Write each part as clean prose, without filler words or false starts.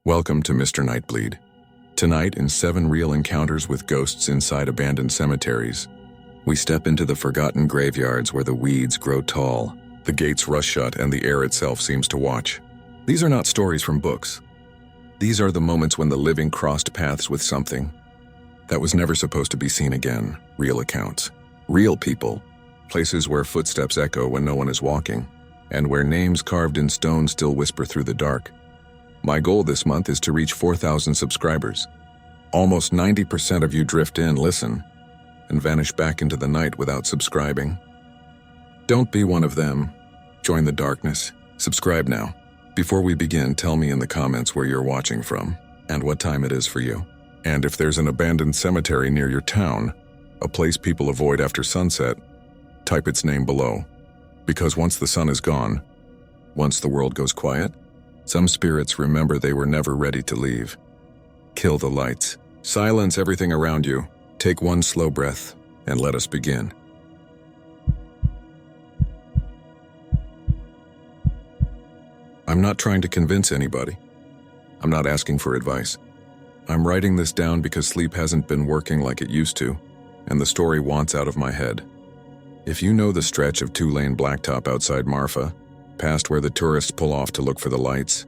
Welcome to Mr. Nightbleed. Tonight, in 7 real encounters with ghosts inside abandoned cemeteries, we step into the forgotten graveyards where the weeds grow tall, the gates rush shut, and the air itself seems to watch. These are not stories from books. These are the moments when the living crossed paths with something that was never supposed to be seen again. Real accounts. Real people. Places where footsteps echo when no one is walking, and where names carved in stone still whisper through the dark. My goal this month is to reach 4,000 subscribers. Almost 90% of you drift in, listen, and vanish back into the night without subscribing. Don't be one of them. Join the darkness. Subscribe now. Before we begin, tell me in the comments where you're watching from, and what time it is for you. And if there's an abandoned cemetery near your town, a place people avoid after sunset, type its name below. Because once the sun is gone, once the world goes quiet, some spirits remember they were never ready to leave. Kill the lights. Silence everything around you. Take one slow breath, and let us begin. I'm not trying to convince anybody. I'm not asking for advice. I'm writing this down because sleep hasn't been working like it used to, and the story wants out of my head. If you know the stretch of 2-lane blacktop outside Marfa, past where the tourists pull off to look for the lights,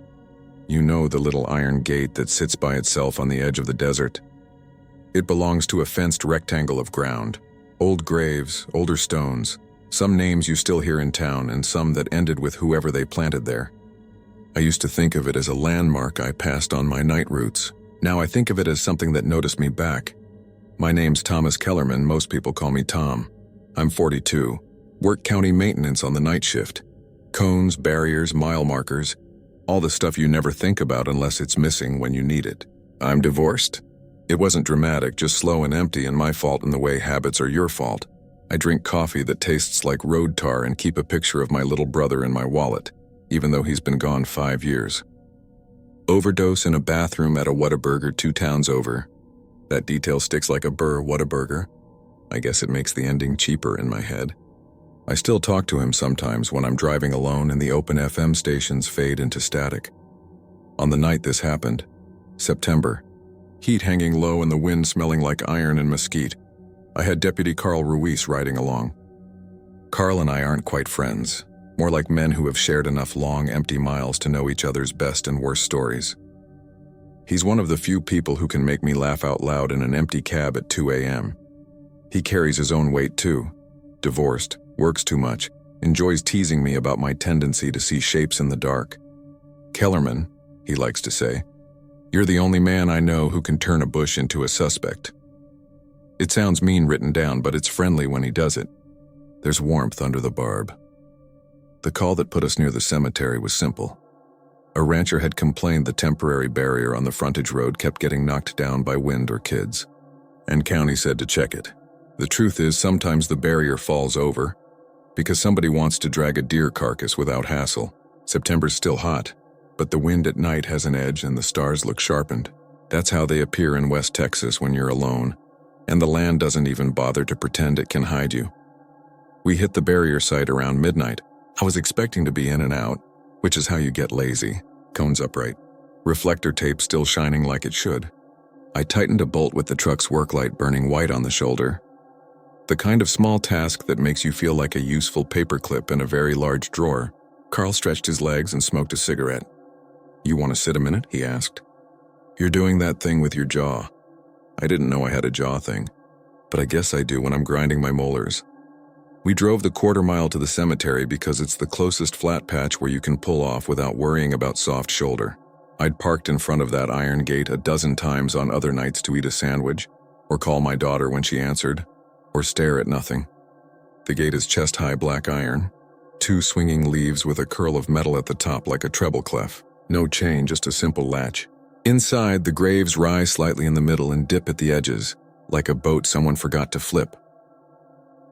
you know the little iron gate that sits by itself on the edge of the desert. It belongs to a fenced rectangle of ground, old graves, older stones, some names you still hear in town, and some that ended with whoever they planted there. I used to think of it as a landmark I passed on my night routes. Now I think of it as something that noticed me back. My name's Thomas Kellerman, most people call me Tom. I'm 42, work county maintenance on the night shift. Cones, barriers, mile markers, all the stuff you never think about unless it's missing when you need it. I'm divorced. It wasn't dramatic, just slow and empty, and my fault in the way habits are your fault. I drink coffee that tastes like road tar and keep a picture of my little brother in my wallet, even though he's been gone 5 years. Overdose in a bathroom at a Whataburger 2 towns over. That detail sticks like a burr, Whataburger. I guess it makes the ending cheaper in my head. I still talk to him sometimes when I'm driving alone and the open FM stations fade into static. On the night this happened, September, heat hanging low and the wind smelling like iron and mesquite, I had Deputy Carl Ruiz riding along. Carl and I aren't quite friends, more like men who have shared enough long, empty miles to know each other's best and worst stories. He's one of the few people who can make me laugh out loud in an empty cab at 2 a.m. He carries his own weight too. Divorced, works too much, enjoys teasing me about my tendency to see shapes in the dark. Kellerman, he likes to say, you're the only man I know who can turn a bush into a suspect. It sounds mean written down, but it's friendly when he does it. There's warmth under the barb. The call that put us near the cemetery was simple. A rancher had complained the temporary barrier on the frontage road kept getting knocked down by wind or kids, and county said to check it. The truth is, sometimes the barrier falls over because somebody wants to drag a deer carcass without hassle. September's still hot, but the wind at night has an edge and the stars look sharpened. That's how they appear in West Texas when you're alone, and the land doesn't even bother to pretend it can hide you. We hit the barrier site around midnight. I was expecting to be in and out, which is how you get lazy. Cones upright. Reflector tape still shining like it should. I tightened a bolt with the truck's work light burning white on the shoulder. The kind of small task that makes you feel like a useful paperclip in a very large drawer. Carl stretched his legs and smoked a cigarette. You want to sit a minute? He asked. You're doing that thing with your jaw. I didn't know I had a jaw thing, but I guess I do when I'm grinding my molars. We drove the 1/4 mile to the cemetery because it's the closest flat patch where you can pull off without worrying about soft shoulder. I'd parked in front of that iron gate a dozen times on other nights to eat a sandwich, or call my daughter when she answered, or stare at nothing. The gate is chest-high black iron, 2 swinging leaves with a curl of metal at the top like a treble clef. No chain, just a simple latch. Inside, the graves rise slightly in the middle and dip at the edges, like a boat someone forgot to flip.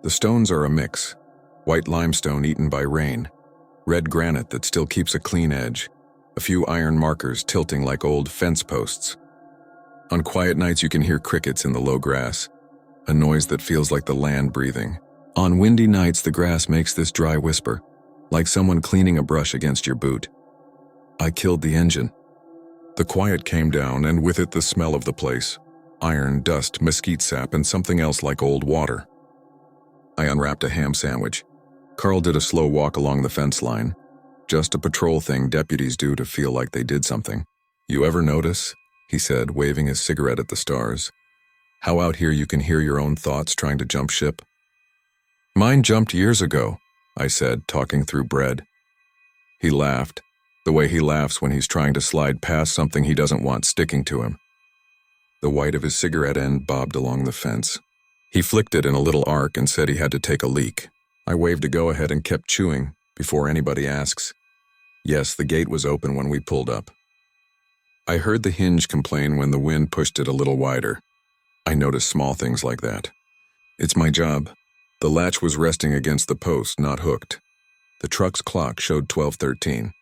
The stones are a mix: white limestone eaten by rain, red granite that still keeps a clean edge, a few iron markers tilting like old fence posts. On quiet nights you can hear crickets in the low grass, a noise that feels like the land breathing. On windy nights the grass makes this dry whisper, like someone cleaning a brush against your boot. I killed the engine. The quiet came down, and with it the smell of the place. Iron, dust, mesquite sap, and something else like old water. I unwrapped a ham sandwich. Carl did a slow walk along the fence line. Just a patrol thing deputies do to feel like they did something. "You ever notice," he said, waving his cigarette at the stars, "how out here you can hear your own thoughts trying to jump ship?" "Mine jumped years ago," I said, talking through bread. He laughed, the way he laughs when he's trying to slide past something he doesn't want sticking to him. The white of his cigarette end bobbed along the fence. He flicked it in a little arc and said he had to take a leak. I waved to go ahead and kept chewing before anybody asks. Yes, the gate was open when we pulled up. I heard the hinge complain when the wind pushed it a little wider. I noticed small things like that. It's my job. The latch was resting against the post, not hooked. The truck's clock showed 12:13.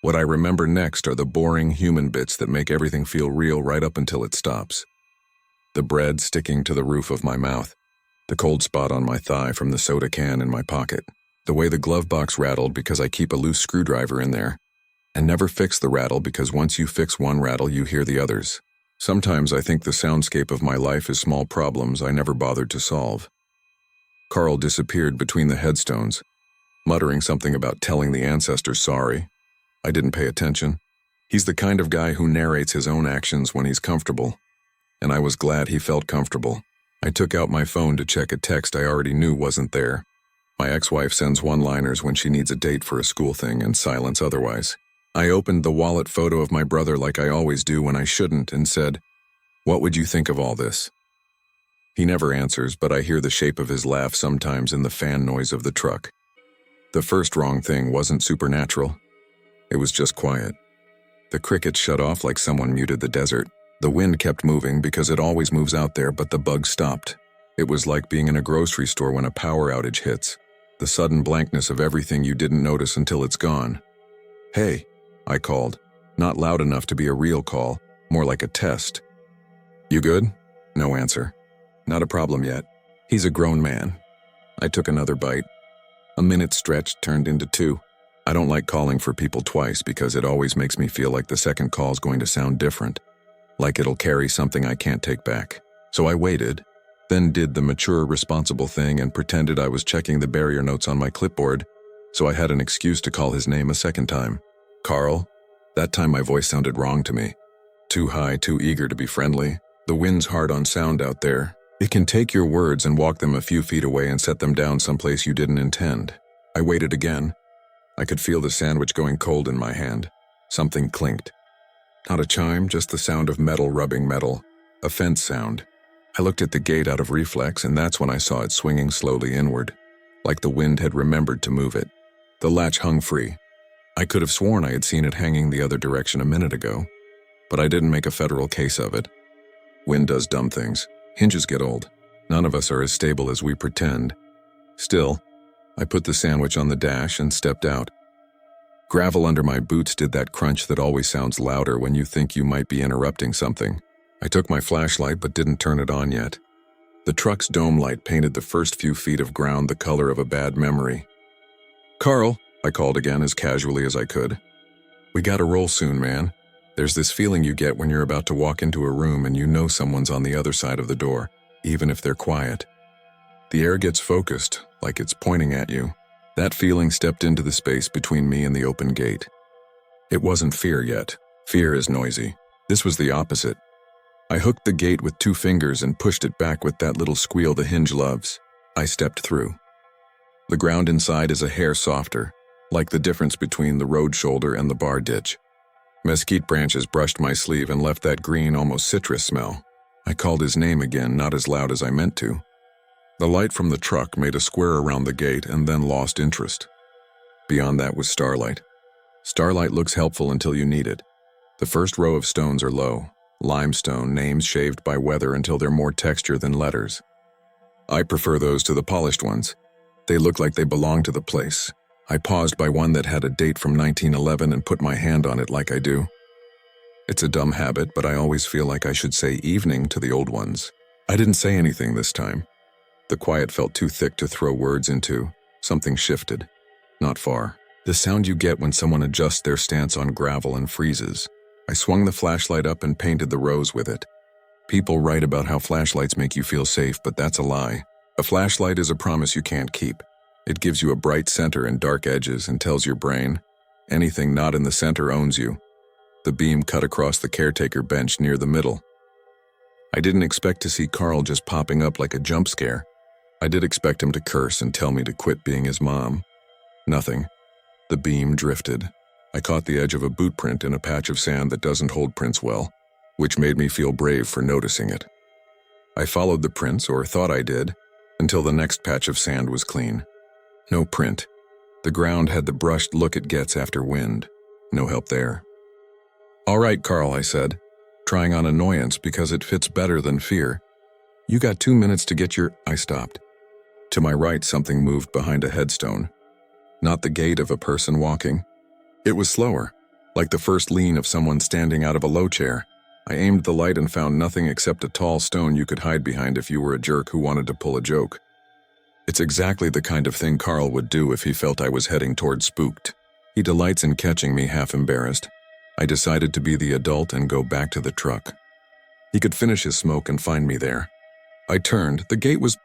What I remember next are the boring human bits that make everything feel real right up until it stops. The bread sticking to the roof of my mouth, the cold spot on my thigh from the soda can in my pocket, the way the glove box rattled because I keep a loose screwdriver in there, and never fix the rattle because once you fix one rattle you hear the others. Sometimes I think the soundscape of my life is small problems I never bothered to solve. Carl disappeared between the headstones, muttering something about telling the ancestors sorry. I didn't pay attention. He's the kind of guy who narrates his own actions when he's comfortable, and I was glad he felt comfortable. I took out my phone to check a text I already knew wasn't there. My ex-wife sends one-liners when she needs a date for a school thing and silence otherwise. I opened the wallet photo of my brother like I always do when I shouldn't and said, "What would you think of all this?" He never answers, but I hear the shape of his laugh sometimes in the fan noise of the truck. The first wrong thing wasn't supernatural. It was just quiet. The crickets shut off like someone muted the desert. The wind kept moving because it always moves out there, but the bugs stopped. It was like being in a grocery store when a power outage hits. The sudden blankness of everything you didn't notice until it's gone. "Hey," I called. Not loud enough to be a real call, more like a test. "You good?" No answer. "Not a problem yet. He's a grown man." I took another bite. A minute stretch turned into 2. I don't like calling for people twice because it always makes me feel like the second call's going to sound different, like it'll carry something I can't take back. So I waited, then did the mature, responsible thing and pretended I was checking the barrier notes on my clipboard, so I had an excuse to call his name a second time. "Carl?" That time my voice sounded wrong to me. Too high, too eager to be friendly. The wind's hard on sound out there. It can take your words and walk them a few feet away and set them down someplace you didn't intend. I waited again. I could feel the sandwich going cold in my hand. Something clinked. Not a chime, just the sound of metal rubbing metal. A fence sound. I looked at the gate out of reflex, and that's when I saw it swinging slowly inward, like the wind had remembered to move it. The latch hung free. I could have sworn I had seen it hanging the other direction a minute ago, but I didn't make a federal case of it. Wind does dumb things. Hinges get old. None of us are as stable as we pretend. Still, I put the sandwich on the dash and stepped out. Gravel under my boots did that crunch that always sounds louder when you think you might be interrupting something. I took my flashlight but didn't turn it on yet. The truck's dome light painted the first few feet of ground the color of a bad memory. "Carl," I called again as casually as I could. "We gotta roll soon, man. There's this feeling you get when you're about to walk into a room and you know someone's on the other side of the door, even if they're quiet. The air gets focused, like it's pointing at you." That feeling stepped into the space between me and the open gate. It wasn't fear yet. Fear is noisy. This was the opposite. I hooked the gate with 2 fingers and pushed it back with that little squeal the hinge loves. I stepped through. The ground inside is a hair softer, like the difference between the road shoulder and the bar ditch. Mesquite branches brushed my sleeve and left that green, almost citrus smell. I called his name again, not as loud as I meant to. The light from the truck made a square around the gate and then lost interest. Beyond that was starlight. Starlight looks helpful until you need it. The first row of stones are low, limestone, names shaved by weather until they're more texture than letters. I prefer those to the polished ones. They look like they belong to the place. I paused by one that had a date from 1911 and put my hand on it like I do. It's a dumb habit, but I always feel like I should say evening to the old ones. I didn't say anything this time. The quiet felt too thick to throw words into. Something shifted. Not far. The sound you get when someone adjusts their stance on gravel and freezes. I swung the flashlight up and painted the rose with it. People write about how flashlights make you feel safe, but that's a lie. A flashlight is a promise you can't keep. It gives you a bright center and dark edges and tells your brain, anything not in the center owns you. The beam cut across the caretaker bench near the middle. I didn't expect to see Carl just popping up like a jump scare. I did expect him to curse and tell me to quit being his mom. Nothing. The beam drifted. I caught the edge of a boot print in a patch of sand that doesn't hold prints well, which made me feel brave for noticing it. I followed the prints, or thought I did, until the next patch of sand was clean. No print. The ground had the brushed look it gets after wind. No help there. "All right, Carl," I said, trying on annoyance because it fits better than fear. "You got 2 minutes to get your—" I stopped. To my right, something moved behind a headstone. Not the gait of a person walking. It was slower, like the first lean of someone standing out of a low chair. I aimed the light and found nothing except a tall stone you could hide behind if you were a jerk who wanted to pull a joke. It's exactly the kind of thing Carl would do if he felt I was heading toward spooked. He delights in catching me half embarrassed. I decided to be the adult and go back to the truck. He could finish his smoke and find me there. I turned. The gate was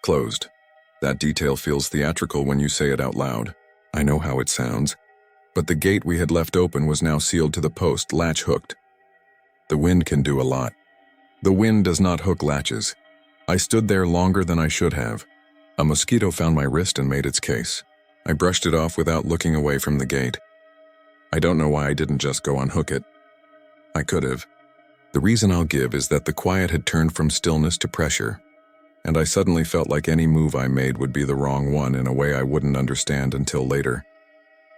closed. That detail feels theatrical when you say it out loud. I know how it sounds. But the gate we had left open was now sealed to the post, latch hooked. The wind can do a lot. The wind does not hook latches. I stood there longer than I should have. A mosquito found my wrist and made its case. I brushed it off without looking away from the gate. I don't know why I didn't just go unhook it. I could have. The reason I'll give is that the quiet had turned from stillness to pressure, and I suddenly felt like any move I made would be the wrong one in a way I wouldn't understand until later.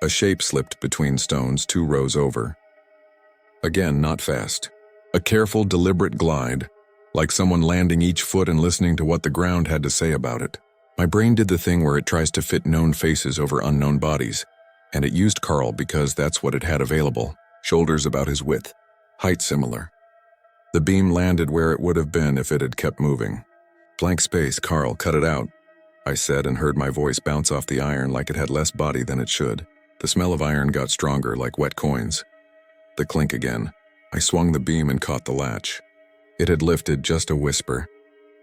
A shape slipped between stones 2 rows over. Again, not fast. A careful, deliberate glide, like someone landing each foot and listening to what the ground had to say about it. My brain did the thing where it tries to fit known faces over unknown bodies, and it used Carl because that's what it had available. Shoulders about his width, height similar. The beam landed where it would have been if it had kept moving. "Blank space, Carl, cut it out," I said, and heard my voice bounce off the iron like it had less body than it should. The smell of iron got stronger, like wet coins. The clink again. I swung the beam and caught the latch. It had lifted, just a whisper.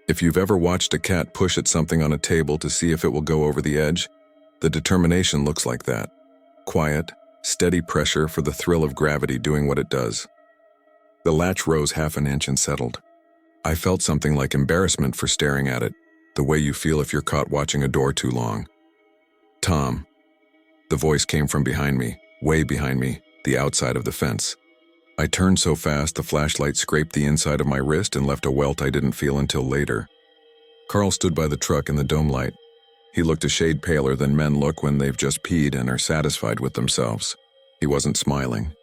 If you've ever watched a cat push at something on a table to see if it will go over the edge, the determination looks like that. Quiet, steady pressure for the thrill of gravity doing what it does. The latch rose half an inch and settled. I felt something like embarrassment for staring at it, the way you feel if you're caught watching a door too long. "Tom." The voice came from behind me, way behind me, the outside of the fence. I turned so fast the flashlight scraped the inside of my wrist and left a welt I didn't feel until later. Carl stood by the truck in the dome light. He looked a shade paler than men look when they've just peed and are satisfied with themselves. He wasn't smiling.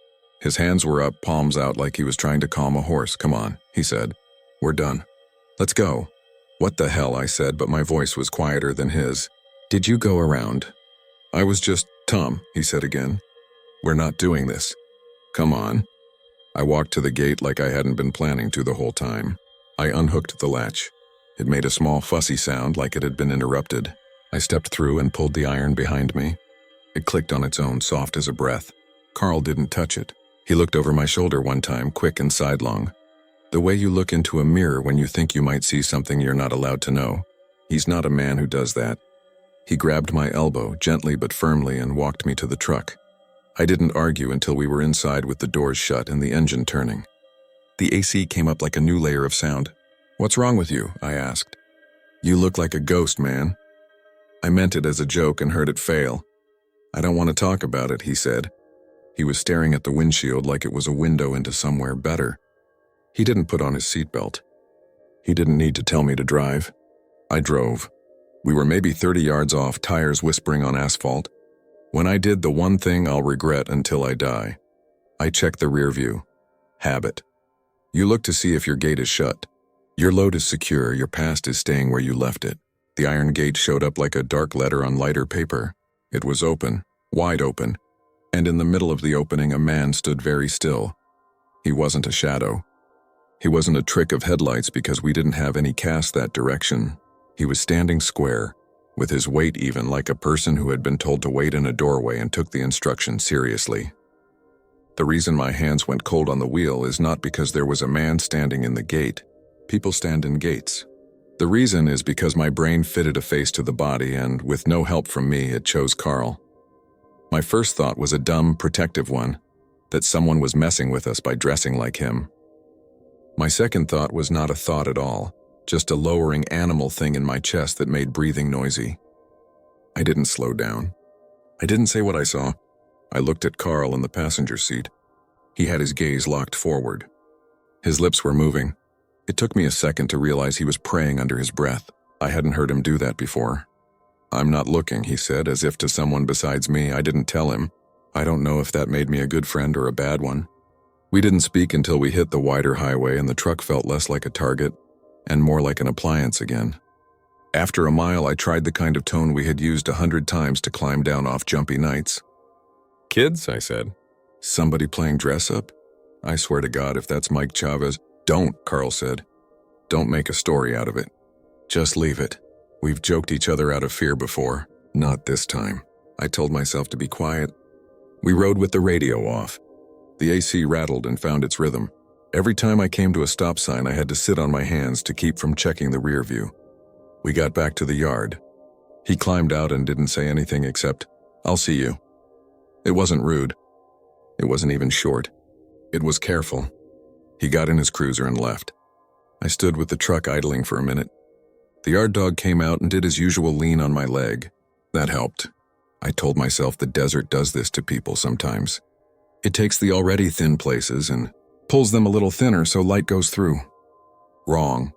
His hands were up, palms out, like he was trying to calm a horse. "Come on," he said. "We're done. Let's go." "What the hell," I said, but my voice was quieter than his. "Did you go around?" "I was just—" "Tom," he said again. "We're not doing this. Come on." I walked to the gate like I hadn't been planning to the whole time. I unhooked the latch. It made a small fussy sound like it had been interrupted. I stepped through and pulled the iron behind me. It clicked on its own, soft as a breath. Carl didn't touch it. He looked over my shoulder one time, quick and sidelong. The way you look into a mirror when you think you might see something you're not allowed to know. He's not a man who does that. He grabbed my elbow, gently but firmly, and walked me to the truck. I didn't argue until we were inside with the doors shut and the engine turning. The AC came up like a new layer of sound. "What's wrong with you?" I asked. "You look like a ghost, man." I meant it as a joke and heard it fail. "I don't want to talk about it," he said. He was staring at the windshield like it was a window into somewhere better. He didn't put on his seatbelt. He didn't need to tell me to drive. I drove. We were maybe 30 yards off, tires whispering on asphalt. When I did the one thing I'll regret until I die, I checked the rear view. Habit. You look to see if your gate is shut. Your load is secure, your past is staying where you left it. The iron gate showed up like a dark letter on lighter paper. It was open, wide open, and in the middle of the opening a man stood very still. He wasn't a shadow. He wasn't a trick of headlights because we didn't have any cast that direction. He was standing square, with his weight even, like a person who had been told to wait in a doorway and took the instruction seriously. The reason my hands went cold on the wheel is not because there was a man standing in the gate. People stand in gates. The reason is because my brain fitted a face to the body, and with no help from me, it chose Carl. My first thought was a dumb, protective one, that someone was messing with us by dressing like him. My second thought was not a thought at all, just a lowering animal thing in my chest that made breathing noisy. I didn't slow down. I didn't say what I saw. I looked at Carl in the passenger seat. He had his gaze locked forward. His lips were moving. It took me a second to realize he was praying under his breath. I hadn't heard him do that before. "I'm not looking," he said, as if to someone besides me. I didn't tell him. I don't know if that made me a good friend or a bad one. We didn't speak until we hit the wider highway and the truck felt less like a target and more like an appliance again. After a mile, I tried the kind of tone we had used 100 times to climb down off jumpy nights. "Kids," I said. "Somebody playing dress-up? I swear to God, if that's Mike Chavez." "Don't," Carl said. "Don't make a story out of it. Just leave it. We've joked each other out of fear before. Not this time." I told myself to be quiet. We rode with the radio off. The AC rattled and found its rhythm. Every time I came to a stop sign, I had to sit on my hands to keep from checking the rear view. We got back to the yard. He climbed out and didn't say anything except, "I'll see you." It wasn't rude. It wasn't even short. It was careful. He got in his cruiser and left. I stood with the truck idling for a minute. The yard dog came out and did his usual lean on my leg. That helped. I told myself the desert does this to people sometimes. It takes the already thin places and pulls them a little thinner so light goes through. Wrong.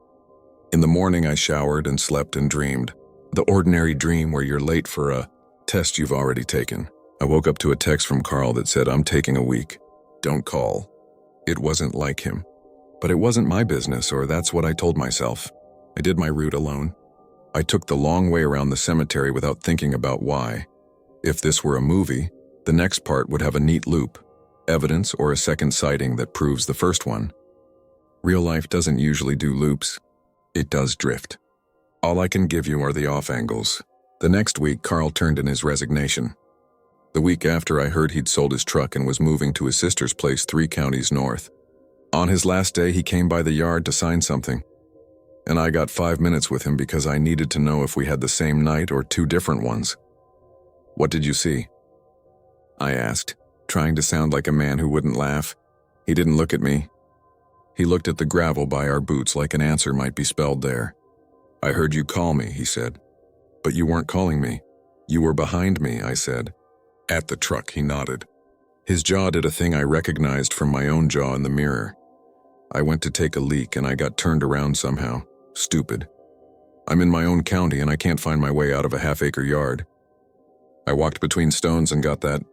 In the morning, I showered and slept and dreamed. The ordinary dream where you're late for a test you've already taken. I woke up to a text from Carl that said, "I'm taking a week. Don't call." It wasn't like him. But it wasn't my business, or that's what I told myself. I did my route alone. I took the long way around the cemetery without thinking about why. If this were a movie, the next part would have a neat loop. Evidence or a second sighting that proves the first one. Real life doesn't usually do loops. It does drift. All I can give you are the off angles. The next week, Carl turned in his resignation. The week after, I heard he'd sold his truck and was moving to his sister's place 3 counties north. On his last day, he came by the yard to sign something. And I got 5 minutes with him because I needed to know if we had the same night or 2 different ones. "What did you see?" I asked, trying to sound like a man who wouldn't laugh. He didn't look at me. He looked at the gravel by our boots like an answer might be spelled there. "I heard you call me," he said. "But you weren't calling me. You were behind me," I said. "At the truck," he nodded. His jaw did a thing I recognized from my own jaw in the mirror. I went to take a leak and I got turned around somehow. Stupid. I'm in my own county and I can't find my way out of a half-acre yard. I walked between stones and got that,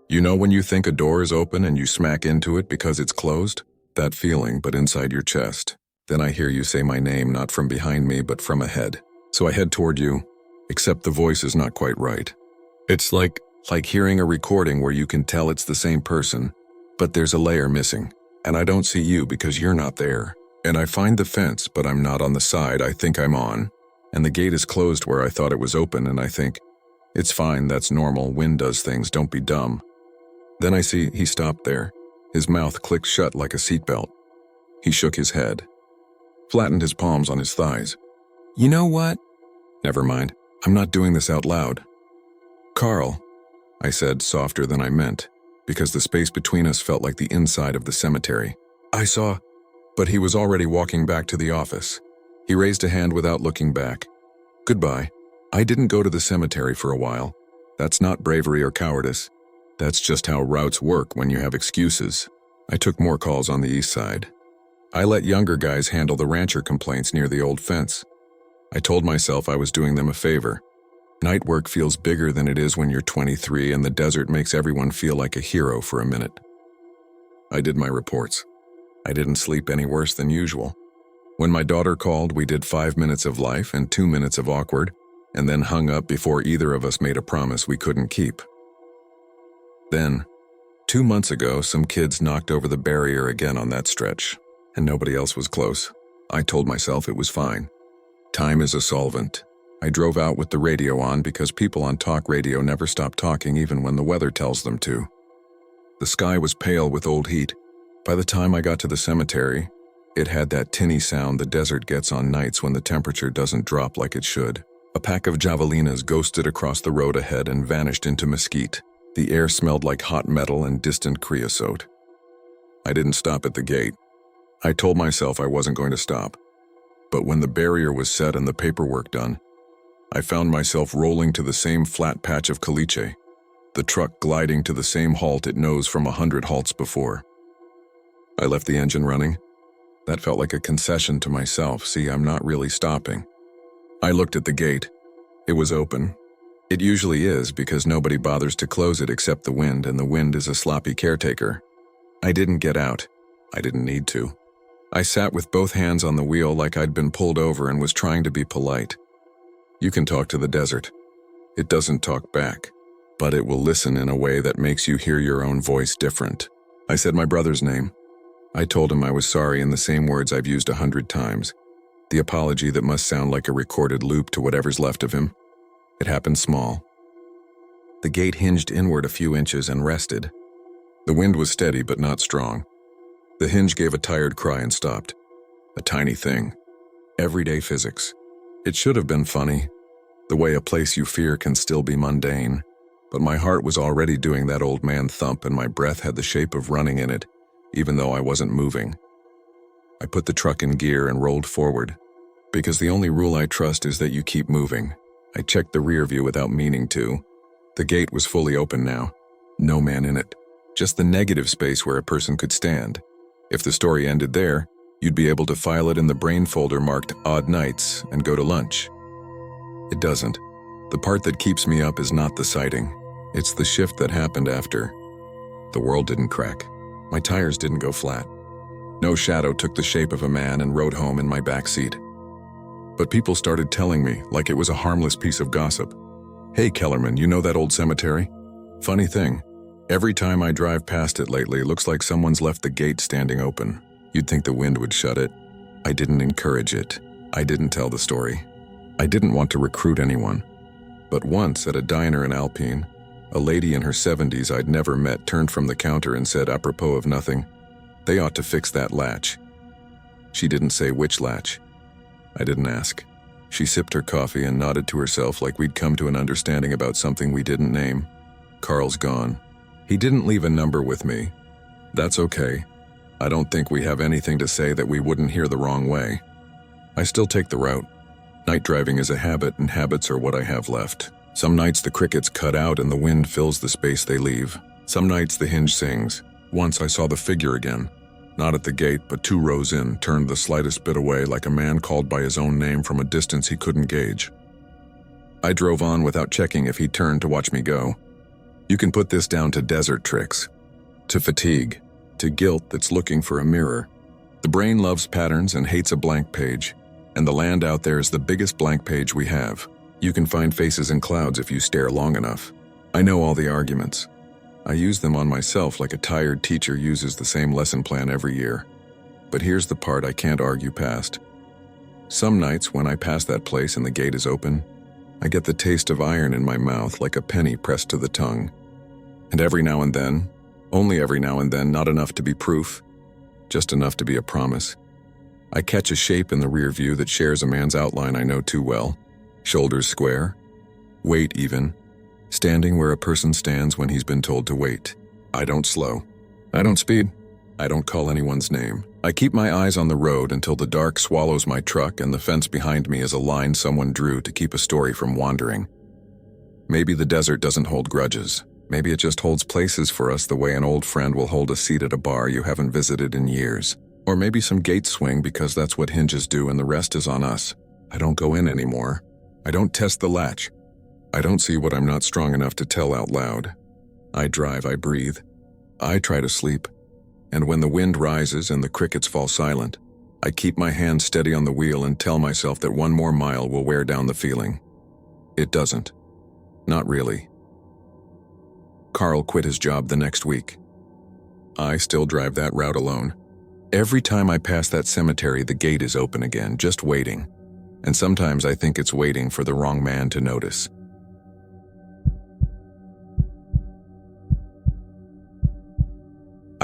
you know when you think a door is open and you smack into it because it's closed? That feeling, but inside your chest. Then I hear you say my name, not from behind me, but from ahead. So I head toward you, except the voice is not quite right. It's like hearing a recording where you can tell it's the same person, but there's a layer missing. And I don't see you because you're not there. And I find the fence, but I'm not on the side I think I'm on. And the gate is closed where I thought it was open, and I think, it's fine, that's normal, wind does things, don't be dumb. Then I see he stopped there. His mouth clicked shut like a seatbelt. He shook his head, flattened his palms on his thighs. "You know what? Never mind, I'm not doing this out loud." "Carl," I said softer than I meant, because the space between us felt like the inside of the cemetery. "I saw," but he was already walking back to the office. He raised a hand without looking back. "Goodbye. I didn't go to the cemetery for a while. That's not bravery or cowardice. That's just how routes work when you have excuses." I took more calls on the east side. I let younger guys handle the rancher complaints near the old fence. I told myself I was doing them a favor. Night work feels bigger than it is when you're 23, and the desert makes everyone feel like a hero for a minute. I did my reports. I didn't sleep any worse than usual. When my daughter called, we did 5 minutes of life and 2 minutes of awkward, and then hung up before either of us made a promise we couldn't keep. Then, 2 months ago, some kids knocked over the barrier again on that stretch, and nobody else was close. I told myself it was fine. Time is a solvent. I drove out with the radio on because people on talk radio never stop talking even when the weather tells them to. The sky was pale with old heat. By the time I got to the cemetery, it had that tinny sound the desert gets on nights when the temperature doesn't drop like it should. A pack of javelinas ghosted across the road ahead and vanished into mesquite. The air smelled like hot metal and distant creosote. I didn't stop at the gate. I told myself I wasn't going to stop. But when the barrier was set and the paperwork done, I found myself rolling to the same flat patch of caliche, the truck gliding to the same halt it knows from 100 halts before. I left the engine running. That felt like a concession to myself. See, I'm not really stopping. I looked at the gate. It was open. It usually is because nobody bothers to close it except the wind, and the wind is a sloppy caretaker. I didn't get out. I didn't need to. I sat with both hands on the wheel like I'd been pulled over and was trying to be polite. You can talk to the desert. It doesn't talk back, but it will listen in a way that makes you hear your own voice different. I said my brother's name. I told him I was sorry in the same words I've used 100 times. The apology that must sound like a recorded loop to whatever's left of him. It happened small. The gate hinged inward a few inches and rested. The wind was steady but not strong. The hinge gave a tired cry and stopped. A tiny thing. Everyday physics. It should have been funny, the way a place you fear can still be mundane. But my heart was already doing that old man thump and my breath had the shape of running in it, even though I wasn't moving. I put the truck in gear and rolled forward, because the only rule I trust is that you keep moving. I checked the rear view without meaning to. The gate was fully open now. No man in it. Just the negative space where a person could stand. If the story ended there, you'd be able to file it in the brain folder marked Odd Nights and go to lunch. It doesn't. The part that keeps me up is not the sighting. It's the shift that happened after. The world didn't crack. My tires didn't go flat. No shadow took the shape of a man and rode home in my back seat. But people started telling me, like it was a harmless piece of gossip. Hey Kellerman, you know that old cemetery? Funny thing, every time I drive past it lately, it looks like someone's left the gate standing open. You'd think the wind would shut it. I didn't encourage it. I didn't tell the story. I didn't want to recruit anyone. But once at a diner in Alpine, a lady in her 70s I'd never met turned from the counter and said, apropos of nothing, "They ought to fix that latch." She didn't say which latch. I didn't ask. She sipped her coffee and nodded to herself like we'd come to an understanding about something we didn't name. Carl's gone. He didn't leave a number with me. That's okay. I don't think we have anything to say that we wouldn't hear the wrong way. I still take the route. Night driving is a habit, and habits are what I have left. Some nights the crickets cut out and the wind fills the space they leave. Some nights the hinge sings. Once I saw the figure again. Not at the gate, but 2 rows in, turned the slightest bit away like a man called by his own name from a distance he couldn't gauge. I drove on without checking if he turned to watch me go. You can put this down to desert tricks, to fatigue, to guilt that's looking for a mirror. The brain loves patterns and hates a blank page, and the land out there is the biggest blank page we have. You can find faces in clouds if you stare long enough. I know all the arguments. I use them on myself like a tired teacher uses the same lesson plan every year. But here's the part I can't argue past. Some nights when I pass that place and the gate is open, I get the taste of iron in my mouth like a penny pressed to the tongue. And every now and then, only every now and then, not enough to be proof, just enough to be a promise, I catch a shape in the rear view that shares a man's outline I know too well. Shoulders square, weight even, standing where a person stands when he's been told to wait. I don't slow. I don't speed. I don't call anyone's name. I keep my eyes on the road until the dark swallows my truck and the fence behind me is a line someone drew to keep a story from wandering. Maybe the desert doesn't hold grudges. Maybe it just holds places for us the way an old friend will hold a seat at a bar you haven't visited in years. Or maybe some gates swing because that's what hinges do and the rest is on us. I don't go in anymore. I don't test the latch. I don't see what I'm not strong enough to tell out loud. I drive, I breathe. I try to sleep. And when the wind rises and the crickets fall silent, I keep my hand steady on the wheel and tell myself that 1 more mile will wear down the feeling. It doesn't. Not really. Carl quit his job the next week. I still drive that route alone. Every time I pass that cemetery, the gate is open again, just waiting. And sometimes I think it's waiting for the wrong man to notice.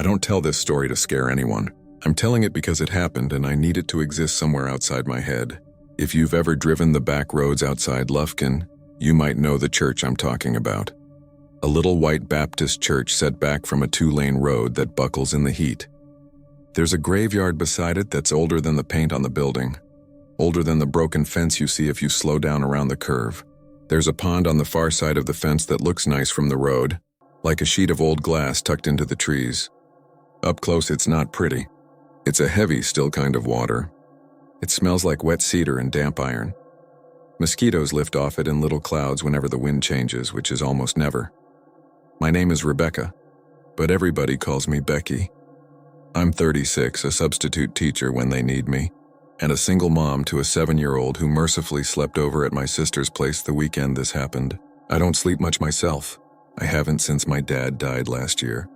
don't tell this story to scare anyone. I'm telling it because it happened and I need it to exist somewhere outside my head. If you've ever driven the back roads outside Lufkin, you might know the church I'm talking about. A little white Baptist church set back from a 2-lane road that buckles in the heat. There's a graveyard beside it that's older than the paint on the building, older than the broken fence you see if you slow down around the curve. There's a pond on the far side of the fence that looks nice from the road, like a sheet of old glass tucked into the trees. Up close it's not pretty. It's a heavy, still kind of water. It smells like wet cedar and damp iron. Mosquitoes lift off it in little clouds whenever the wind changes, which is almost never. My name is Rebecca, but everybody calls me Becky. I'm 36, a substitute teacher when they need me, and a single mom to a 7-year-old who mercifully slept over at my sister's place the weekend this happened. I don't sleep much myself. I haven't since my dad died last year.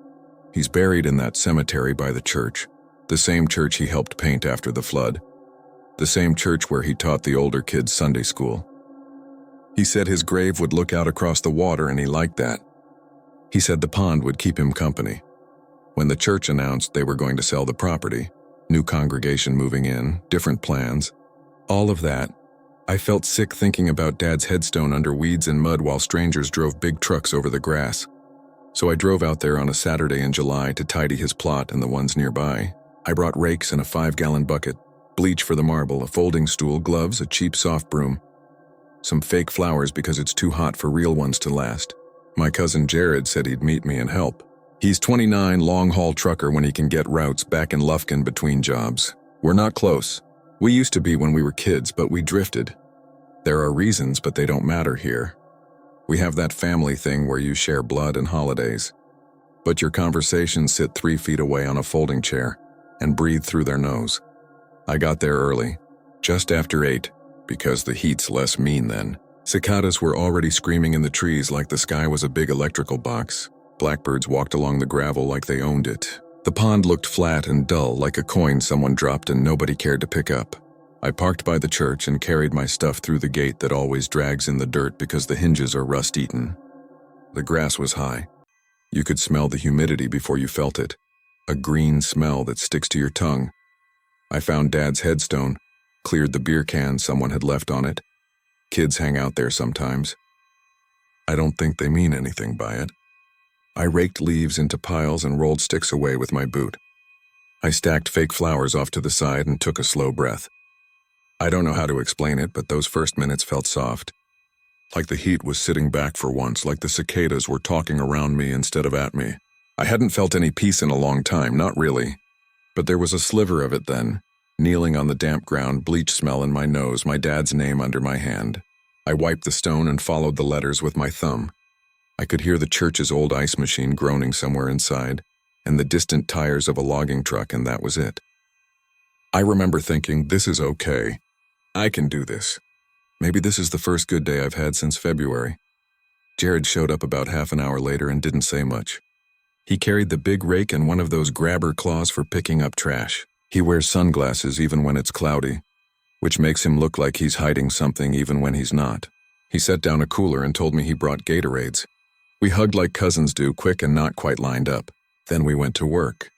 He's buried in that cemetery by the church, the same church he helped paint after the flood, the same church where he taught the older kids Sunday school. He said his grave would look out across the water and he liked that. He said the pond would keep him company. When the church announced they were going to sell the property, new congregation moving in, different plans, all of that, I felt sick thinking about Dad's headstone under weeds and mud while strangers drove big trucks over the grass. So I drove out there on a Saturday in July to tidy his plot and the ones nearby. I brought rakes and a 5-gallon bucket, bleach for the marble, a folding stool, gloves, a cheap soft broom, some fake flowers because it's too hot for real ones to last. My cousin Jared said he'd meet me and help. He's 29, long-haul trucker when he can get routes back in Lufkin between jobs. We're not close. We used to be when we were kids, but we drifted. There are reasons, but they don't matter here. We have that family thing where you share blood and holidays, but your conversations sit 3 feet away on a folding chair and breathe through their nose. I got there early, just after 8, because the heat's less mean then. Cicadas were already screaming in the trees like the sky was a big electrical box. Blackbirds walked along the gravel like they owned it. The pond looked flat and dull, like a coin someone dropped and nobody cared to pick up. I parked by the church and carried my stuff through the gate that always drags in the dirt because the hinges are rust-eaten. The grass was high. You could smell the humidity before you felt it, a green smell that sticks to your tongue. I found Dad's headstone, cleared the beer can someone had left on it. Kids hang out there sometimes. I don't think they mean anything by it. I raked leaves into piles and rolled sticks away with my boot. I stacked fake flowers off to the side and took a slow breath. I don't know how to explain it, but those first minutes felt soft. Like the heat was sitting back for once, like the cicadas were talking around me instead of at me. I hadn't felt any peace in a long time, not really. But there was a sliver of it then, kneeling on the damp ground, bleach smell in my nose, my dad's name under my hand. I wiped the stone and followed the letters with my thumb. I could hear the church's old ice machine groaning somewhere inside, and the distant tires of a logging truck, and that was it. I remember thinking, this is okay. I can do this. Maybe this is the first good day I've had since February. Jared showed up about half an hour later and didn't say much. He carried the big rake and one of those grabber claws for picking up trash. He wears sunglasses even when it's cloudy, which makes him look like he's hiding something even when he's not. He set down a cooler and told me he brought Gatorades. We hugged like cousins do, quick and not quite lined up. Then we went to work.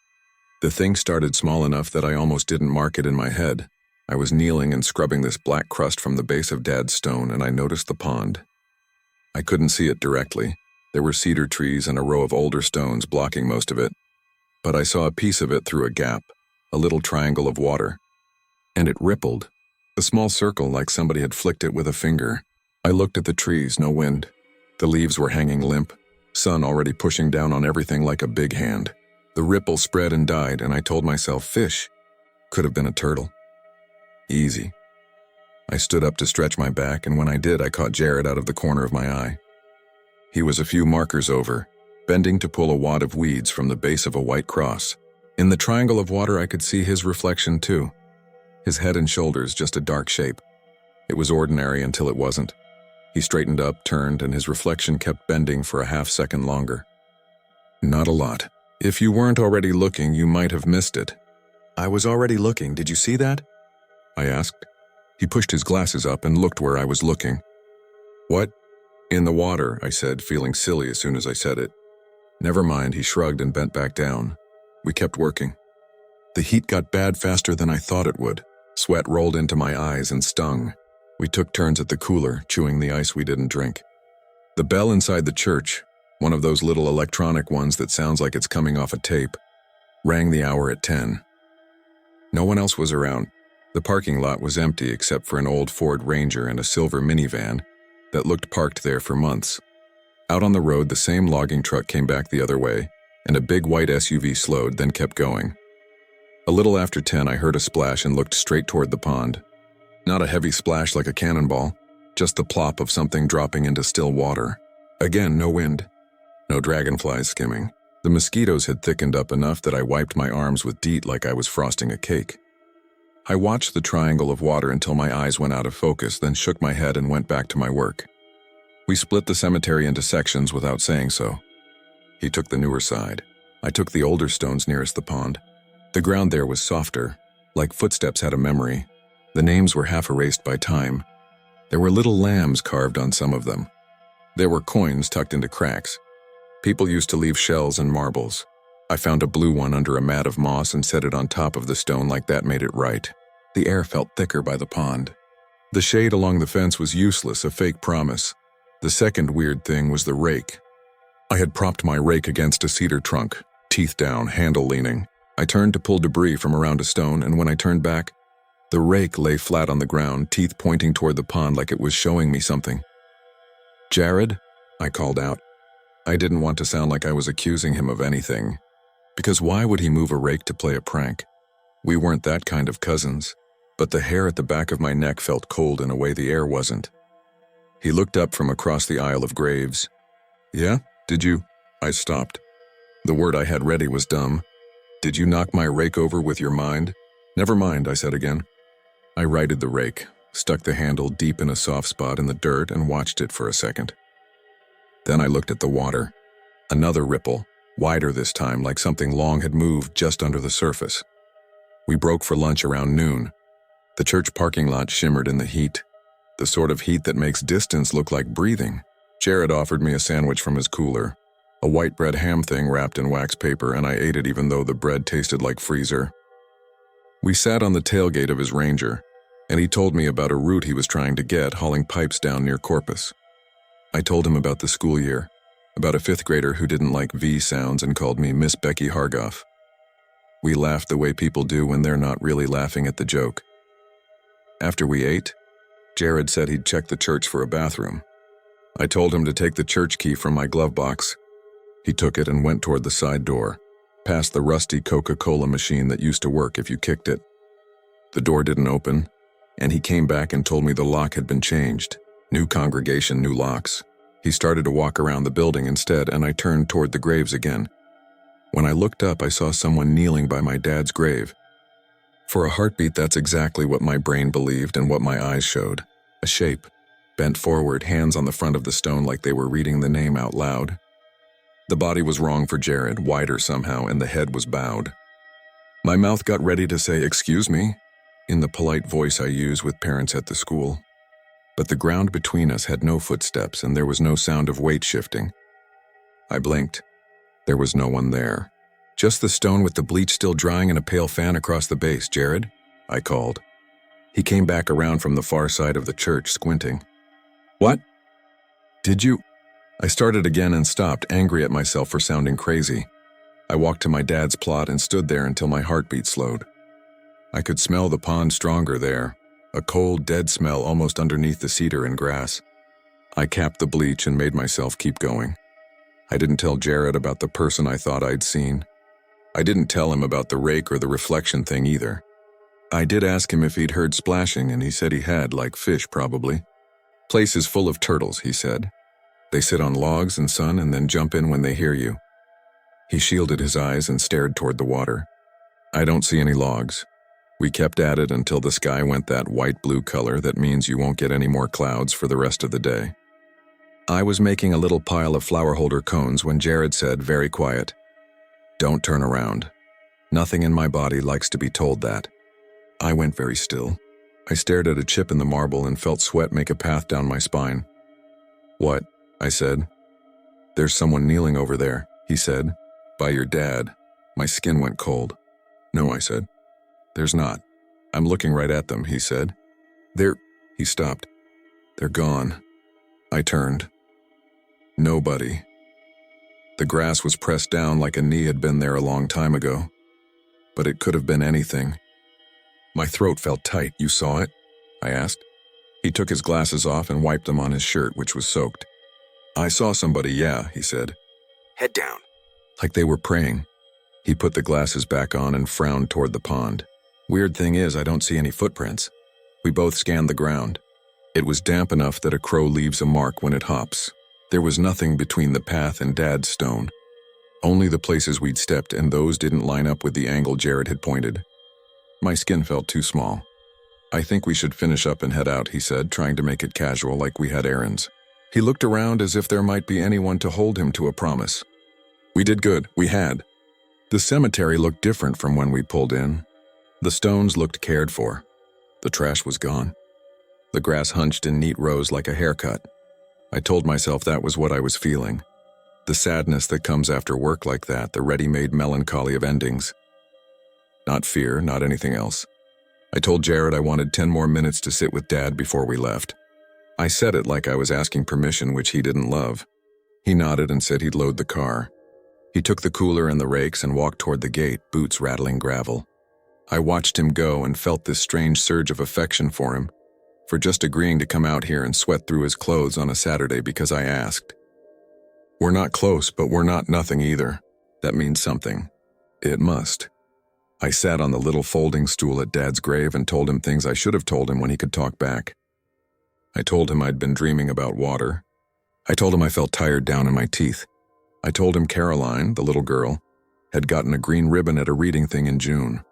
The thing started small enough that I almost didn't mark it in my head. I was kneeling and scrubbing this black crust from the base of Dad's stone, and I noticed the pond. I couldn't see it directly. There were cedar trees and a row of older stones blocking most of it. But I saw a piece of it through a gap, a little triangle of water. And it rippled, a small circle like somebody had flicked it with a finger. I looked at the trees, no wind. The leaves were hanging limp, sun already pushing down on everything like a big hand. The ripple spread and died, and I told myself, fish. Could have been a turtle. Easy. I stood up to stretch my back, and when I did, I caught Jared out of the corner of my eye. He was a few markers over, bending to pull a wad of weeds from the base of a white cross. In the triangle of water, I could see his reflection too. His head and shoulders just a dark shape. It was ordinary until it wasn't. He straightened up, turned, and his reflection kept bending for a half-second longer. Not a lot. If you weren't already looking, you might have missed it. I was already looking, did you see that? I asked. He pushed his glasses up and looked where I was looking. What? In the water, I said, feeling silly as soon as I said it. Never mind, he shrugged and bent back down. We kept working. The heat got bad faster than I thought it would. Sweat rolled into my eyes and stung. We took turns at the cooler, chewing the ice we didn't drink. The bell inside the church, one of those little electronic ones that sounds like it's coming off a tape, rang the hour at 10. No one else was around. The parking lot was empty except for an old Ford Ranger and a silver minivan that looked parked there for months. Out on the road, the same logging truck came back the other way, and a big white SUV slowed, then kept going. A little after 10, I heard a splash and looked straight toward the pond. Not a heavy splash like a cannonball, just the plop of something dropping into still water. Again, no wind. No dragonflies skimming. The mosquitoes had thickened up enough that I wiped my arms with DEET like I was frosting a cake. I watched the triangle of water until my eyes went out of focus, then shook my head and went back to my work. We split the cemetery into sections without saying so. He took the newer side. I took the older stones nearest the pond. The ground there was softer, like footsteps had a memory. The names were half erased by time. There were little lambs carved on some of them. There were coins tucked into cracks. People used to leave shells and marbles. I found a blue one under a mat of moss and set it on top of the stone like that made it right. The air felt thicker by the pond. The shade along the fence was useless, a fake promise. The second weird thing was the rake. I had propped my rake against a cedar trunk, teeth down, handle leaning. I turned to pull debris from around a stone, and when I turned back, the rake lay flat on the ground, teeth pointing toward the pond like it was showing me something. "Jared?" I called out. I didn't want to sound like I was accusing him of anything, because why would he move a rake to play a prank? We weren't that kind of cousins, but the hair at the back of my neck felt cold in a way the air wasn't. He looked up from across the aisle of graves. "Yeah? Did you?" I stopped. The word I had ready was dumb. "Did you knock my rake over with your mind?" "Never mind," I said again. I righted the rake, stuck the handle deep in a soft spot in the dirt, and watched it for a second. Then I looked at the water. Another ripple, wider this time, like something long had moved just under the surface. We broke for lunch around noon. The church parking lot shimmered in the heat, the sort of heat that makes distance look like breathing. Jared offered me a sandwich from his cooler, a white bread ham thing wrapped in wax paper, and I ate it even though the bread tasted like freezer. We sat on the tailgate of his Ranger, and he told me about a route he was trying to get, hauling pipes down near Corpus. I told him about the school year, about a fifth grader who didn't like V sounds and called me Miss Becky Hargoff. We laughed the way people do when they're not really laughing at the joke. After we ate, Jared said he'd check the church for a bathroom. I told him to take the church key from my glove box. He took it and went toward the side door, past the rusty Coca-Cola machine that used to work if you kicked it. The door didn't open, and he came back and told me the lock had been changed. New congregation, new locks. He started to walk around the building instead, and I turned toward the graves again. When I looked up, I saw someone kneeling by my dad's grave. For a heartbeat, that's exactly what my brain believed and what my eyes showed. A shape, bent forward, hands on the front of the stone like they were reading the name out loud. The body was wrong for Jared, wider somehow, and the head was bowed. My mouth got ready to say, "Excuse me," in the polite voice I use with parents at the school. But the ground between us had no footsteps, and there was no sound of weight shifting. I blinked. There was no one there. "Just the stone with the bleach still drying and a pale fan across the base, Jared," I called. He came back around from the far side of the church, squinting. "What? Did you?" I started again and stopped, angry at myself for sounding crazy. I walked to my dad's plot and stood there until my heartbeat slowed. I could smell the pond stronger there, a cold, dead smell almost underneath the cedar and grass. I capped the bleach and made myself keep going. I didn't tell Jared about the person I thought I'd seen. I didn't tell him about the rake or the reflection thing either. I did ask him if he'd heard splashing, and he said he had, like fish probably. "Place is full of turtles," he said. "They sit on logs and sun and then jump in when they hear you." He shielded his eyes and stared toward the water. "I don't see any logs." We kept at it until the sky went that white-blue color that means you won't get any more clouds for the rest of the day. I was making a little pile of flower holder cones when Jared said, very quiet, "Don't turn around. Nothing in my body likes to be told that." I went very still. I stared at a chip in the marble and felt sweat make a path down my spine. "What?" I said. "There's someone kneeling over there," he said. "By your dad." My skin went cold. "No," I said. "There's not." "I'm looking right at them," he said. He stopped. "They're gone." I turned. Nobody. The grass was pressed down like a knee had been there a long time ago. But it could have been anything. My throat felt tight. "You saw it?" I asked. He took his glasses off and wiped them on his shirt, which was soaked. "I saw somebody, yeah," he said. "Head down." Like they were praying. He put the glasses back on and frowned toward the pond. "Weird thing is, I don't see any footprints." We both scanned the ground. It was damp enough that a crow leaves a mark when it hops. There was nothing between the path and Dad's stone. Only the places we'd stepped, and those didn't line up with the angle Jared had pointed. My skin felt too small. "I think we should finish up and head out," he said, trying to make it casual like we had errands. He looked around as if there might be anyone to hold him to a promise. We did good. We had. The cemetery looked different from when we pulled in. The stones looked cared for. The trash was gone. The grass hunched in neat rows like a haircut. I told myself that was what I was feeling. The sadness that comes after work like that, the ready-made melancholy of endings. Not fear, not anything else. I told Jared I wanted 10 more minutes to sit with Dad before we left. I said it like I was asking permission, which he didn't love. He nodded and said he'd load the car. He took the cooler and the rakes and walked toward the gate, boots rattling gravel. I watched him go and felt this strange surge of affection for him, for just agreeing to come out here and sweat through his clothes on a Saturday because I asked. We're not close, but we're not nothing either. That means something. It must. I sat on the little folding stool at Dad's grave and told him things I should have told him when he could talk back. I told him I'd been dreaming about water. I told him I felt tired down in my teeth. I told him Caroline, the little girl, had gotten a green ribbon at a reading thing in June.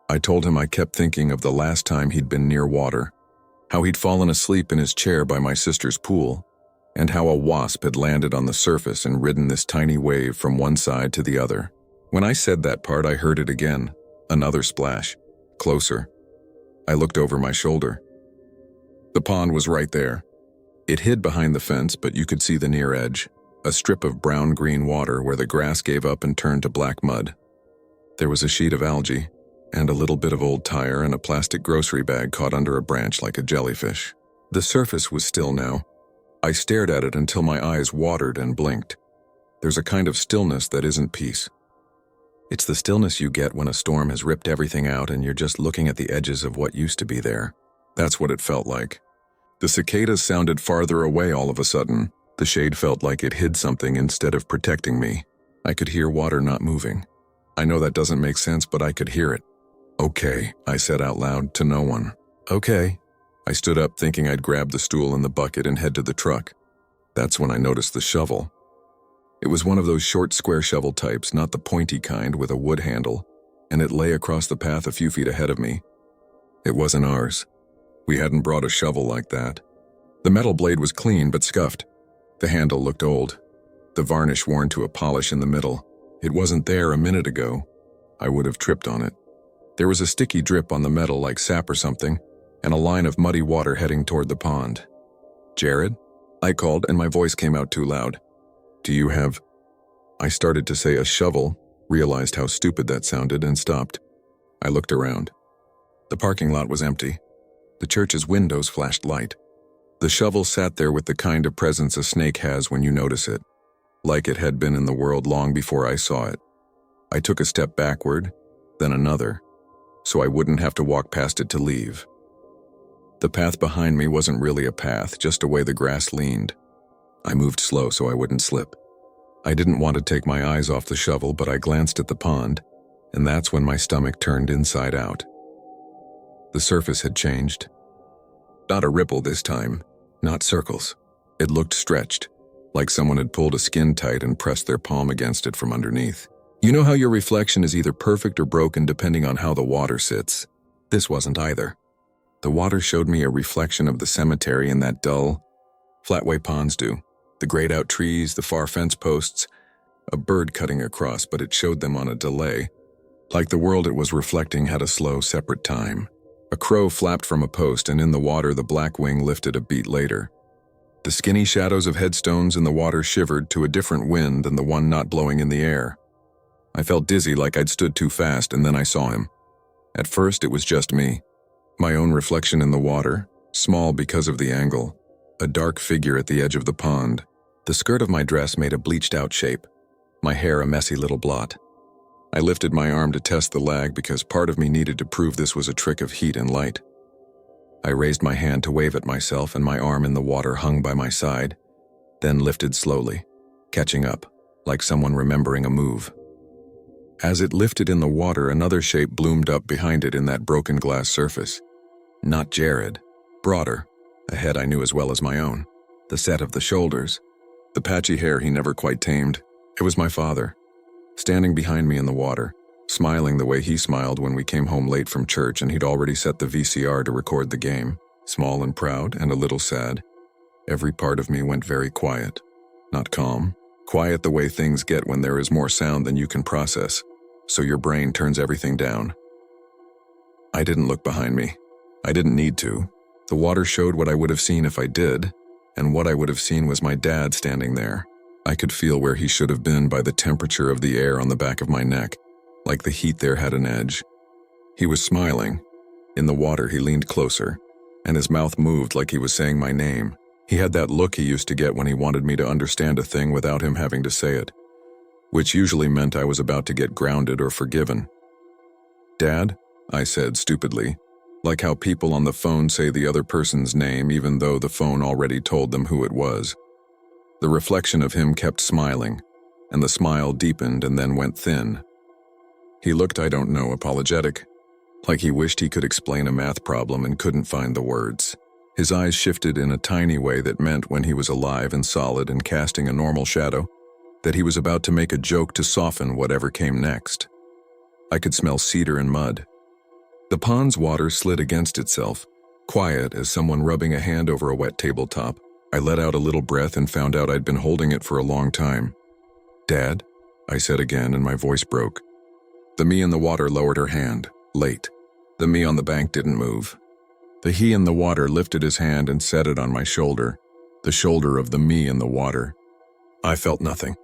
I told him I kept thinking of the last time he'd been near water, how he'd fallen asleep in his chair by my sister's pool, and how a wasp had landed on the surface and ridden this tiny wave from one side to the other. When I said that part, I heard it again, another splash, closer. I looked over my shoulder. The pond was right there. It hid behind the fence, but you could see the near edge, a strip of brown-green water where the grass gave up and turned to black mud. There was a sheet of algae, and a little bit of old tire and a plastic grocery bag caught under a branch like a jellyfish. The surface was still now. I stared at it until my eyes watered and blinked. There's a kind of stillness that isn't peace. It's the stillness you get when a storm has ripped everything out and you're just looking at the edges of what used to be there. That's what it felt like. The cicadas sounded farther away all of a sudden. The shade felt like it hid something instead of protecting me. I could hear water not moving. I know that doesn't make sense, but I could hear it. "Okay," I said out loud to no one. "Okay." I stood up thinking I'd grab the stool and the bucket and head to the truck. That's when I noticed the shovel. It was one of those short square shovel types, not the pointy kind with a wood handle, and it lay across the path a few feet ahead of me. It wasn't ours. We hadn't brought a shovel like that. The metal blade was clean but scuffed. The handle looked old, the varnish worn to a polish in the middle. It wasn't there a minute ago. I would have tripped on it. There was a sticky drip on the metal like sap or something, and a line of muddy water heading toward the pond. "Jared?" I called, and my voice came out too loud. "Do you have—" I started to say a shovel, realized how stupid that sounded, and stopped. I looked around. The parking lot was empty. The church's windows flashed light. The shovel sat there with the kind of presence a snake has when you notice it, like it had been in the world long before I saw it. I took a step backward, then another, so I wouldn't have to walk past it to leave. The path behind me wasn't really a path, just a way the grass leaned. I moved slow so I wouldn't slip. I didn't want to take my eyes off the shovel, but I glanced at the pond, and that's when my stomach turned inside out. The surface had changed. Not a ripple this time, not circles. It looked stretched, like someone had pulled a skin tight and pressed their palm against it from underneath. You know how your reflection is either perfect or broken depending on how the water sits? This wasn't either. The water showed me a reflection of the cemetery in that dull, flat way ponds do. The grayed out trees, the far fence posts, a bird cutting across, but it showed them on a delay, like the world it was reflecting had a slow, separate time. A crow flapped from a post, and in the water the black wing lifted a beat later. The skinny shadows of headstones in the water shivered to a different wind than the one not blowing in the air. I felt dizzy like I'd stood too fast, and then I saw him. At first, it was just me. My own reflection in the water, small because of the angle. A dark figure at the edge of the pond. The skirt of my dress made a bleached-out shape. My hair a messy little blot. I lifted my arm to test the lag because part of me needed to prove this was a trick of heat and light. I raised my hand to wave at myself, and my arm in the water hung by my side, then lifted slowly, catching up, like someone remembering a move. As it lifted in the water, another shape bloomed up behind it in that broken glass surface. Not Jared. Broader. A head I knew as well as my own. The set of the shoulders. The patchy hair he never quite tamed. It was my father, standing behind me in the water, smiling the way he smiled when we came home late from church and he'd already set the VCR to record the game, small and proud and a little sad. Every part of me went very quiet. Not calm. Quiet the way things get when there is more sound than you can process, so your brain turns everything down. I didn't look behind me. I didn't need to. The water showed what I would have seen if I did, and what I would have seen was my dad standing there. I could feel where he should have been by the temperature of the air on the back of my neck, like the heat there had an edge. He was smiling. In the water, he leaned closer, and his mouth moved like he was saying my name. He had that look he used to get when he wanted me to understand a thing without him having to say it, which usually meant I was about to get grounded or forgiven. "Dad?" I said stupidly, like how people on the phone say the other person's name even though the phone already told them who it was. The reflection of him kept smiling, and the smile deepened and then went thin. He looked, I don't know, apologetic, like he wished he could explain a math problem and couldn't find the words. His eyes shifted in a tiny way that meant when he was alive and solid and casting a normal shadow, that he was about to make a joke to soften whatever came next. I could smell cedar and mud. The pond's water slid against itself, quiet as someone rubbing a hand over a wet tabletop. I let out a little breath and found out I'd been holding it for a long time. "Dad?" I said again, and my voice broke. The me in the water lowered her hand, late. The me on the bank didn't move. The he in the water lifted his hand and set it on my shoulder, the shoulder of the me in the water. I felt nothing.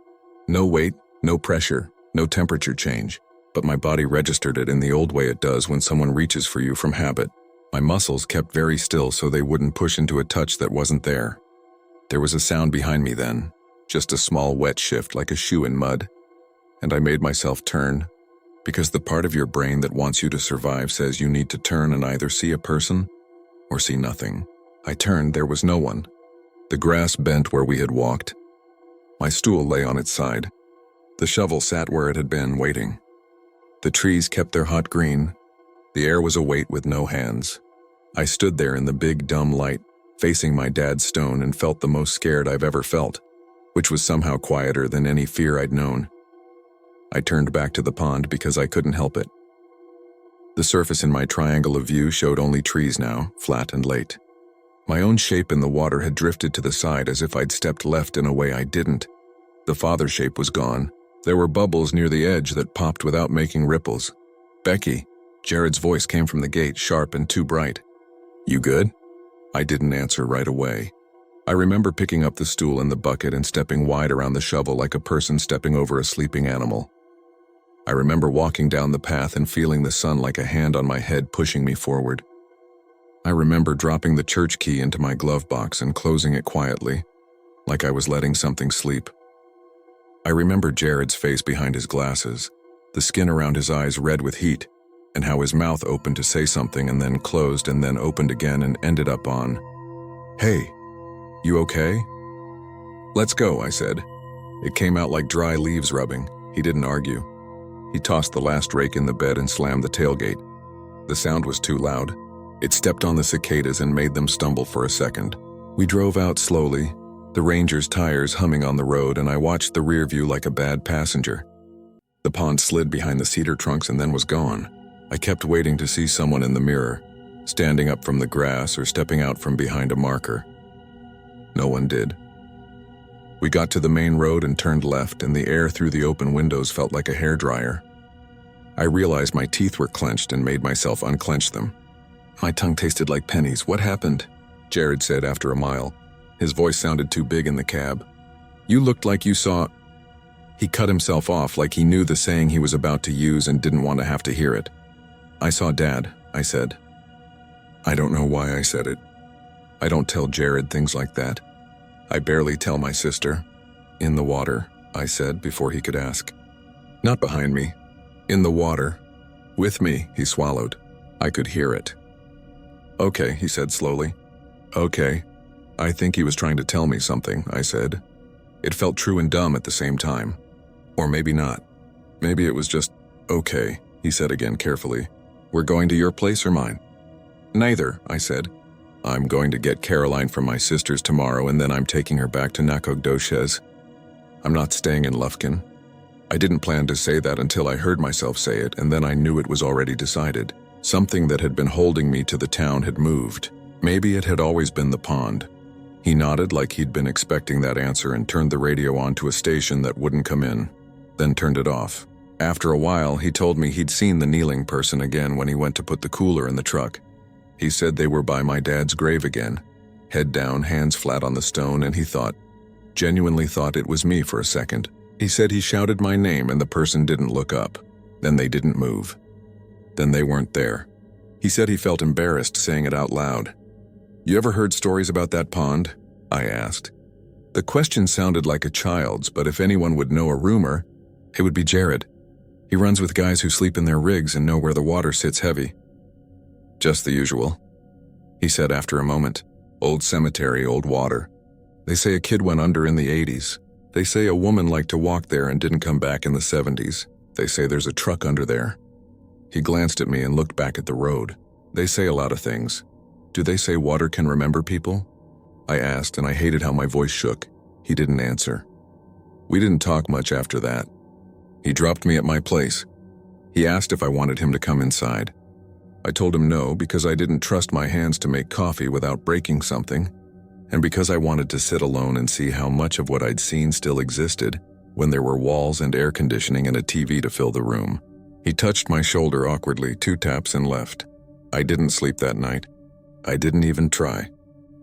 No weight, no pressure, no temperature change, but my body registered it in the old way it does when someone reaches for you from habit. My muscles kept very still so they wouldn't push into a touch that wasn't there. There was a sound behind me then, just a small wet shift like a shoe in mud, and I made myself turn, because the part of your brain that wants you to survive says you need to turn and either see a person or see nothing. I turned, there was no one. The grass bent where we had walked. My stool lay on its side. The shovel sat where it had been, waiting. The trees kept their hot green. The air was await with no hands. I stood there in the big, dumb light, facing my dad's stone, and felt the most scared I've ever felt, which was somehow quieter than any fear I'd known. I turned back to the pond because I couldn't help it. The surface in my triangle of view showed only trees now, flat and late. My own shape in the water had drifted to the side as if I'd stepped left in a way I didn't. The father shape was gone. There were bubbles near the edge that popped without making ripples. "Becky," Jared's voice came from the gate, sharp and too bright. "You good?" I didn't answer right away. I remember picking up the stool and the bucket and stepping wide around the shovel like a person stepping over a sleeping animal. I remember walking down the path and feeling the sun like a hand on my head pushing me forward. I remember dropping the church key into my glove box and closing it quietly, like I was letting something sleep. I remember Jared's face behind his glasses, the skin around his eyes red with heat, and how his mouth opened to say something and then closed and then opened again and ended up on, "Hey, you okay?" "Let's go," I said. It came out like dry leaves rubbing. He didn't argue. He tossed the last rake in the bed and slammed the tailgate. The sound was too loud. It stepped on the cicadas and made them stumble for a second. We drove out slowly, the Ranger's tires humming on the road, and I watched the rear view like a bad passenger. The pond slid behind the cedar trunks and then was gone. I kept waiting to see someone in the mirror, standing up from the grass or stepping out from behind a marker. No one did. We got to the main road and turned left, and the air through the open windows felt like a hairdryer. I realized my teeth were clenched and made myself unclench them. My tongue tasted like pennies. "What happened?" Jared said after a mile. His voice sounded too big in the cab. "You looked like you saw..." He cut himself off like he knew the saying he was about to use and didn't want to have to hear it. "I saw Dad," I said. I don't know why I said it. I don't tell Jared things like that. I barely tell my sister. "In the water," I said before he could ask. "Not behind me. In the water. With me," he swallowed. I could hear it. "Okay," he said slowly. "Okay. I think he was trying to tell me something," I said. It felt true and dumb at the same time. Or maybe not. Maybe it was just, "Okay," he said again carefully. "We're going to your place or mine?" "Neither," I said. "I'm going to get Caroline from my sister's tomorrow, and then I'm taking her back to Nacogdoches. I'm not staying in Lufkin." I didn't plan to say that until I heard myself say it, and then I knew it was already decided. Something that had been holding me to the town had moved. Maybe it had always been the pond. He nodded like he'd been expecting that answer and turned the radio on to a station that wouldn't come in, then turned it off. After a while, he told me he'd seen the kneeling person again when he went to put the cooler in the truck. He said they were by my dad's grave again, head down, hands flat on the stone, and he genuinely thought it was me for a second. He said he shouted my name and the person didn't look up. Then they didn't move. Then they weren't there. He said he felt embarrassed saying it out loud. "You ever heard stories about that pond?" I asked. The question sounded like a child's, but if anyone would know a rumor, it would be Jared. He runs with guys who sleep in their rigs and know where the water sits heavy. "Just the usual," he said after a moment. "Old cemetery, old water. They say a kid went under in the 80s. They say a woman liked to walk there and didn't come back in the 70s. They say there's a truck under there." He glanced at me and looked back at the road. "They say a lot of things. Do they say water can remember people?" I asked, and I hated how my voice shook. He didn't answer. We didn't talk much after that. He dropped me at my place. He asked if I wanted him to come inside. I told him no because I didn't trust my hands to make coffee without breaking something, and because I wanted to sit alone and see how much of what I'd seen still existed when there were walls and air conditioning and a TV to fill the room. He touched my shoulder awkwardly, 2 taps, and left. I didn't sleep that night. I didn't even try.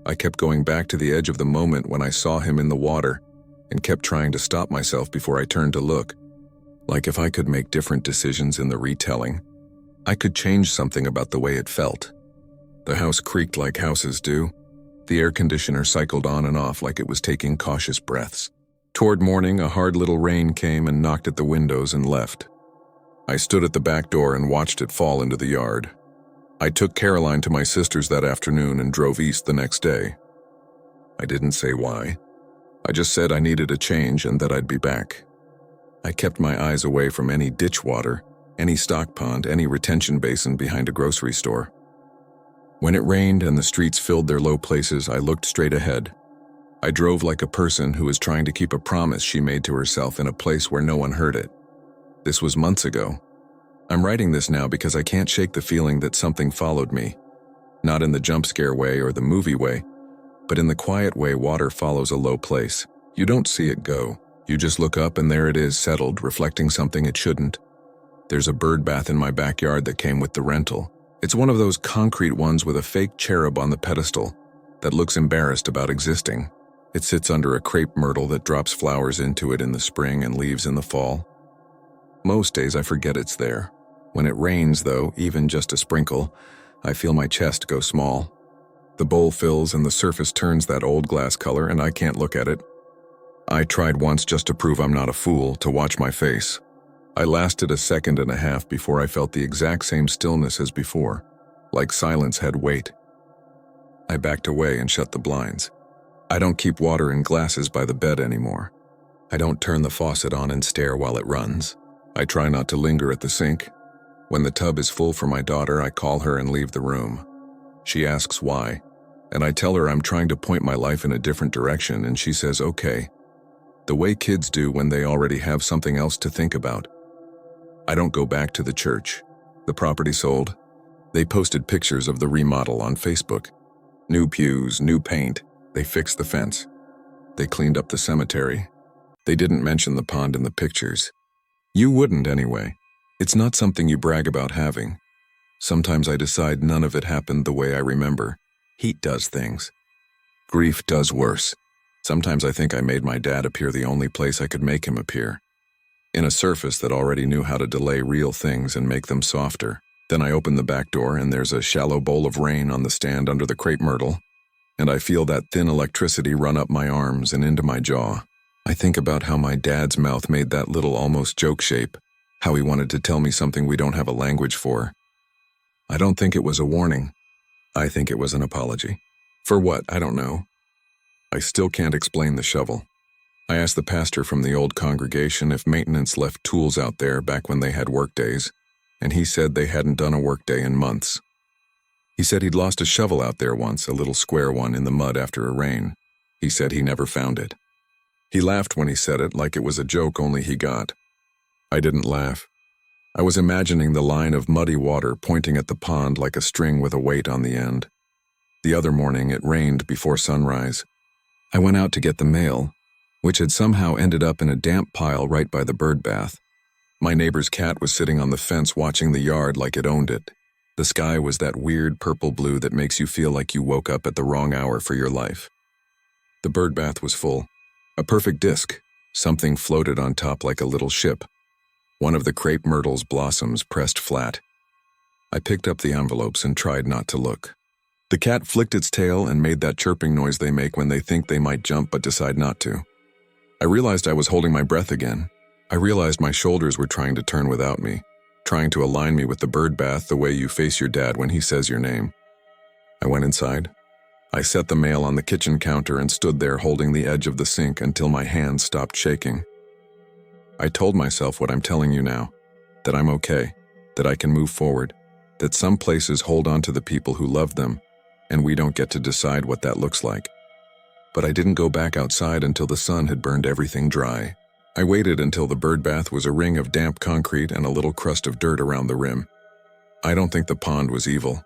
I kept going back to the edge of the moment when I saw him in the water and kept trying to stop myself before I turned to look. Like if I could make different decisions in the retelling, I could change something about the way it felt. The house creaked like houses do. The air conditioner cycled on and off like it was taking cautious breaths. Toward morning, a hard little rain came and knocked at the windows and left. I stood at the back door and watched it fall into the yard. I took Caroline to my sister's that afternoon and drove east the next day. I didn't say why. I just said I needed a change and that I'd be back. I kept my eyes away from any ditch water, any stock pond, any retention basin behind a grocery store. When it rained and the streets filled their low places, I looked straight ahead. I drove like a person who was trying to keep a promise she made to herself in a place where no one heard it. This was months ago. I'm writing this now because I can't shake the feeling that something followed me. Not in the jump scare way or the movie way, but in the quiet way water follows a low place. You don't see it go. You just look up and there it is, settled, reflecting something it shouldn't. There's a bird bath in my backyard that came with the rental. It's one of those concrete ones with a fake cherub on the pedestal that looks embarrassed about existing. It sits under a crepe myrtle that drops flowers into it in the spring and leaves in the fall. Most days I forget it's there. When it rains, though, even just a sprinkle, I feel my chest go small. The bowl fills and the surface turns that old glass color and I can't look at it. I tried once just to prove I'm not a fool, to watch my face. I lasted a second and a half before I felt the exact same stillness as before, like silence had weight. I backed away and shut the blinds. I don't keep water in glasses by the bed anymore. I don't turn the faucet on and stare while it runs. I try not to linger at the sink. When the tub is full for my daughter, I call her and leave the room. She asks why, and I tell her I'm trying to point my life in a different direction, and she says okay. The way kids do when they already have something else to think about. I don't go back to the church. The property sold. They posted pictures of the remodel on Facebook. New pews, new paint. They fixed the fence. They cleaned up the cemetery. They didn't mention the pond in the pictures. You wouldn't anyway. It's not something you brag about having. Sometimes I decide none of it happened the way I remember. Heat does things. Grief does worse. Sometimes I think I made my dad appear the only place I could make him appear. in a surface that already knew how to delay real things and make them softer. Then I open the back door and there's a shallow bowl of rain on the stand under the crepe myrtle, and I feel that thin electricity run up my arms and into my jaw. I think about how my dad's mouth made that little almost joke shape, how he wanted to tell me something we don't have a language for. I don't think it was a warning. I think it was an apology. For what? I don't know. I still can't explain the shovel. I asked the pastor from the old congregation if maintenance left tools out there back when they had workdays, and he said they hadn't done a workday in months. He said he'd lost a shovel out there once, a little square one in the mud after a rain. He said he never found it. He laughed when he said it, like it was a joke only he got. I didn't laugh. I was imagining the line of muddy water pointing at the pond like a string with a weight on the end. The other morning it rained before sunrise. I went out to get the mail, which had somehow ended up in a damp pile right by the bird bath. My neighbor's cat was sitting on the fence watching the yard like it owned it. The sky was that weird purple blue that makes you feel like you woke up at the wrong hour for your life. The bird bath was full. A perfect disc. Something floated on top like a little ship. One of the crepe myrtle's blossoms pressed flat. I picked up the envelopes and tried not to look. The cat flicked its tail and made that chirping noise they make when they think they might jump but decide not to. I realized I was holding my breath again. I realized my shoulders were trying to turn without me, trying to align me with the bird bath the way you face your dad when he says your name. I went inside. I set the mail on the kitchen counter and stood there holding the edge of the sink until my hands stopped shaking. I told myself what I'm telling you now, that I'm okay, that I can move forward, that some places hold on to the people who love them, and we don't get to decide what that looks like. But I didn't go back outside until the sun had burned everything dry. I waited until the bird bath was a ring of damp concrete and a little crust of dirt around the rim. I don't think the pond was evil.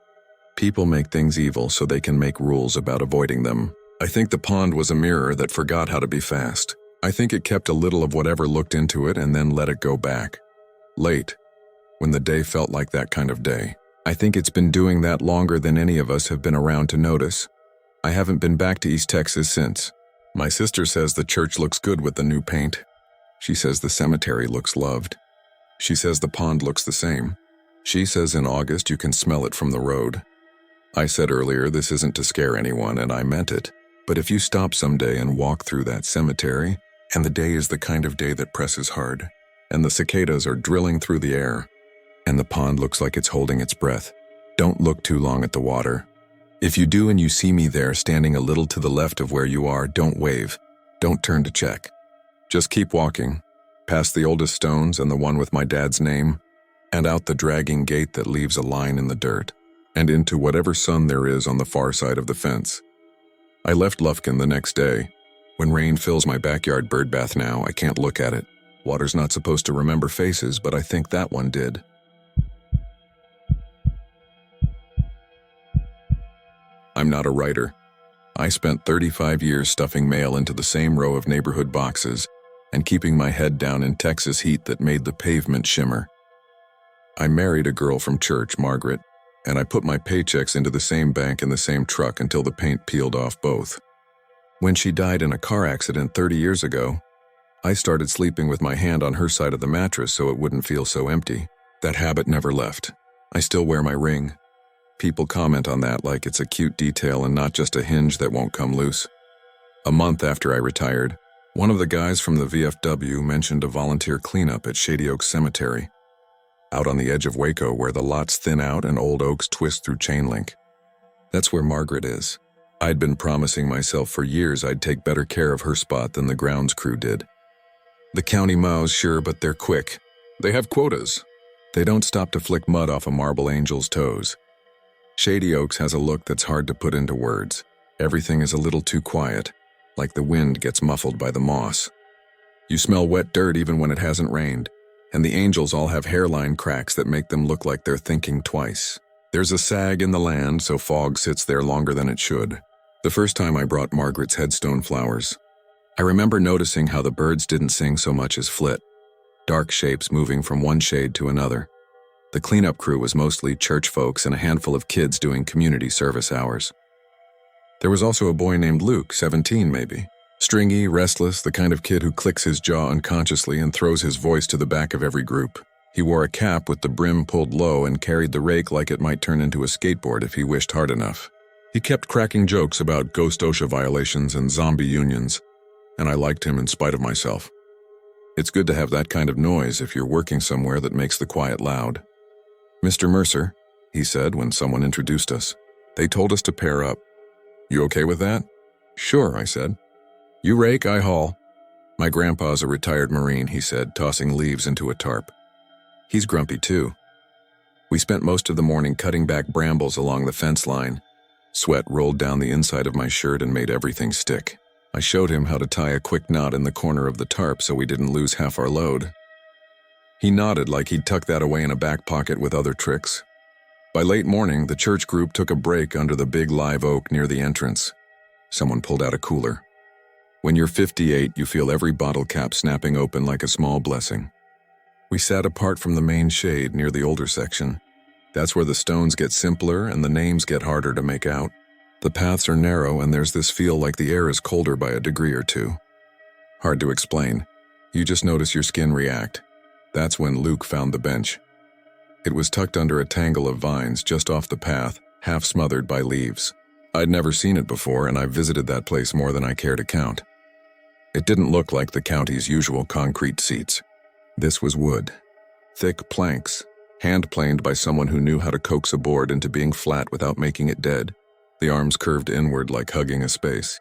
People make things evil so they can make rules about avoiding them. I think the pond was a mirror that forgot how to be fast. I think it kept a little of whatever looked into it and then let it go back. Late, when the day felt like that kind of day. I think it's been doing that longer than any of us have been around to notice. I haven't been back to East Texas since. My sister says the church looks good with the new paint. She says the cemetery looks loved. She says the pond looks the same. She says in August you can smell it from the road. I said earlier this isn't to scare anyone, and I meant it. But if you stop someday and walk through that cemetery, and the day is the kind of day that presses hard, and the cicadas are drilling through the air, and the pond looks like it's holding its breath, don't look too long at the water. If you do and you see me there standing a little to the left of where you are, don't wave. Don't turn to check. Just keep walking, past the oldest stones and the one with my dad's name, and out the dragging gate that leaves a line in the dirt, and into whatever sun there is on the far side of the fence. I left Lufkin the next day. When rain fills my backyard bird bath now, I can't look at it. Water's not supposed to remember faces, but I think that one did. I'm not a writer. I spent 35 years stuffing mail into the same row of neighborhood boxes and keeping my head down in Texas heat that made the pavement shimmer. I married a girl from church, Margaret, and I put my paychecks into the same bank in the same truck until the paint peeled off both. When she died in a car accident 30 years ago, I started sleeping with my hand on her side of the mattress so it wouldn't feel so empty. That habit never left. I still wear my ring. People comment on that like it's a cute detail and not just a hinge that won't come loose. A month after I retired, one of the guys from the VFW mentioned a volunteer cleanup at Shady Oaks Cemetery, out on the edge of Waco where the lots thin out and old oaks twist through chain link. That's where Margaret is. I'd been promising myself for years I'd take better care of her spot than the grounds crew did. The county mows, sure, but they're quick. They have quotas. They don't stop to flick mud off a marble angel's toes. Shady Oaks has a look that's hard to put into words. Everything is a little too quiet, like the wind gets muffled by the moss. You smell wet dirt even when it hasn't rained, and the angels all have hairline cracks that make them look like they're thinking twice. There's a sag in the land, so fog sits there longer than it should. The first time I brought Margaret's headstone flowers, I remember noticing how the birds didn't sing so much as flit, dark shapes moving from one shade to another. The cleanup crew was mostly church folks and a handful of kids doing community service hours. There was also a boy named Luke, 17 maybe, Stringy, restless, the kind of kid who clicks his jaw unconsciously and throws his voice to the back of every group. He wore a cap with the brim pulled low and carried the rake like it might turn into a skateboard if he wished hard enough. He kept cracking jokes about ghost OSHA violations and zombie unions, and I liked him in spite of myself. It's good to have that kind of noise if you're working somewhere that makes the quiet loud. "Mr. Mercer," he said when someone introduced us. "They told us to pair up. You okay with that?" "Sure," I said. "You rake, I haul." "My grandpa's a retired Marine," he said, tossing leaves into a tarp. "He's grumpy too." We spent most of the morning cutting back brambles along the fence line. Sweat rolled down the inside of my shirt and made everything stick. I showed him how to tie a quick knot in the corner of the tarp so we didn't lose half our load. He nodded like he'd tuck that away in a back pocket with other tricks. By late morning, the church group took a break under the big live oak near the entrance. Someone pulled out a cooler. When you're 58, you feel every bottle cap snapping open like a small blessing. We sat apart from the main shade near the older section. That's where the stones get simpler and the names get harder to make out. The paths are narrow and there's this feel like the air is colder by a degree or two. Hard to explain. You just notice your skin react. That's when Luke found the bench. It was tucked under a tangle of vines just off the path, half smothered by leaves. I'd never seen it before, and I've visited that place more than I care to count. It didn't look like the county's usual concrete seats. This was wood. Thick planks, hand-planed by someone who knew how to coax a board into being flat without making it dead. The arms curved inward like hugging a space.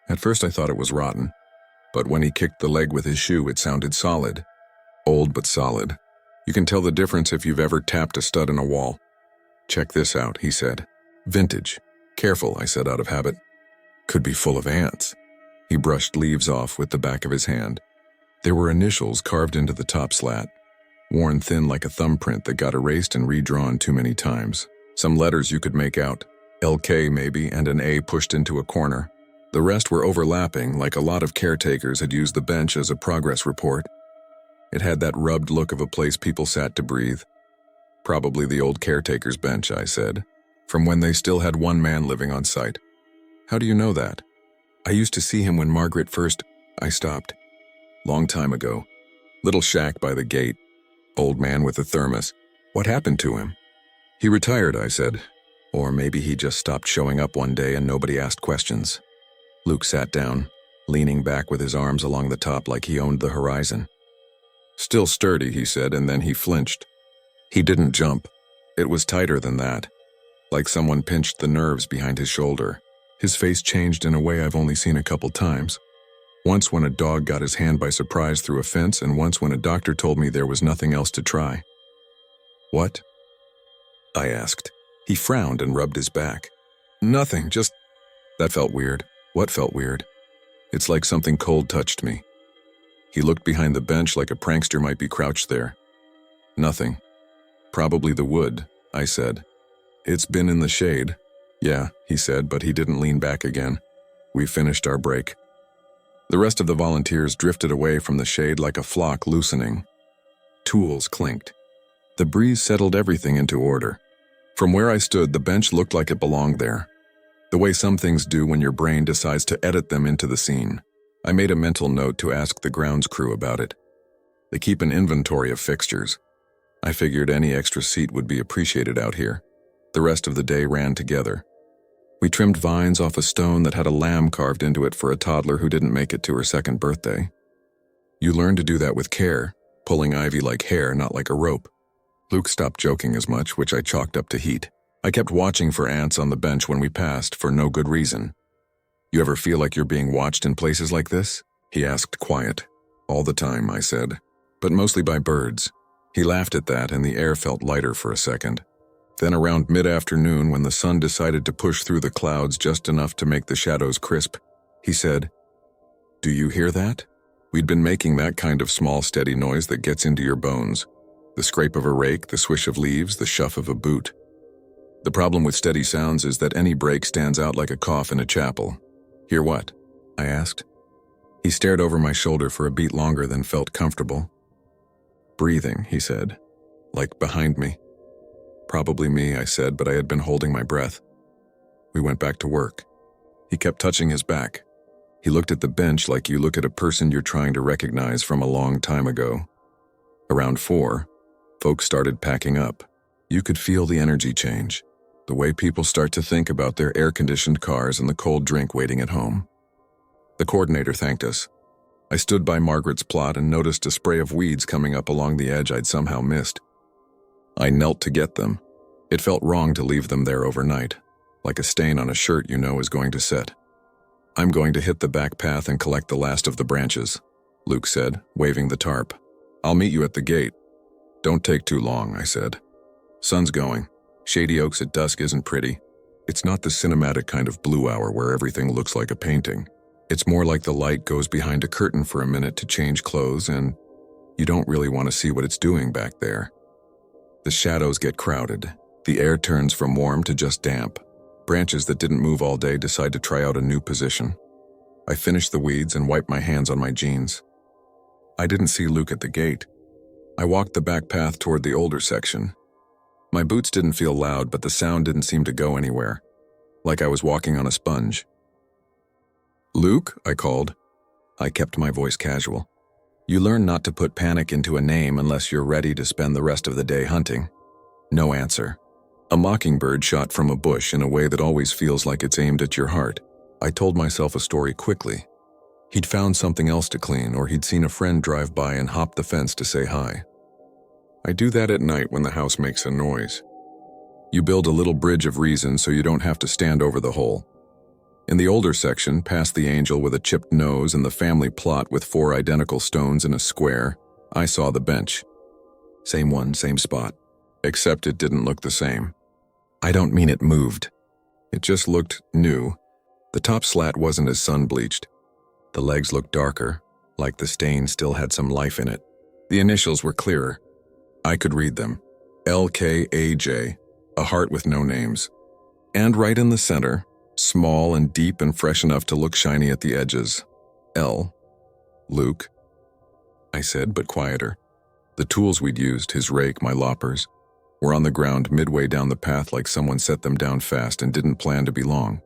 At first I thought it was rotten, but when he kicked the leg with his shoe, it sounded solid. Old but solid. You can tell the difference if you've ever tapped a stud in a wall. "Check this out," he said. "Vintage." "Careful," I said out of habit. "Could be full of ants." He brushed leaves off with the back of his hand. There were initials carved into the top slat, worn thin like a thumbprint that got erased and redrawn too many times. Some letters you could make out, LK maybe, and an A pushed into a corner. The rest were overlapping, like a lot of caretakers had used the bench as a progress report. It had that rubbed look of a place people sat to breathe. "Probably the old caretaker's bench," I said, "from when they still had one man living on site." "How do you know that?" "I used to see him when Margaret first—" I stopped. "Long time ago. Little shack by the gate. Old man with a thermos. What happened to him?" "He retired," I said. "Or maybe he just stopped showing up one day and nobody asked questions." Luke sat down, leaning back with his arms along the top like he owned the horizon. "Still sturdy," he said, and then he flinched. He didn't jump. It was tighter than that, like someone pinched the nerves behind his shoulder. His face changed in a way I've only seen a couple times. Once when a dog got his hand by surprise through a fence, and once when a doctor told me there was nothing else to try. "What?" I asked. He frowned and rubbed his back. "Nothing, just..." That felt weird. What felt weird? It's like something cold touched me. He looked behind the bench like a prankster might be crouched there. "Nothing. Probably the wood," I said. "It's been in the shade." "Yeah," he said, but he didn't lean back again. We finished our break. The rest of the volunteers drifted away from the shade like a flock loosening. Tools clinked. The breeze settled everything into order. From where I stood, the bench looked like it belonged there. The way some things do when your brain decides to edit them into the scene. I made a mental note to ask the grounds crew about it. They keep an inventory of fixtures. I figured any extra seat would be appreciated out here. The rest of the day ran together. We trimmed vines off a stone that had a lamb carved into it for a toddler who didn't make it to her second birthday. You learn to do that with care, pulling ivy like hair, not like a rope. Luke stopped joking as much, which I chalked up to heat. I kept watching for ants on the bench when we passed, for no good reason. "You ever feel like you're being watched in places like this?" he asked, quiet. "All the time," I said, "but mostly by birds." He laughed at that, and the air felt lighter for a second. Then around mid-afternoon, when the sun decided to push through the clouds just enough to make the shadows crisp, he said, "Do you hear that?" We'd been making that kind of small, steady noise that gets into your bones. The scrape of a rake, the swish of leaves, the shuff of a boot. The problem with steady sounds is that any break stands out like a cough in a chapel. "Hear what?" I asked. He stared over my shoulder for a beat longer than felt comfortable. "Breathing," he said, "like behind me." "Probably me," I said, but I had been holding my breath. We went back to work. He kept touching his back. He looked at the bench like you look at a person you're trying to recognize from a long time ago. Around 4, folks started packing up. You could feel the energy change, the way people start to think about their air-conditioned cars and the cold drink waiting at home. The coordinator thanked us. I stood by Margaret's plot and noticed a spray of weeds coming up along the edge I'd somehow missed. I knelt to get them. It felt wrong to leave them there overnight, like a stain on a shirt you know is going to set. I'm going to hit the back path and collect the last of the branches, Luke said, waving the tarp. I'll meet you at the gate. Don't take too long, I said. Sun's going. Shady Oaks at dusk isn't pretty. It's not the cinematic kind of blue hour where everything looks like a painting. It's more like the light goes behind a curtain for a minute to change clothes and you don't really want to see what it's doing back there. The shadows get crowded. The air turns from warm to just damp. Branches that didn't move all day decide to try out a new position. I finished the weeds and wiped my hands on my jeans. I didn't see Luke at the gate. I walked the back path toward the older section. My boots didn't feel loud, but the sound didn't seem to go anywhere, like I was walking on a sponge. Luke, I called. I kept my voice casual. You learn not to put panic into a name unless you're ready to spend the rest of the day hunting. No answer. A mockingbird shot from a bush in a way that always feels like it's aimed at your heart. I told myself a story quickly. He'd found something else to clean, or he'd seen a friend drive by and hop the fence to say hi. I do that at night when the house makes a noise. You build a little bridge of reason so you don't have to stand over the hole. In the older section, past the angel with a chipped nose and the family plot with 4 identical stones in a square, I saw the bench. Same one, same spot. Except it didn't look the same. I don't mean it moved. It just looked new. The top slat wasn't as sun-bleached. The legs looked darker, like the stain still had some life in it. The initials were clearer. I could read them. LKAJ, a heart with no names. And right in the center, small and deep and fresh enough to look shiny at the edges, L. Luke. I said, but quieter. The tools we'd used, his rake, my loppers, were on the ground midway down the path like someone set them down fast and didn't plan to be long.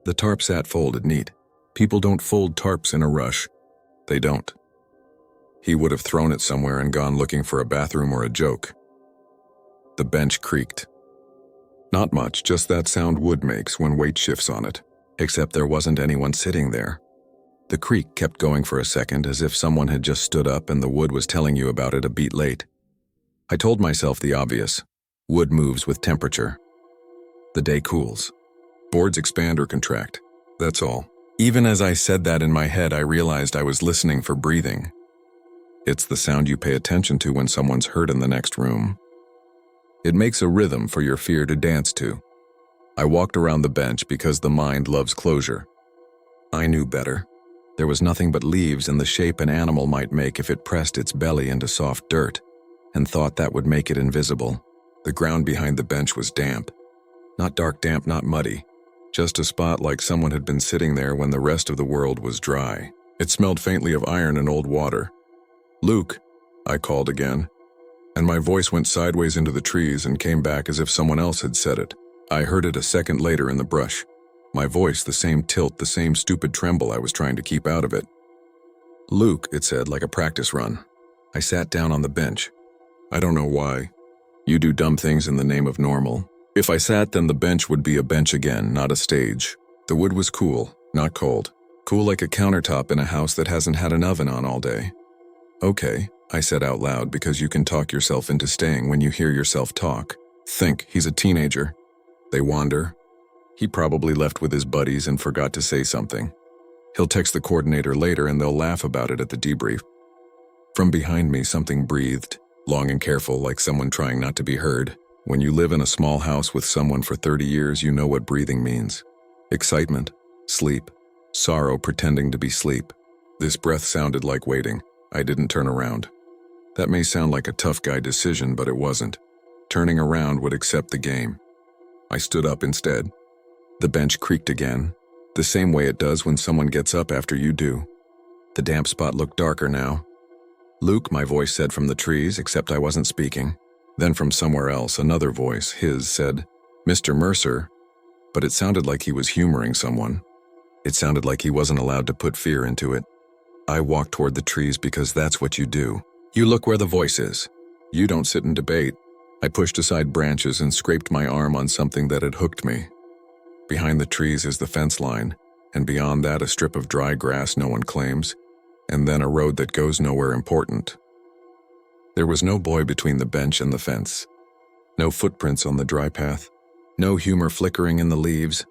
The tarp sat folded neat. People don't fold tarps in a rush. They don't. He would have thrown it somewhere and gone looking for a bathroom or a joke. The bench creaked. Not much, just that sound wood makes when weight shifts on it, except there wasn't anyone sitting there. The creak kept going for a second as if someone had just stood up and the wood was telling you about it a beat late. I told myself the obvious. Wood moves with temperature. The day cools. Boards expand or contract. That's all. Even as I said that in my head, I realized I was listening for breathing. It's the sound you pay attention to when someone's hurt in the next room. It makes a rhythm for your fear to dance to. I walked around the bench because the mind loves closure. I knew better. There was nothing but leaves and the shape an animal might make if it pressed its belly into soft dirt, and thought that would make it invisible. The ground behind the bench was damp. Not dark damp, not muddy. Just a spot like someone had been sitting there when the rest of the world was dry. It smelled faintly of iron and old water. Luke, I called again, and my voice went sideways into the trees and came back as if someone else had said it. I heard it a second later in the brush. My voice, the same tilt, the same stupid tremble I was trying to keep out of it. Luke, it said, like a practice run. I sat down on the bench. I don't know why. You do dumb things in the name of normal. If I sat, then the bench would be a bench again, not a stage. The wood was cool, not cold. Cool like a countertop in a house that hasn't had an oven on all day. Okay, I said out loud, because you can talk yourself into staying when you hear yourself talk. Think, he's a teenager. They wander. He probably left with his buddies and forgot to say something. He'll text the coordinator later and they'll laugh about it at the debrief. From behind me, something breathed, long and careful, like someone trying not to be heard. When you live in a small house with someone for 30 years, you know what breathing means. Excitement, sleep, sorrow pretending to be sleep. This breath sounded like waiting. I didn't turn around. That may sound like a tough guy decision, but it wasn't. Turning around would accept the game. I stood up instead. The bench creaked again, the same way it does when someone gets up after you do. The damp spot looked darker now. Luke, my voice said from the trees, except I wasn't speaking. Then from somewhere else, another voice, his, said, Mr. Mercer, but it sounded like he was humoring someone. It sounded like he wasn't allowed to put fear into it. I walked toward the trees because that's what you do. You look where the voice is. You don't sit and debate. I pushed aside branches and scraped my arm on something that had hooked me. Behind the trees is the fence line, and beyond that a strip of dry grass no one claims, and then a road that goes nowhere important. There was no boy between the bench and the fence. No footprints on the dry path. No humor flickering in the leaves.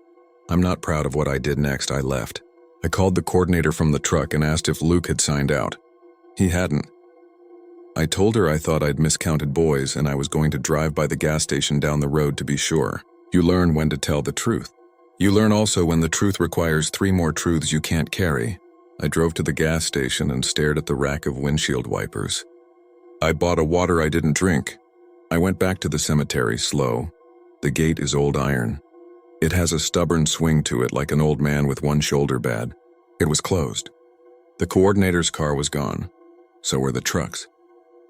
I'm not proud of what I did next. I left. I called the coordinator from the truck and asked if Luke had signed out. He hadn't. I told her I thought I'd miscounted boys and I was going to drive by the gas station down the road to be sure. You learn when to tell the truth. You learn also when the truth requires 3 more truths you can't carry. I drove to the gas station and stared at the rack of windshield wipers. I bought a water I didn't drink. I went back to the cemetery slow. The gate is old iron. It has a stubborn swing to it like an old man with one shoulder bad. It was closed. The coordinator's car was gone. So were the trucks.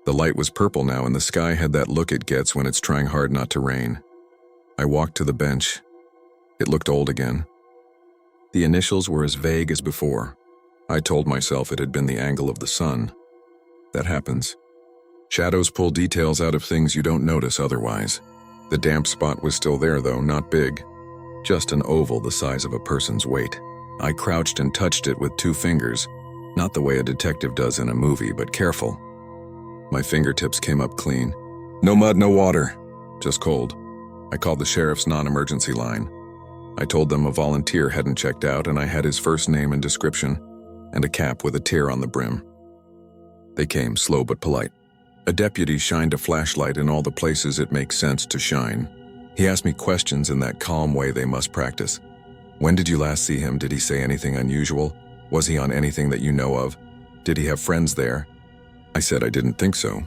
The light was purple now and the sky had that look it gets when it's trying hard not to rain. I walked to the bench. It looked old again. The initials were as vague as before. I told myself it had been the angle of the sun. That happens. Shadows pull details out of things you don't notice otherwise. The damp spot was still there though, not big. Just an oval the size of a person's weight. I crouched and touched it with 2 fingers, not the way a detective does in a movie, but careful. My fingertips came up clean. No mud, no water, just cold. I called the sheriff's non-emergency line. I told them a volunteer hadn't checked out and I had his first name and description, and a cap with a tear on the brim. They came, slow but polite. A deputy shined a flashlight in all the places it makes sense to shine. He asked me questions in that calm way they must practice. When did you last see him? Did he say anything unusual? Was he on anything that you know of? Did he have friends there? I said I didn't think so.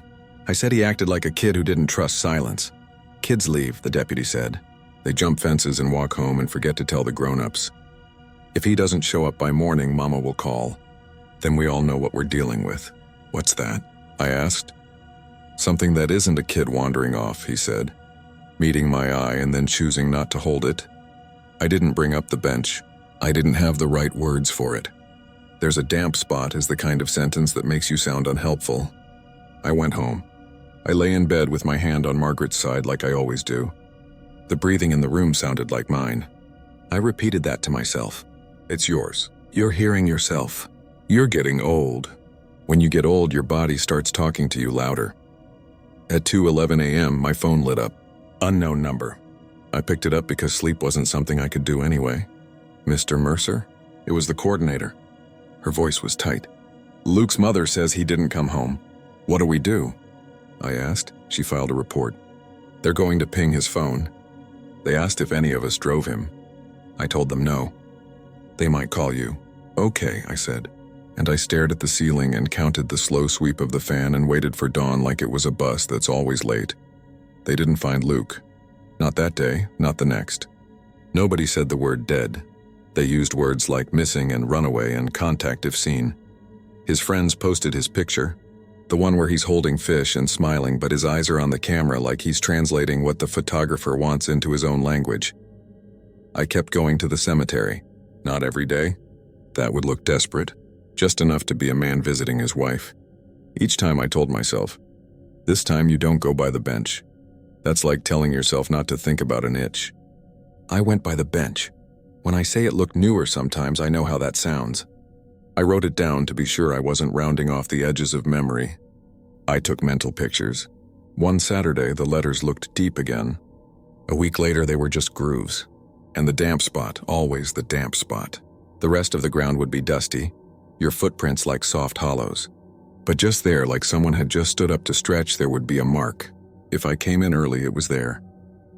I said he acted like a kid who didn't trust silence. Kids leave, the deputy said. They jump fences and walk home and forget to tell the grown-ups. If he doesn't show up by morning, Mama will call. Then we all know what we're dealing with. What's that? I asked. Something that isn't a kid wandering off, he said, meeting my eye and then choosing not to hold it. I didn't bring up the bench. I didn't have the right words for it. There's a damp spot is the kind of sentence that makes you sound unhelpful. I went home. I lay in bed with my hand on Margaret's side like I always do. The breathing in the room sounded like mine. I repeated that to myself. It's yours. You're hearing yourself. You're getting old. When you get old, your body starts talking to you louder. At 2:11 a.m., my phone lit up. Unknown number. I picked it up because sleep wasn't something I could do anyway. Mr. Mercer? It was the coordinator. Her voice was tight. Luke's mother says he didn't come home. What do we do? I asked. She filed a report. They're going to ping his phone. They asked if any of us drove him. I told them no. They might call you. Okay, I said. And I stared at the ceiling and counted the slow sweep of the fan and waited for dawn like it was a bus that's always late. They didn't find Luke. Not that day, not the next. Nobody said the word dead. They used words like missing and runaway and contact if seen. His friends posted his picture, the one where he's holding fish and smiling but his eyes are on the camera like he's translating what the photographer wants into his own language. I kept going to the cemetery. Not every day. That would look desperate. Just enough to be a man visiting his wife. Each time I told myself, this time you don't go by the bench. That's like telling yourself not to think about an itch. I went by the bench. When I say it looked newer sometimes, I know how that sounds. I wrote it down to be sure I wasn't rounding off the edges of memory. I took mental pictures. One Saturday, the letters looked deep again. A week later, they were just grooves. And the damp spot, always the damp spot. The rest of the ground would be dusty, your footprints like soft hollows. But just there, like someone had just stood up to stretch, there would be a mark. If I came in early, it was there.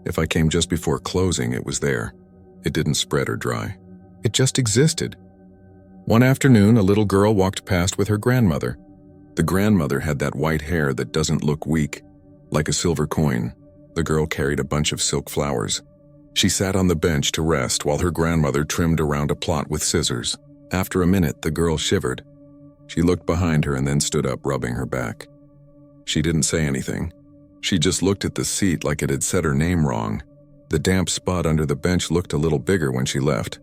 If I came just before closing, it was there. It didn't spread or dry. It just existed. One afternoon, a little girl walked past with her grandmother. The grandmother had that white hair that doesn't look weak, like a silver coin. The girl carried a bunch of silk flowers. She sat on the bench to rest while her grandmother trimmed around a plot with scissors. After a minute, the girl shivered. She looked behind her and then stood up, rubbing her back. She didn't say anything. She just looked at the seat like it had said her name wrong. The damp spot under the bench looked a little bigger when she left.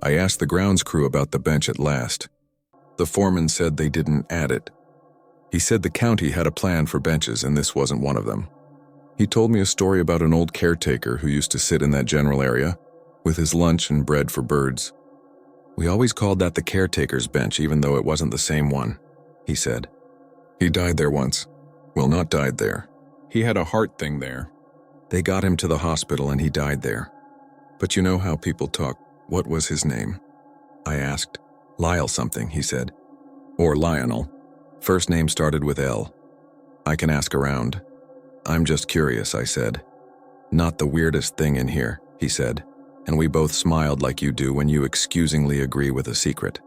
I asked the grounds crew about the bench at last. The foreman said they didn't add it. He said the county had a plan for benches and this wasn't one of them. He told me a story about an old caretaker who used to sit in that general area with his lunch and bread for birds. We always called that the caretaker's bench even though it wasn't the same one, he said. He died there once. Well, not died there. He had a heart thing there. They got him to the hospital and he died there. But you know how people talk. What was his name? I asked. Lyle something, he said. Or Lionel. First name started with L. I can ask around. I'm just curious, I said. Not the weirdest thing in here, he said, and we both smiled like you do when you excusingly agree with a secret.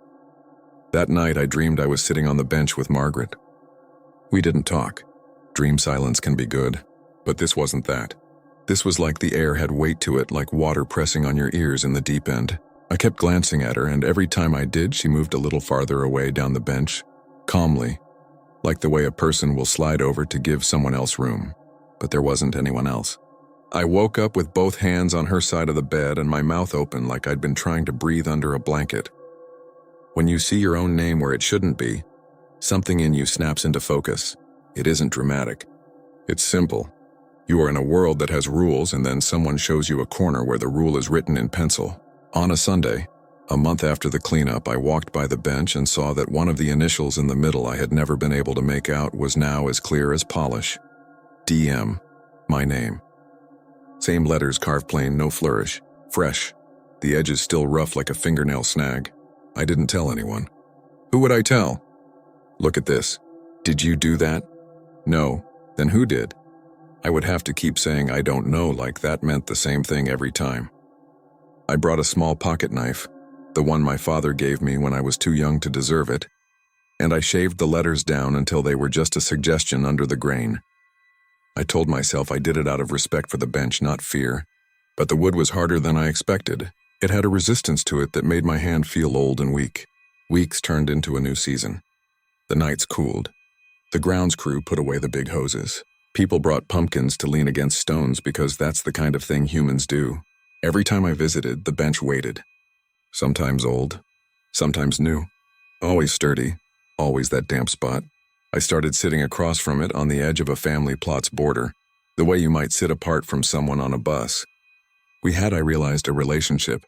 That night I dreamed I was sitting on the bench with Margaret. We didn't talk. Dream silence can be good, but this wasn't that. This was like the air had weight to it, like water pressing on your ears in the deep end. I kept glancing at her, and every time I did, she moved a little farther away down the bench, calmly, like the way a person will slide over to give someone else room. But there wasn't anyone else. I woke up with both hands on her side of the bed and my mouth open like I'd been trying to breathe under a blanket. When you see your own name where it shouldn't be, something in you snaps into focus. It isn't dramatic. It's simple. You are in a world that has rules and then someone shows you a corner where the rule is written in pencil. On a Sunday, a month after the cleanup, I walked by the bench and saw that one of the initials in the middle I had never been able to make out was now as clear as polish. DM, my name. Same letters carved plain, no flourish. Fresh. The edges still rough like a fingernail snag. I didn't tell anyone. Who would I tell? Look at this. Did you do that? No. Then who did? I would have to keep saying I don't know like that meant the same thing every time. I brought a small pocket knife, the one my father gave me when I was too young to deserve it, and I shaved the letters down until they were just a suggestion under the grain. I told myself I did it out of respect for the bench, not fear, but the wood was harder than I expected. It had a resistance to it that made my hand feel old and weak. Weeks turned into a new season. The nights cooled. The grounds crew put away the big hoses. People brought pumpkins to lean against stones because that's the kind of thing humans do. Every time I visited, the bench waited. Sometimes old, sometimes new. Always sturdy, always that damp spot. I started sitting across from it on the edge of a family plot's border, the way you might sit apart from someone on a bus. We had, I realized, a relationship.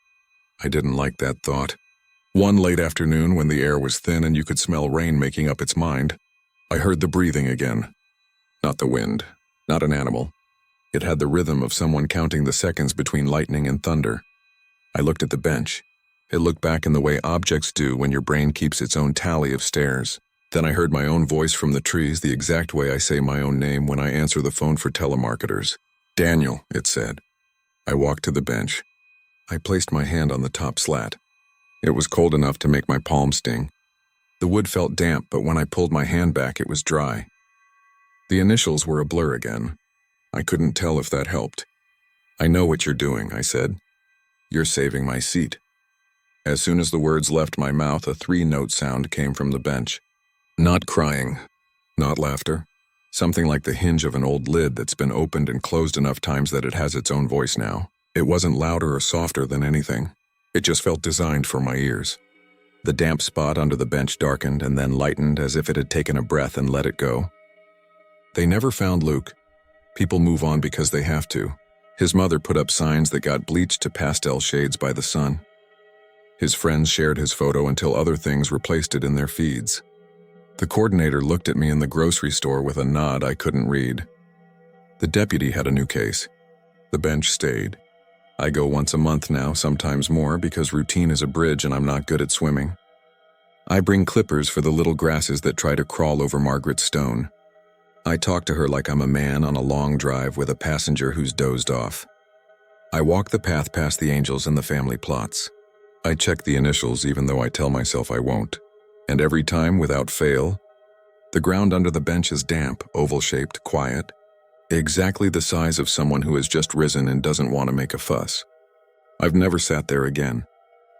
I didn't like that thought. One late afternoon when the air was thin and you could smell rain making up its mind, I heard the breathing again. Not the wind, not an animal. It had the rhythm of someone counting the seconds between lightning and thunder. I looked at the bench. It looked back in the way objects do when your brain keeps its own tally of stairs. Then I heard my own voice from the trees the exact way I say my own name when I answer the phone for telemarketers. Daniel, it said. I walked to the bench. I placed my hand on the top slat. It was cold enough to make my palm sting. The wood felt damp, but when I pulled my hand back, it was dry. The initials were a blur again. I couldn't tell if that helped. I know what you're doing, I said. You're saving my seat. As soon as the words left my mouth, a 3-note sound came from the bench. Not crying, not laughter. Something like the hinge of an old lid that's been opened and closed enough times that it has its own voice now. It wasn't louder or softer than anything. It just felt designed for my ears. The damp spot under the bench darkened and then lightened as if it had taken a breath and let it go. They never found Luke. People move on because they have to. His mother put up signs that got bleached to pastel shades by the sun. His friends shared his photo until other things replaced it in their feeds. The coordinator looked at me in the grocery store with a nod I couldn't read. The deputy had a new case. The bench stayed. I go once a month now, sometimes more, because routine is a bridge and I'm not good at swimming. I bring clippers for the little grasses that try to crawl over Margaret's stone. I talk to her like I'm a man on a long drive with a passenger who's dozed off. I walk the path past the angels and the family plots. I check the initials even though I tell myself I won't. And every time, without fail, the ground under the bench is damp, oval-shaped, quiet, exactly the size of someone who has just risen and doesn't want to make a fuss. I've never sat there again.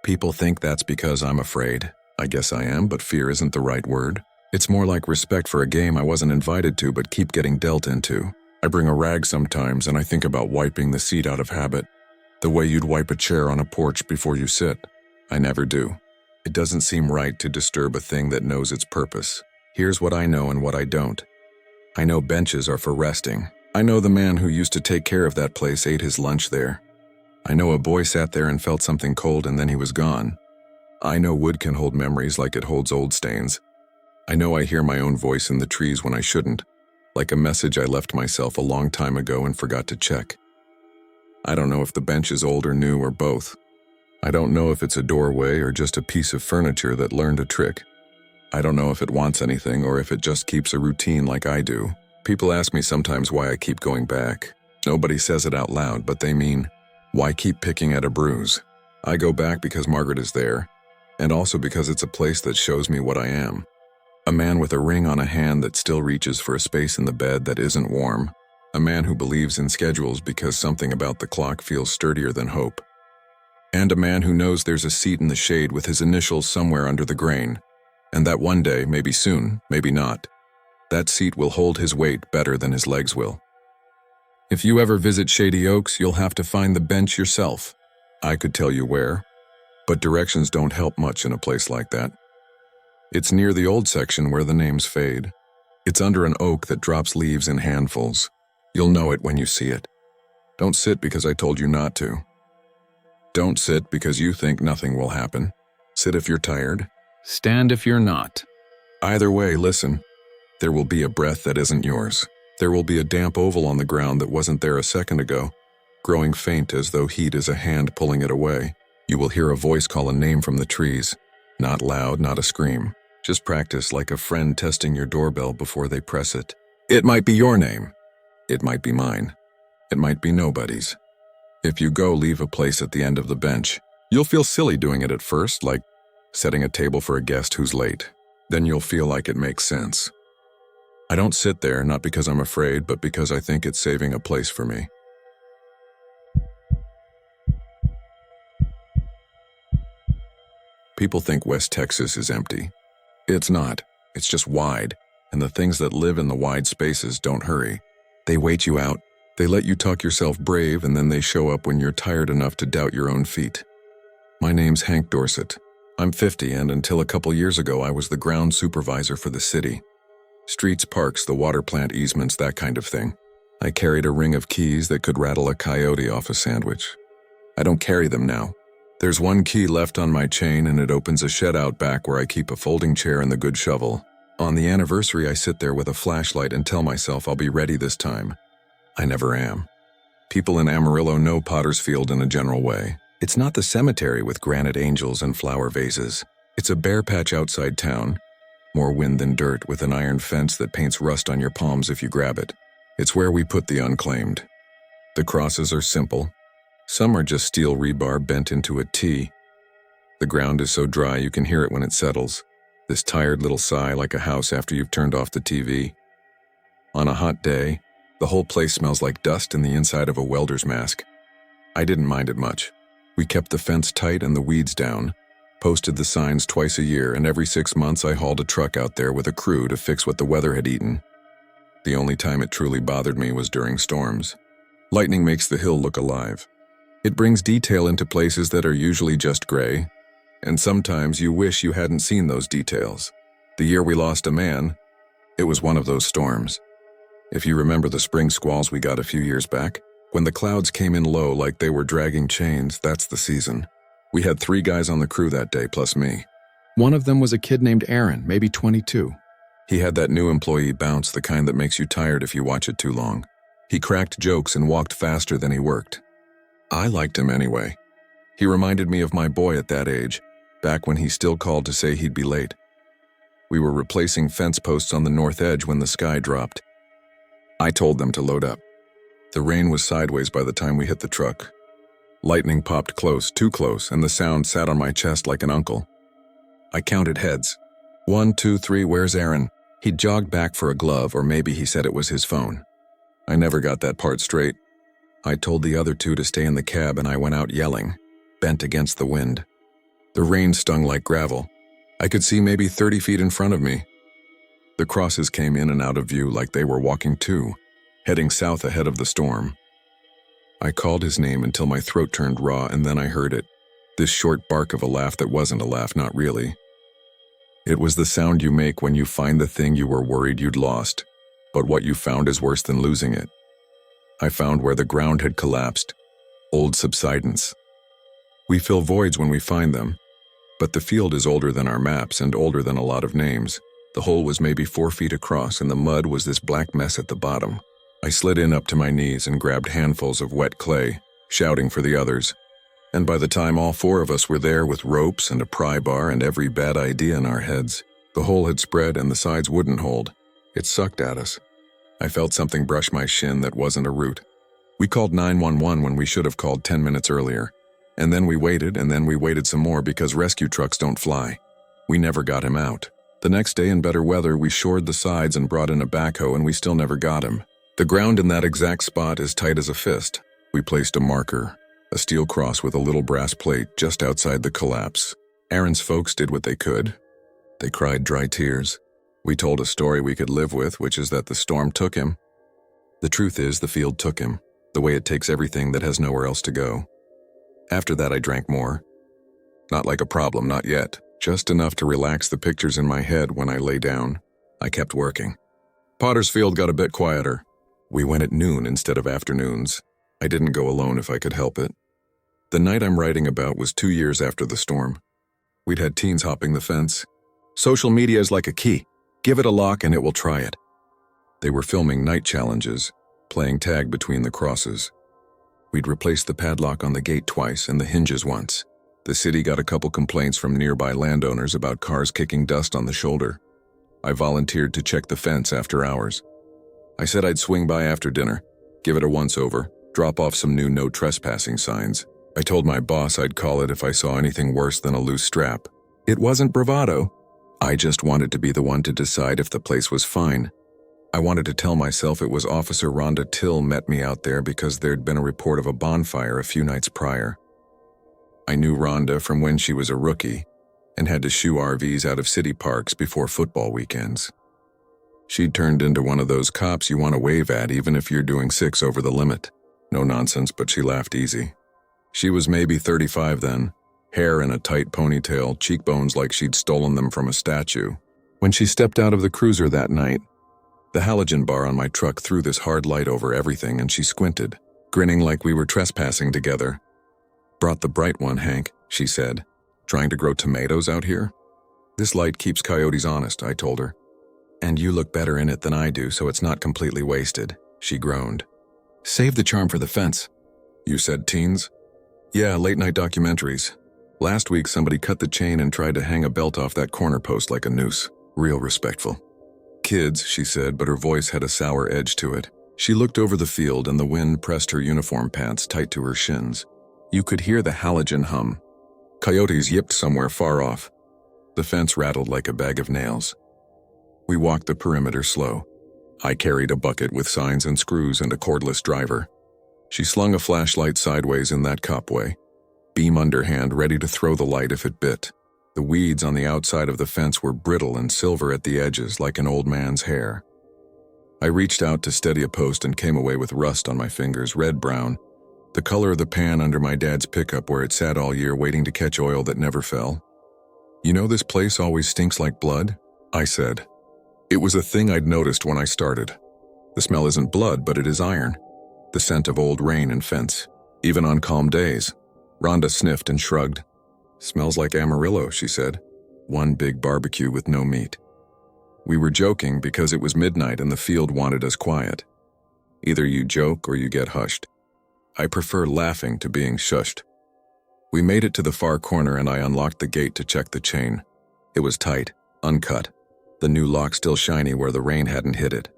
People think that's because I'm afraid. I guess I am, but fear isn't the right word. It's more like respect for a game I wasn't invited to but keep getting dealt into. I bring a rag sometimes and I think about wiping the seat out of habit, the way you'd wipe a chair on a porch before you sit. I never do. It doesn't seem right to disturb a thing that knows its purpose. Here's what I know and what I don't. I know benches are for resting. I know the man who used to take care of that place ate his lunch there. I know a boy sat there and felt something cold and then he was gone. I know wood can hold memories like it holds old stains. I know I hear my own voice in the trees when I shouldn't, like a message I left myself a long time ago and forgot to check. I don't know if the bench is old or new or both. I don't know if it's a doorway or just a piece of furniture that learned a trick. I don't know if it wants anything or if it just keeps a routine like I do. People ask me sometimes why I keep going back. Nobody says it out loud, but they mean, why keep picking at a bruise? I go back because Margaret is there, and also because it's a place that shows me what I am. A man with a ring on a hand that still reaches for a space in the bed that isn't warm. A man who believes in schedules because something about the clock feels sturdier than hope. And a man who knows there's a seat in the shade with his initials somewhere under the grain, and that one day, maybe soon, maybe not, that seat will hold his weight better than his legs will. If you ever visit Shady Oaks, you'll have to find the bench yourself. I could tell you where, but directions don't help much in a place like that. It's near the old section where the names fade. It's under an oak that drops leaves in handfuls. You'll know it when you see it. Don't sit because I told you not to. Don't sit because you think nothing will happen. Sit if you're tired. Stand if you're not. Either way, listen. There will be a breath that isn't yours. There will be a damp oval on the ground that wasn't there a second ago, growing faint as though heat is a hand pulling it away. You will hear a voice call a name from the trees. Not loud, not a scream. Just practice like a friend testing your doorbell before they press it. It might be your name. It might be mine. It might be nobody's. If you go leave a place at the end of the bench, you'll feel silly doing it at first, like setting a table for a guest who's late. Then you'll feel like it makes sense. I don't sit there, not because I'm afraid, but because I think it's saving a place for me. People think West Texas is empty. It's not. It's just wide, and the things that live in the wide spaces don't hurry. They wait you out. They let you talk yourself brave, and then they show up when you're tired enough to doubt your own feet. My name's Hank Dorset. I'm 50, and until a couple years ago, I was the ground supervisor for the city. Streets, parks, the water plant easements, that kind of thing. I carried a ring of keys that could rattle a coyote off a sandwich. I don't carry them now. There's one key left on my chain, and it opens a shed out back where I keep a folding chair and the good shovel. On the anniversary, I sit there with a flashlight and tell myself I'll be ready this time. I never am. People in Amarillo know Potter's Field in a general way. It's not the cemetery with granite angels and flower vases. It's a bare patch outside town, more wind than dirt, with an iron fence that paints rust on your palms if you grab it. It's where we put the unclaimed. The crosses are simple. Some are just steel rebar bent into a T. The ground is so dry you can hear it when it settles. This tired little sigh like a house after you've turned off the TV. On a hot day, the whole place smells like dust in the inside of a welder's mask. I didn't mind it much. We kept the fence tight and the weeds down, posted the signs twice a year, and every 6 months I hauled a truck out there with a crew to fix what the weather had eaten. The only time it truly bothered me was during storms. Lightning makes the hill look alive. It brings detail into places that are usually just gray, and sometimes you wish you hadn't seen those details. The year we lost a man, it was one of those storms. If you remember the spring squalls we got a few years back, when the clouds came in low like they were dragging chains, that's the season. We had 3 guys on the crew that day, plus me. One of them was a kid named Aaron, maybe 22. He had that new employee bounce, the kind that makes you tired if you watch it too long. He cracked jokes and walked faster than he worked. I liked him anyway. He reminded me of my boy at that age, back when he still called to say he'd be late. We were replacing fence posts on the north edge when the sky dropped. I told them to load up. The rain was sideways by the time we hit the truck. Lightning popped close, too close, and the sound sat on my chest like an uncle. I counted heads. 1, 2, 3, where's Aaron? He jogged back for a glove, or maybe he said it was his phone. I never got that part straight. I told the other 2 to stay in the cab, and I went out yelling, bent against the wind. The rain stung like gravel. I could see maybe 30 feet in front of me. The crosses came in and out of view like they were walking too, heading south ahead of the storm. I called his name until my throat turned raw, and then I heard it. This short bark of a laugh that wasn't a laugh, not really. It was the sound you make when you find the thing you were worried you'd lost, but what you found is worse than losing it. I found where the ground had collapsed, old subsidence. We fill voids when we find them, but the field is older than our maps and older than a lot of names. The hole was maybe 4 feet across and the mud was this black mess at the bottom. I slid in up to my knees and grabbed handfuls of wet clay, shouting for the others. And by the time all 4 of us were there with ropes and a pry bar and every bad idea in our heads, the hole had spread and the sides wouldn't hold. It sucked at us. I felt something brush my shin that wasn't a root. We called 911 when we should have called 10 minutes earlier. And then we waited some more because rescue trucks don't fly. We never got him out. The next day in better weather, we shored the sides and brought in a backhoe and we still never got him. The ground in that exact spot is tight as a fist. We placed a marker, a steel cross with a little brass plate just outside the collapse. Aaron's folks did what they could. They cried dry tears. We told a story we could live with, which is that the storm took him. The truth is the field took him, the way it takes everything that has nowhere else to go. After that I drank more. Not like a problem, not yet. Just enough to relax the pictures in my head when I lay down. I kept working. Potter's Field got a bit quieter. We went at noon instead of afternoons. I didn't go alone if I could help it. The night I'm writing about was 2 years after the storm. We'd had teens hopping the fence. Social media is like a key. Give it a lock and it will try it. They were filming night challenges, playing tag between the crosses. We'd replaced the padlock on the gate twice and the hinges once. The city got a couple complaints from nearby landowners about cars kicking dust on the shoulder. I volunteered to check the fence after hours. I said I'd swing by after dinner, give it a once-over, drop off some new no trespassing signs. I told my boss I'd call it if I saw anything worse than a loose strap. It wasn't bravado. I just wanted to be the one to decide if the place was fine. I wanted to tell myself it was Officer Rhonda Till met me out there because there'd been a report of a bonfire a few nights prior. I knew Rhonda from when she was a rookie and had to shoo RVs out of city parks before football weekends. She'd turned into one of those cops you want to wave at even if you're doing 6 over the limit. No nonsense, but she laughed easy. She was maybe 35 then, hair in a tight ponytail, cheekbones like she'd stolen them from a statue. When she stepped out of the cruiser that night, the halogen bar on my truck threw this hard light over everything and she squinted, grinning like we were trespassing together. "Brought the bright one, Hank," she said. "Trying to grow tomatoes out here?" "This light keeps coyotes honest," I told her. "And you look better in it than I do, so it's not completely wasted," she groaned. "Save the charm for the fence." "You said teens?" "Yeah, late-night documentaries. Last week somebody cut the chain and tried to hang a belt off that corner post like a noose. Real respectful." "Kids," she said, but her voice had a sour edge to it. She looked over the field and the wind pressed her uniform pants tight to her shins. You could hear the halogen hum. Coyotes yipped somewhere far off. The fence rattled like a bag of nails. We walked the perimeter slow. I carried a bucket with signs and screws and a cordless driver. She slung a flashlight sideways in that copway, beam underhand ready to throw the light if it bit. The weeds on the outside of the fence were brittle and silver at the edges like an old man's hair. I reached out to steady a post and came away with rust on my fingers, red-brown, the color of the pan under my dad's pickup where it sat all year waiting to catch oil that never fell. "You know this place always stinks like blood?" I said. It was a thing I'd noticed when I started. The smell isn't blood, but it is iron. The scent of old rain and fence, even on calm days. Rhonda sniffed and shrugged. "Smells like Amarillo," she said. One big barbecue with no meat. We were joking because it was midnight and the field wanted us quiet. Either you joke or you get hushed. I prefer laughing to being shushed. We made it to the far corner and I unlocked the gate to check the chain. It was tight, uncut, the new lock still shiny where the rain hadn't hit it.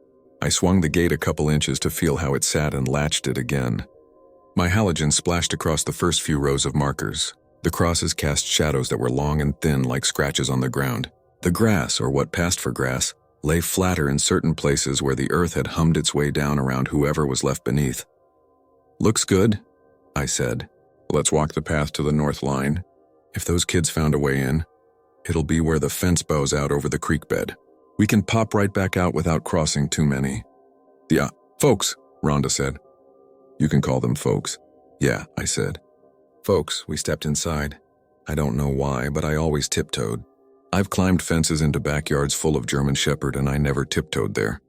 I swung the gate a couple inches to feel how it sat and latched it again. My halogen splashed across the first few rows of markers. The crosses cast shadows that were long and thin like scratches on the ground. The grass, or what passed for grass, lay flatter in certain places where the earth had hummed its way down around whoever was left beneath. "Looks good," I said. "Let's walk the path to the north line. If those kids found a way in, it'll be where the fence bows out over the creek bed. We can pop right back out without crossing too many." "Yeah, folks," Rhonda said. "You can call them folks." "Yeah," I said. "Folks." We stepped inside. I don't know why, but I always tiptoed. I've climbed fences into backyards full of German Shepherd and I never tiptoed there.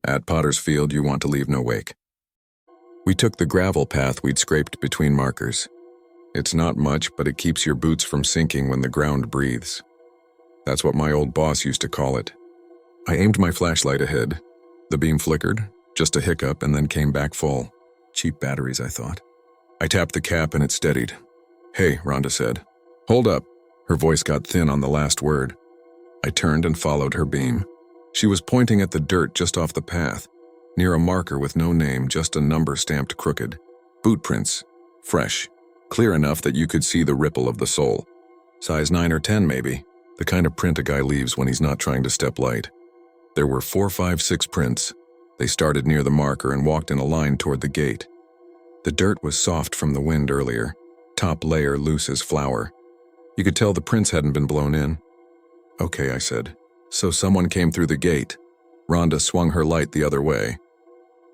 At Potter's Field, you want to leave no wake. We took the gravel path we'd scraped between markers. It's not much, but it keeps your boots from sinking when the ground breathes. That's what my old boss used to call it. I aimed my flashlight ahead. The beam flickered, just a hiccup, and then came back full. Cheap batteries, I thought. I tapped the cap and it steadied. "Hey," Rhonda said. "Hold up." Her voice got thin on the last word. I turned and followed her beam. She was pointing at the dirt just off the path, near a marker with no name, just a number stamped crooked. Boot prints. Fresh. Clear enough that you could see the ripple of the sole. Size 9 or 10 maybe. The kind of print a guy leaves when he's not trying to step light. There were 4, 5, 6 prints. They started near the marker and walked in a line toward the gate. The dirt was soft from the wind earlier, top layer loose as flour. You could tell the prints hadn't been blown in. "Okay," I said. "So someone came through the gate." Rhonda swung her light the other way.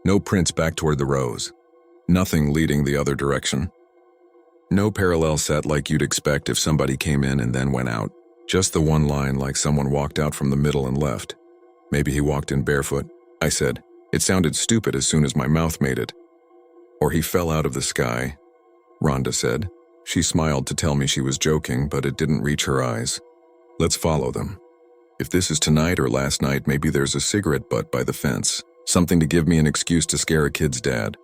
No prints back toward the rows. Nothing leading the other direction. No parallel set like you'd expect if somebody came in and then went out. Just the one line like someone walked out from the middle and left. Maybe he walked in barefoot, I said. It sounded stupid as soon as my mouth made it. Or he fell out of the sky, Rhonda said. She smiled to tell me she was joking, but it didn't reach her eyes. "Let's follow them. If this is tonight or last night, maybe there's a cigarette butt by the fence. Something to give me an excuse to scare a kid's dad."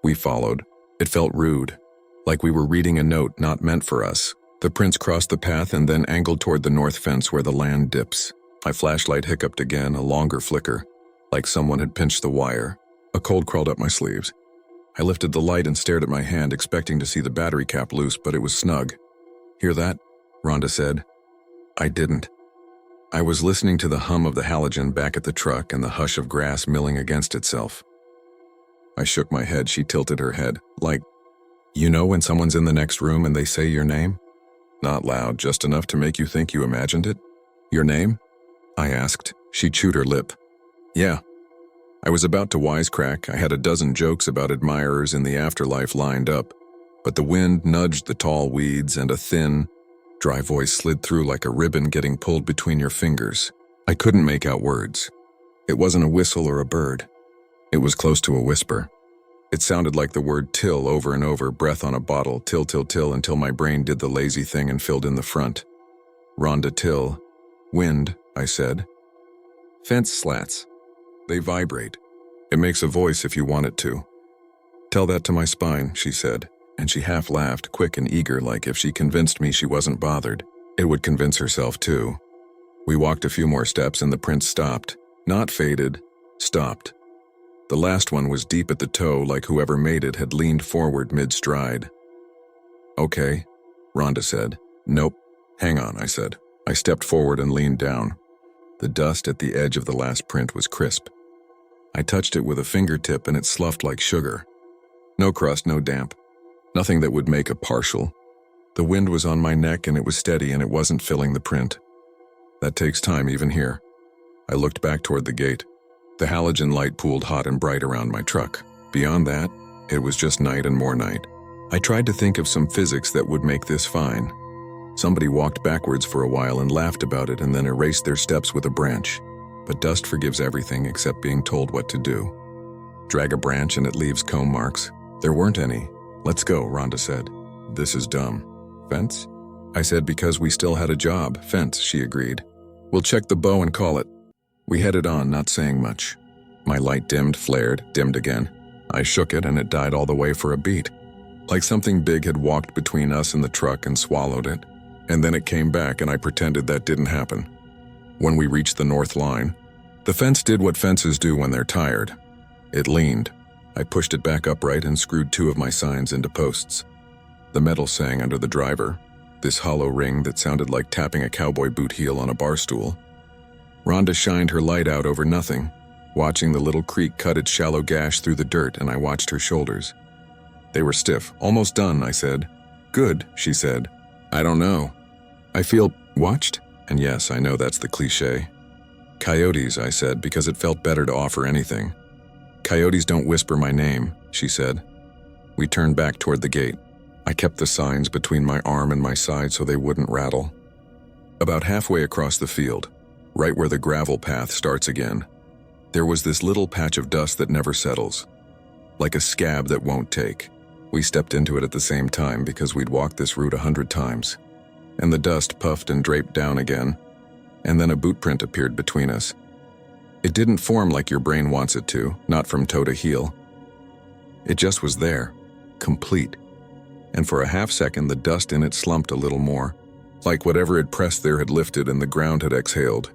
We followed. It felt rude, like we were reading a note not meant for us. The prints crossed the path and then angled toward the north fence where the land dips. My flashlight hiccuped again, a longer flicker, like someone had pinched the wire. A cold crawled up my sleeves. I lifted the light and stared at my hand, expecting to see the battery cap loose, but it was snug. "Hear that?" Rhonda said. I didn't. I was listening to the hum of the halogen back at the truck and the hush of grass milling against itself. I shook my head. She tilted her head, like, "You know when someone's in the next room and they say your name?" Not loud, just enough to make you think you imagined it. "Your name?" I asked. She chewed her lip. "Yeah." I was about to wisecrack. I had a dozen jokes about admirers in the afterlife lined up, but the wind nudged the tall weeds and a thin, dry voice slid through like a ribbon getting pulled between your fingers. I couldn't make out words. It wasn't a whistle or a bird. It was close to a whisper. It sounded like the word till over and over, breath on a bottle, till, till, till, until my brain did the lazy thing and filled in the front. Rhonda till. "Wind," I said. "Fence slats. They vibrate. It makes a voice if you want it to." "Tell that to my spine," she said, and she half laughed, quick and eager, like if she convinced me she wasn't bothered, it would convince herself too. We walked a few more steps and the prints stopped. Not faded, stopped. The last one was deep at the toe, like whoever made it had leaned forward mid-stride. "Okay," Rhonda said. "Nope. Hang on," I said. I stepped forward and leaned down. The dust at the edge of the last print was crisp. I touched it with a fingertip and it sloughed like sugar. No crust, no damp. Nothing that would make a partial. The wind was on my neck and it was steady and it wasn't filling the print. That takes time even here. I looked back toward the gate. The halogen light pooled hot and bright around my truck. Beyond that, it was just night and more night. I tried to think of some physics that would make this fine. Somebody walked backwards for a while and laughed about it and then erased their steps with a branch. But dust forgives everything except being told what to do. Drag a branch and it leaves comb marks. There weren't any. "Let's go," Rhonda said. "This is dumb." "Fence?" I said because we still had a job. "Fence," she agreed. "We'll check the bow and call it." We headed on, not saying much. My light dimmed, flared, dimmed again. I shook it and it died all the way for a beat. Like something big had walked between us and the truck and swallowed it. And then it came back and I pretended that didn't happen. When we reached the north line, the fence did what fences do when they're tired. It leaned. I pushed it back upright and screwed 2 of my signs into posts. The metal sang under the driver, this hollow ring that sounded like tapping a cowboy boot heel on a bar stool. Rhonda shined her light out over nothing, watching the little creek cut its shallow gash through the dirt, and I watched her shoulders. They were stiff. "Almost done," I said. "Good," she said. "I don't know. I feel watched?" And yes, I know that's the cliche. "Coyotes," I said, because it felt better to offer anything. "Coyotes don't whisper my name," she said. We turned back toward the gate. I kept the signs between my arm and my side so they wouldn't rattle. About halfway across the field, right where the gravel path starts again, there was this little patch of dust that never settles, like a scab that won't take. We stepped into it at the same time because we'd walked this route 100 times, and the dust puffed and draped down again, and then a boot print appeared between us. It didn't form like your brain wants it to, not from toe to heel. It just was there, complete. And for a half second, the dust in it slumped a little more, like whatever had pressed there had lifted and the ground had exhaled.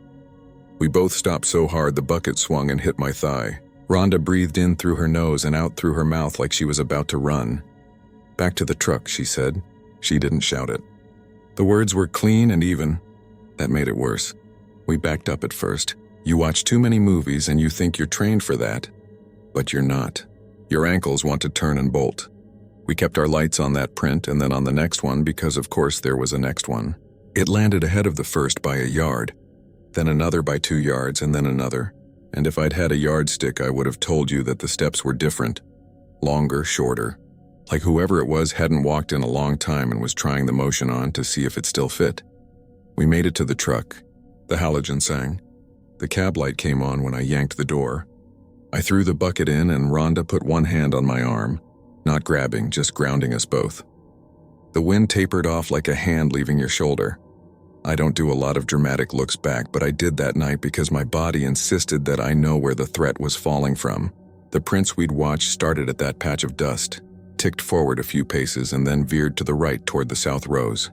We both stopped so hard the bucket swung and hit my thigh. Rhonda breathed in through her nose and out through her mouth like she was about to run. "Back to the truck," she said. She didn't shout it. The words were clean and even. That made it worse. We backed up at first. You watch too many movies and you think you're trained for that, but you're not. Your ankles want to turn and bolt. We kept our lights on that print and then on the next one because of course there was a next one. It landed ahead of the first by a yard, then another by 2 yards and then another. And if I'd had a yardstick, I would have told you that the steps were different. Longer, shorter. Like whoever it was hadn't walked in a long time and was trying the motion on to see if it still fit. We made it to the truck. The halogen sang. The cab light came on when I yanked the door. I threw the bucket in and Rhonda put one hand on my arm, not grabbing, just grounding us both. The wind tapered off like a hand leaving your shoulder. I don't do a lot of dramatic looks back, but I did that night because my body insisted that I know where the threat was falling from. The prints we'd watched started at that patch of dust, ticked forward a few paces and then veered to the right toward the south rows.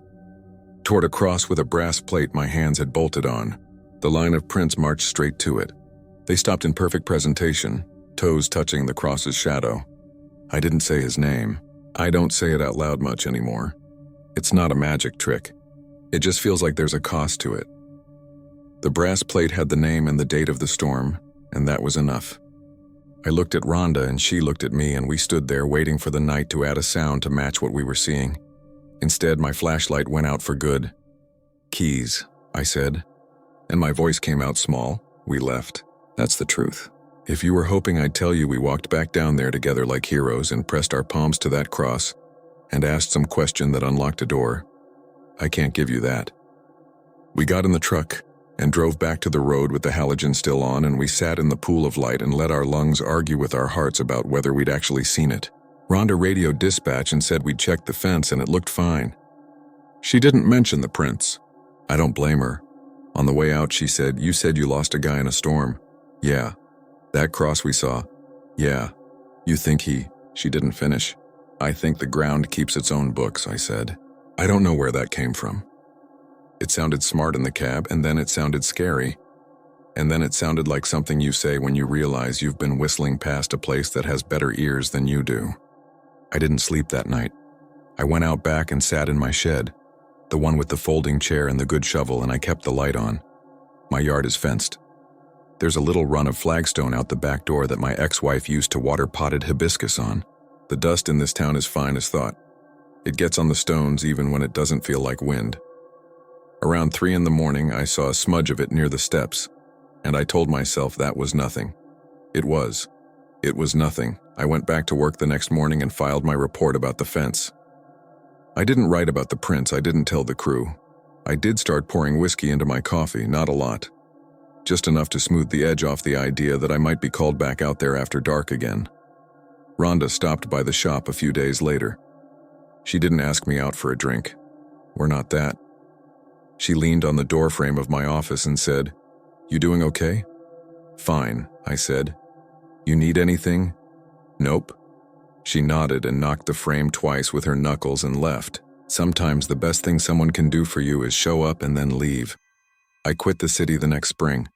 Toward a cross with a brass plate my hands had bolted on. The line of prints marched straight to it. They stopped in perfect presentation, toes touching the cross's shadow. I didn't say his name. I don't say it out loud much anymore. It's not a magic trick. It just feels like there's a cost to it. The brass plate had the name and the date of the storm, and that was enough. I looked at Rhonda and she looked at me and we stood there waiting for the night to add a sound to match what we were seeing. Instead, my flashlight went out for good. "Keys," I said, and my voice came out small. We left. That's the truth. If you were hoping I'd tell you we walked back down there together like heroes and pressed our palms to that cross and asked some question that unlocked a door, I can't give you that. We got in the truck and drove back to the road with the halogen still on, and we sat in the pool of light and let our lungs argue with our hearts about whether we'd actually seen it. Rhonda radioed dispatch and said we'd checked the fence and it looked fine. She didn't mention the prints. I don't blame her. On the way out, she said, "You said you lost a guy in a storm." "Yeah." "That cross we saw." "Yeah." "You think She didn't finish. "I think the ground keeps its own books," I said. I don't know where that came from. It sounded smart in the cab, and then it sounded scary. And then it sounded like something you say when you realize you've been whistling past a place that has better ears than you do. I didn't sleep that night. I went out back and sat in my shed, the one with the folding chair and the good shovel, and I kept the light on. My yard is fenced. There's a little run of flagstone out the back door that my ex-wife used to water potted hibiscus on. The dust in this town is fine as thought. It gets on the stones even when it doesn't feel like wind. Around 3 in the morning, I saw a smudge of it near the steps, and I told myself that was nothing. It was. It was nothing. I went back to work the next morning and filed my report about the fence. I didn't write about the prints. I didn't tell the crew. I did start pouring whiskey into my coffee, not a lot. Just enough to smooth the edge off the idea that I might be called back out there after dark again. Rhonda stopped by the shop a few days later. She didn't ask me out for a drink. We're not that. She leaned on the doorframe of my office and said, "You doing okay?" "Fine," I said. "You need anything?" "Nope." She nodded and knocked the frame twice with her knuckles and left. Sometimes the best thing someone can do for you is show up and then leave. I quit the city the next spring.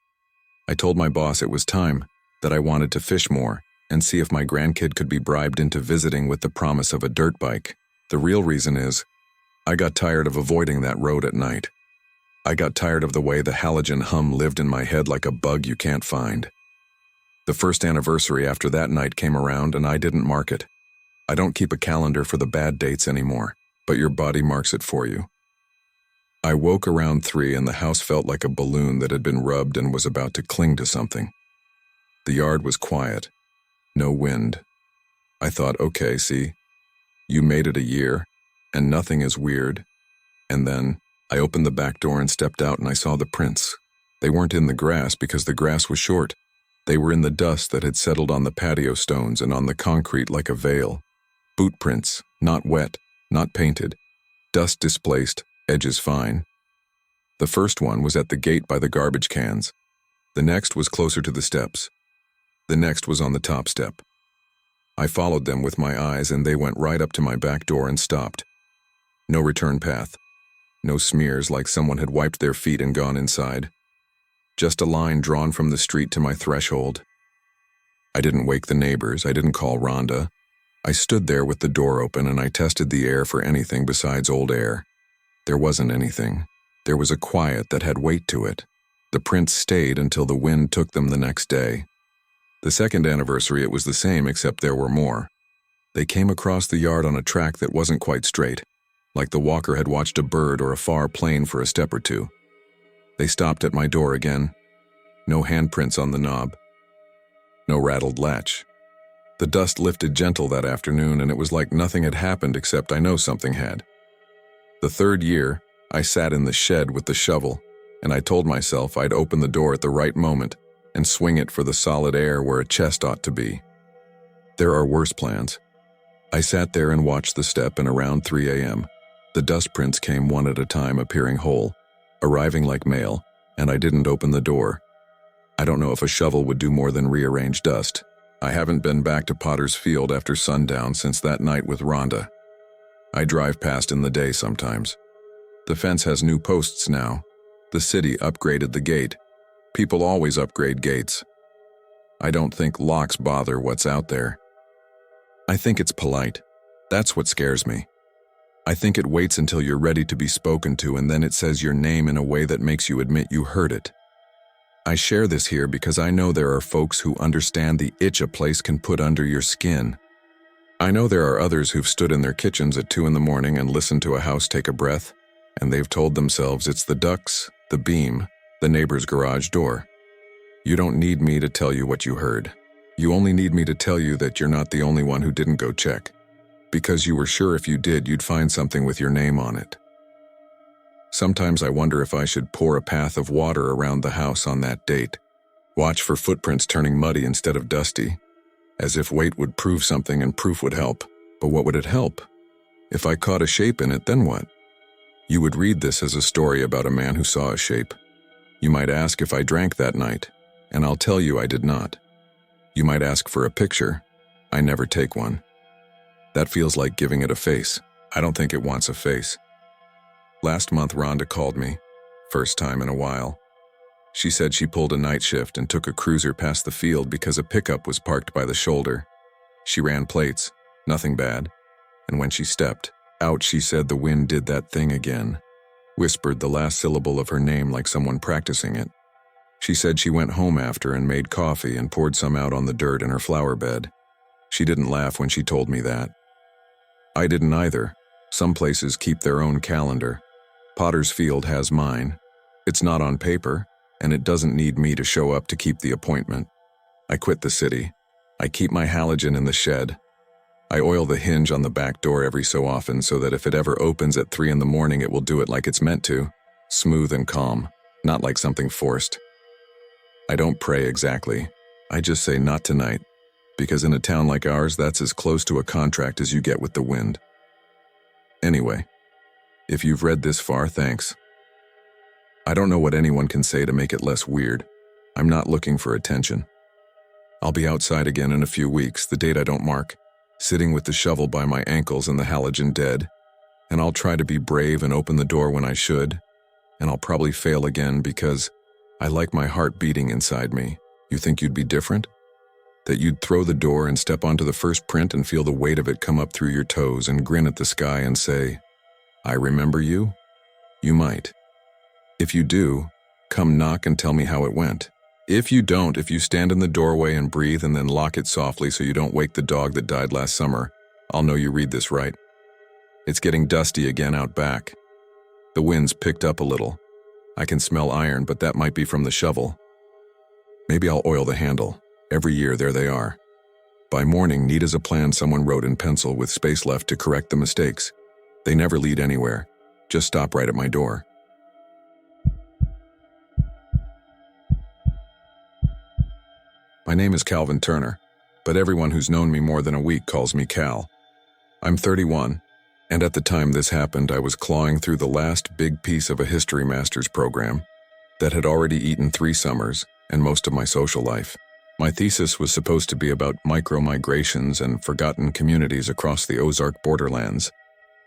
I told my boss it was time, that I wanted to fish more and see if my grandkid could be bribed into visiting with the promise of a dirt bike. The real reason is, I got tired of avoiding that road at night. I got tired of the way the halogen hum lived in my head like a bug you can't find. The first anniversary after that night came around and I didn't mark it. I don't keep a calendar for the bad dates anymore, but your body marks it for you. I woke around 3 and the house felt like a balloon that had been rubbed and was about to cling to something. The yard was quiet. No wind. I thought, okay, see, you made it a year. and nothing is weird. And then, I opened the back door and stepped out and I saw the prints. They weren't in the grass because the grass was short. They were in the dust that had settled on the patio stones and on the concrete like a veil. Boot prints, not wet, not painted. Dust displaced, edges fine. The first one was at the gate by the garbage cans. The next was closer to the steps. The next was on the top step. I followed them with my eyes and they went right up to my back door and stopped. No return path. No smears like someone had wiped their feet and gone inside. Just a line drawn from the street to my threshold. I didn't wake the neighbors, I didn't call Rhonda. I stood there with the door open and I tested the air for anything besides old air. There wasn't anything. There was a quiet that had weight to it. The prints stayed until the wind took them the next day. The second anniversary it was the same except there were more. They came across the yard on a track that wasn't quite straight, like the walker had watched a bird or a far plane for a step or two. They stopped at my door again. No handprints on the knob. No rattled latch. The dust lifted gentle that afternoon and it was like nothing had happened except I know something had. The third year, I sat in the shed with the shovel and I told myself I'd open the door at the right moment and swing it for the solid air where a chest ought to be. There are worse plans. I sat there and watched the step and around 3 a.m. the dust prints came one at a time appearing whole, arriving like mail, and I didn't open the door. I don't know if a shovel would do more than rearrange dust. I haven't been back to Potter's Field after sundown since that night with Rhonda. I drive past in the day sometimes. The fence has new posts now. The city upgraded the gate. People always upgrade gates. I don't think locks bother what's out there. I think it's polite. That's what scares me. I think it waits until you're ready to be spoken to and then it says your name in a way that makes you admit you heard it. I share this here because I know there are folks who understand the itch a place can put under your skin. I know there are others who've stood in their kitchens at 2 in the morning and listened to a house take a breath, and they've told themselves it's the ducks, the beam, the neighbor's garage door. You don't need me to tell you what you heard. You only need me to tell you that you're not the only one who didn't go check, because you were sure if you did, you'd find something with your name on it. Sometimes I wonder if I should pour a path of water around the house on that date. Watch for footprints turning muddy instead of dusty. As if weight would prove something and proof would help. But what would it help? If I caught a shape in it, then what? You would read this as a story about a man who saw a shape. You might ask if I drank that night, and I'll tell you I did not. You might ask for a picture. I never take one. That feels like giving it a face. I don't think it wants a face. Last month, Rhonda called me. First time in a while. She said she pulled a night shift and took a cruiser past the field because a pickup was parked by the shoulder. She ran plates, nothing bad. And when she stepped out, she said the wind did that thing again. Whispered the last syllable of her name like someone practicing it. She said she went home after and made coffee and poured some out on the dirt in her flower bed. She didn't laugh when she told me that. I didn't either. Some places keep their own calendar. Potter's Field has mine. It's not on paper, and it doesn't need me to show up to keep the appointment. I quit the city. I keep my halogen in the shed. I oil the hinge on the back door every so often so that if it ever opens at 3 in the morning, it will do it like it's meant to. Smooth and calm, not like something forced. I don't pray exactly. I just say not tonight, because in a town like ours, that's as close to a contract as you get with the wind. Anyway, if you've read this far, thanks. I don't know what anyone can say to make it less weird. I'm not looking for attention. I'll be outside again in a few weeks, the date I don't mark, sitting with the shovel by my ankles and the halogen dead, and I'll try to be brave and open the door when I should, and I'll probably fail again because I like my heart beating inside me. You think you'd be different? That you'd throw the door and step onto the first print and feel the weight of it come up through your toes and grin at the sky and say, I remember you? You might. If you do, come knock and tell me how it went. If you don't, if you stand in the doorway and breathe and then lock it softly so you don't wake the dog that died last summer, I'll know you read this right. It's getting dusty again out back. The wind's picked up a little. I can smell iron, but that might be from the shovel. Maybe I'll oil the handle. Every year, there they are. By morning, neat as a plan someone wrote in pencil with space left to correct the mistakes. They never lead anywhere, just stop right at my door. My name is Calvin Turner, but everyone who's known me more than a week calls me Cal. I'm 31, and at the time this happened, I was clawing through the last big piece of a history master's program that had already eaten 3 summers and most of my social life. My thesis was supposed to be about micro-migrations and forgotten communities across the Ozark borderlands,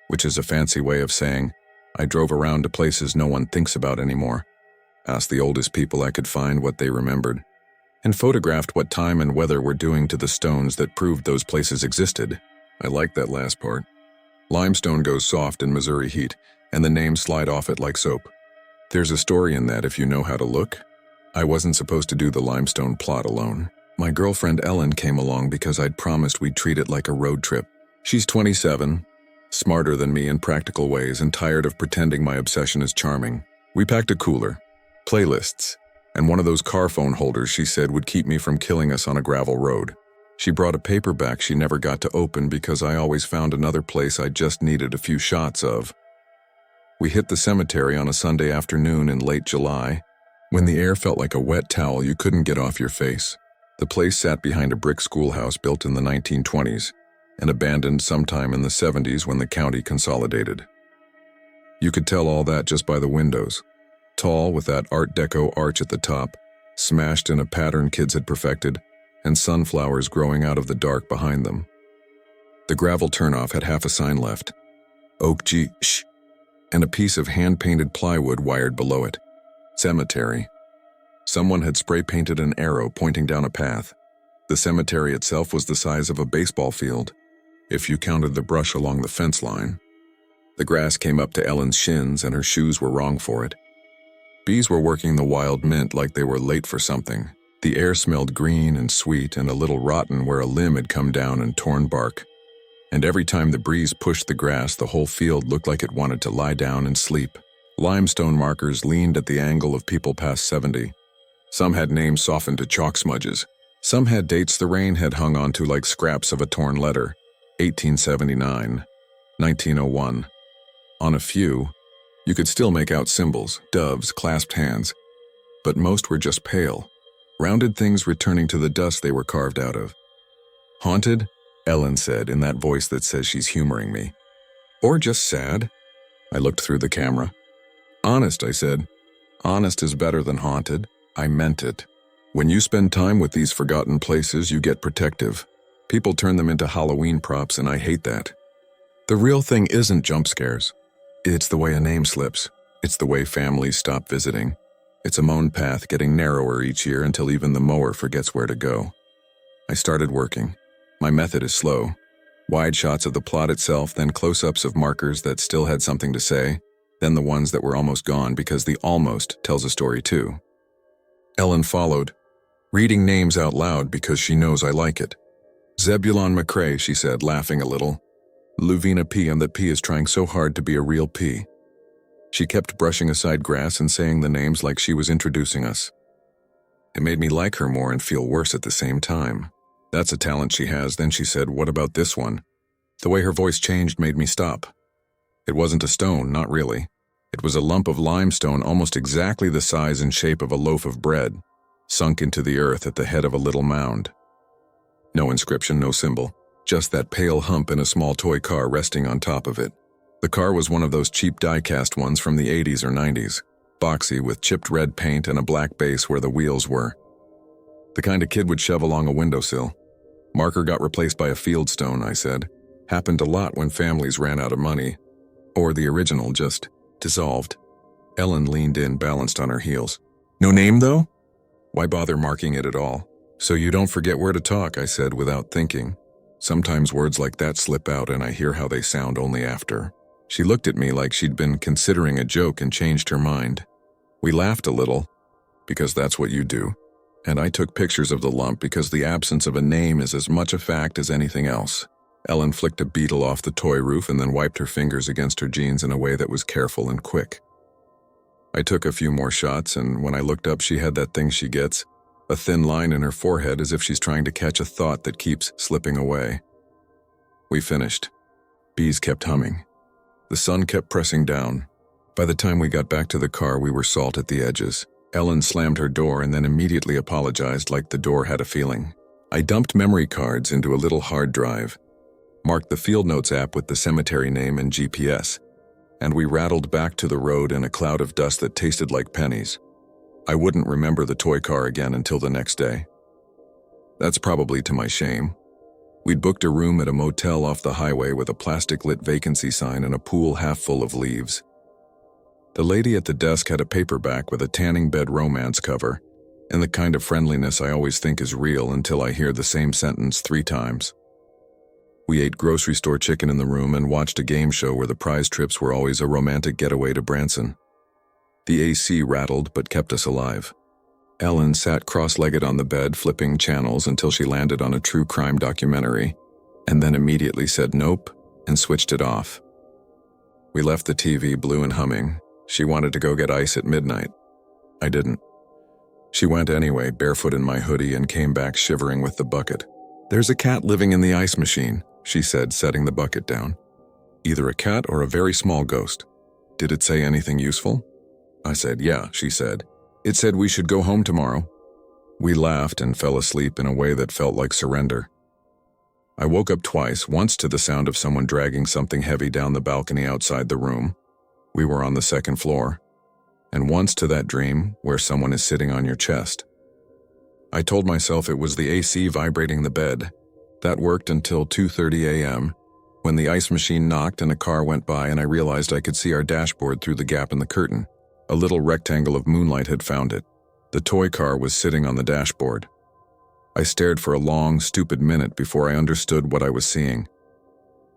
which is a fancy way of saying I drove around to places no one thinks about anymore, asked the oldest people I could find what they remembered, and photographed what time and weather were doing to the stones that proved those places existed. I like that last part. Limestone goes soft in Missouri heat, and the names slide off it like soap. There's a story in that if you know how to look. I wasn't supposed to do the limestone plot alone. My girlfriend Ellen came along because I'd promised we'd treat it like a road trip. She's 27, smarter than me in practical ways, and tired of pretending my obsession is charming. We packed a cooler, playlists, and one of those car phone holders she said would keep me from killing us on a gravel road. She brought a paperback she never got to open because I always found another place I just needed a few shots of. We hit the cemetery on a Sunday afternoon in late July, when the air felt like a wet towel you couldn't get off your face. The place sat behind a brick schoolhouse built in the 1920s and abandoned sometime in the 70s when the county consolidated. You could tell all that just by the windows. Tall with that Art Deco arch at the top, smashed in a pattern kids had perfected, and sunflowers growing out of the dark behind them. The gravel turnoff had half a sign left, Oak G, shh, and a piece of hand-painted plywood wired below it. Cemetery. Someone had spray-painted an arrow pointing down a path. The cemetery itself was the size of a baseball field, if you counted the brush along the fence line. The grass came up to Ellen's shins and her shoes were wrong for it. Bees were working the wild mint like they were late for something. The air smelled green and sweet and a little rotten where a limb had come down and torn bark. And every time the breeze pushed the grass, the whole field looked like it wanted to lie down and sleep. Limestone markers leaned at the angle of people past 70. Some had names softened to chalk smudges. Some had dates the rain had hung onto like scraps of a torn letter. 1879, 1901. On a few, you could still make out symbols, doves, clasped hands. But most were just pale, rounded things returning to the dust they were carved out of. Haunted? Ellen said in that voice that says she's humoring me. Or just sad? I looked through the camera. Honest, I said. Honest is better than haunted. I meant it. When you spend time with these forgotten places, you get protective. People turn them into Halloween props, and I hate that. The real thing isn't jump scares. It's the way a name slips. It's the way families stop visiting. It's a mown path getting narrower each year until even the mower forgets where to go. I started working. My method is slow. Wide shots of the plot itself, then close-ups of markers that still had something to say, then the ones that were almost gone because the almost tells a story too. Ellen followed, reading names out loud because she knows I like it. Zebulon McCrae, she said, laughing a little. Luvina P, and that P is trying so hard to be a real P. She kept brushing aside grass and saying the names like she was introducing us. It made me like her more and feel worse at the same time. That's a talent she has. Then she said, what about this one? The way her voice changed made me stop. It wasn't a stone, not really. It was a lump of limestone almost exactly the size and shape of a loaf of bread, sunk into the earth at the head of a little mound. No inscription, no symbol, just that pale hump and a small toy car resting on top of it. The car was one of those cheap die-cast ones from the 80s or 90s, boxy with chipped red paint and a black base where the wheels were. The kind a kid would shove along a windowsill. Marker got replaced by a field stone, I said. Happened a lot when families ran out of money. Or the original just dissolved. Ellen leaned in, balanced on her heels. No name, though? Why bother marking it at all? So you don't forget where to talk, I said without thinking. Sometimes words like that slip out and I hear how they sound only after. She looked at me like she'd been considering a joke and changed her mind. We laughed a little, because that's what you do. And I took pictures of the lump because the absence of a name is as much a fact as anything else. Ellen flicked a beetle off the toy roof and then wiped her fingers against her jeans in a way that was careful and quick. I took a few more shots, and when I looked up, she had that thing she gets, a thin line in her forehead as if she's trying to catch a thought that keeps slipping away. We finished. Bees kept humming. The sun kept pressing down. By the time we got back to the car, we were salt at the edges. Ellen slammed her door and then immediately apologized like the door had a feeling. I dumped memory cards into a little hard drive, marked the Field Notes app with the cemetery name and GPS, and we rattled back to the road in a cloud of dust that tasted like pennies. I wouldn't remember the toy car again until the next day. That's probably to my shame. We'd booked a room at a motel off the highway with a plastic-lit vacancy sign and a pool half full of leaves. The lady at the desk had a paperback with a tanning bed romance cover, and the kind of friendliness I always think is real until I hear the same sentence 3 times. We ate grocery store chicken in the room and watched a game show where the prize trips were always a romantic getaway to Branson. The AC rattled but kept us alive. Ellen sat cross-legged on the bed flipping channels until she landed on a true crime documentary, and then immediately said nope and switched it off. We left the TV blue and humming. She wanted to go get ice at midnight. I didn't. She went anyway, barefoot in my hoodie, and came back shivering with the bucket. "There's a cat living in the ice machine," she said, setting the bucket down. "Either a cat or a very small ghost. Did it say anything useful?" I said, "Yeah," she said. "It said we should go home tomorrow." We laughed and fell asleep in a way that felt like surrender. I woke up twice, once to the sound of someone dragging something heavy down the balcony outside the room. We were on the 2nd floor. And once to that dream where someone is sitting on your chest. I told myself it was the AC vibrating the bed. That worked until 2:30 a.m., when the ice machine knocked and a car went by and I realized I could see our dashboard through the gap in the curtain. A little rectangle of moonlight had found it. The toy car was sitting on the dashboard. I stared for a long, stupid minute before I understood what I was seeing.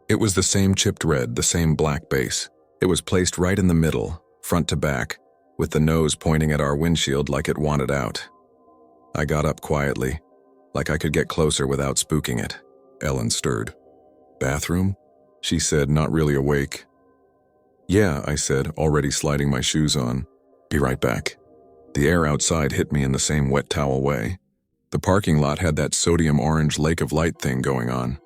It was the same chipped red, the same black base. It was placed right in the middle, front to back, with the nose pointing at our windshield like it wanted out. I got up quietly, like I could get closer without spooking it. Ellen stirred. "Bathroom?" she said, not really awake. "Yeah," I said, already sliding my shoes on. "Be right back." The air outside hit me in the same wet towel way. The parking lot had that sodium orange lake of light thing going on.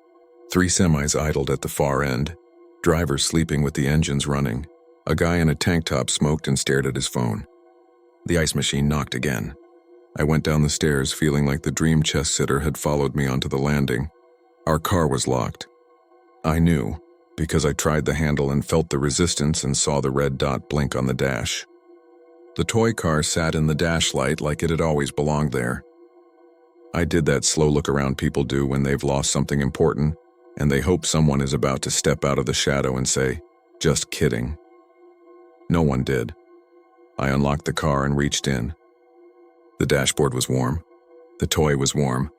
3 semis idled at the far end, drivers sleeping with the engines running. A guy in a tank top smoked and stared at his phone. The ice machine knocked again. I went down the stairs feeling like the dream chest sitter had followed me onto the landing. Our car was locked. I knew, because I tried the handle and felt the resistance and saw the red dot blink on the dash. The toy car sat in the dash light like it had always belonged there. I did that slow look around people do when they've lost something important, and they hope someone is about to step out of the shadow and say, "Just kidding." No one did. I unlocked the car and reached in. The dashboard was warm. The toy was warm.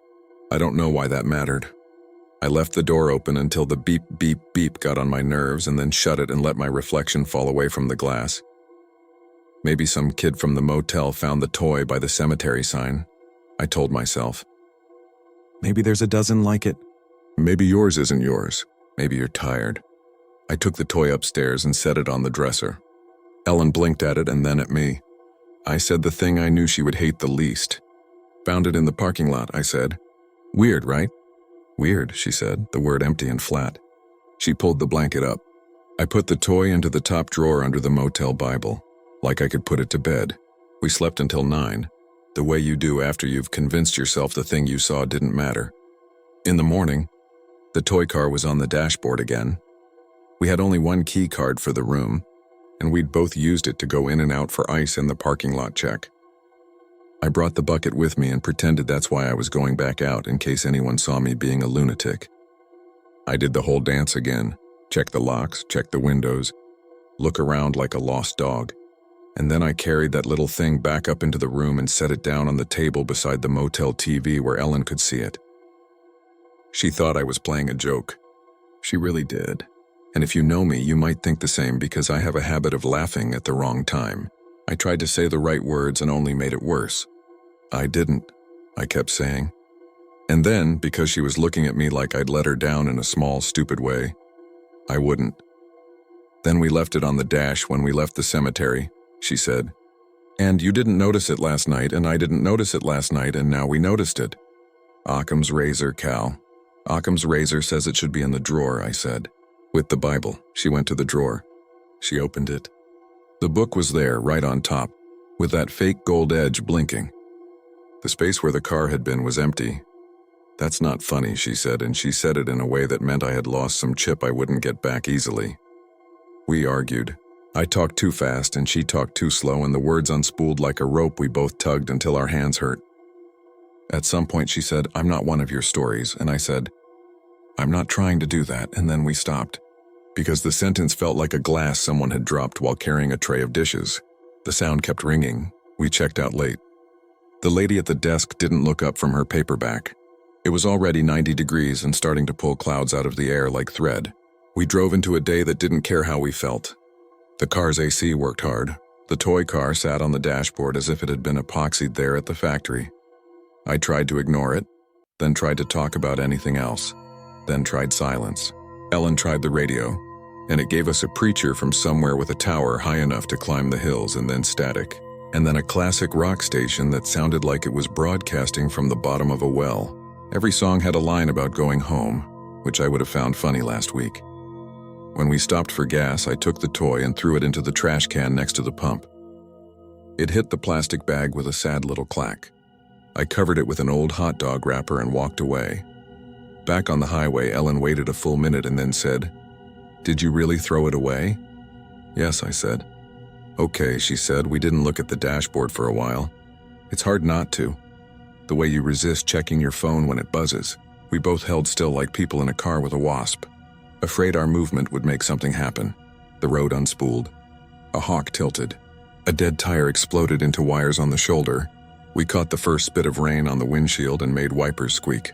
I don't know why that mattered. I left the door open until the beep, beep, beep got on my nerves and then shut it and let my reflection fall away from the glass. Maybe some kid from the motel found the toy by the cemetery sign, I told myself. Maybe there's a dozen like it. Maybe yours isn't yours. Maybe you're tired. I took the toy upstairs and set it on the dresser. Ellen blinked at it and then at me. I said the thing I knew she would hate the least. "Found it in the parking lot," I said. "Weird, right?" "Weird," she said, the word empty and flat. She pulled the blanket up. I put the toy into the top drawer under the motel Bible, like I could put it to bed. We slept until 9, the way you do after you've convinced yourself the thing you saw didn't matter. In the morning, the toy car was on the dashboard again. We had only one key card for the room, and we'd both used it to go in and out for ice and the parking lot check. I brought the bucket with me and pretended that's why I was going back out in case anyone saw me being a lunatic. I did the whole dance again, check the locks, check the windows, look around like a lost dog, and then I carried that little thing back up into the room and set it down on the table beside the motel TV where Ellen could see it. She thought I was playing a joke. She really did. And if you know me, you might think the same because I have a habit of laughing at the wrong time. I tried to say the right words and only made it worse. "I didn't," I kept saying. And then, because she was looking at me like I'd let her down in a small, stupid way, I wouldn't. "Then we left it on the dash when we left the cemetery," she said. "And you didn't notice it last night, and I didn't notice it last night, and now we noticed it." "Occam's razor, Cal. Occam's razor says it should be in the drawer," I said. "With the Bible." She went to the drawer. She opened it. The book was there, right on top, with that fake gold edge blinking. The space where the car had been was empty. "That's not funny," she said, and she said it in a way that meant I had lost some chip I wouldn't get back easily. We argued. I talked too fast and she talked too slow, and the words unspooled like a rope we both tugged until our hands hurt. At some point she said, "I'm not one of your stories," and I said, "I'm not trying to do that," and then we stopped. Because the sentence felt like a glass someone had dropped while carrying a tray of dishes. The sound kept ringing. We checked out late. The lady at the desk didn't look up from her paperback. It was already 90 degrees and starting to pull clouds out of the air like thread. We drove into a day that didn't care how we felt. The car's AC worked hard. The toy car sat on the dashboard as if it had been epoxied there at the factory. I tried to ignore it, then tried to talk about anything else, then tried silence. Ellen tried the radio, and it gave us a preacher from somewhere with a tower high enough to climb the hills, and then static, and then a classic rock station that sounded like it was broadcasting from the bottom of a well. Every song had a line about going home, which I would have found funny last week. When we stopped for gas, I took the toy and threw it into the trash can next to the pump. It hit the plastic bag with a sad little clack. I covered it with an old hot dog wrapper and walked away. Back on the highway, Ellen waited a full minute and then said, "Did you really throw it away?" "Yes," I said. "Okay," she said. "We didn't look at the dashboard for a while. It's hard not to. The way you resist checking your phone when it buzzes." We both held still like people in a car with a wasp, afraid our movement would make something happen. The road unspooled. A hawk tilted. A dead tire exploded into wires on the shoulder. We caught the first spit of rain on the windshield and made wipers squeak.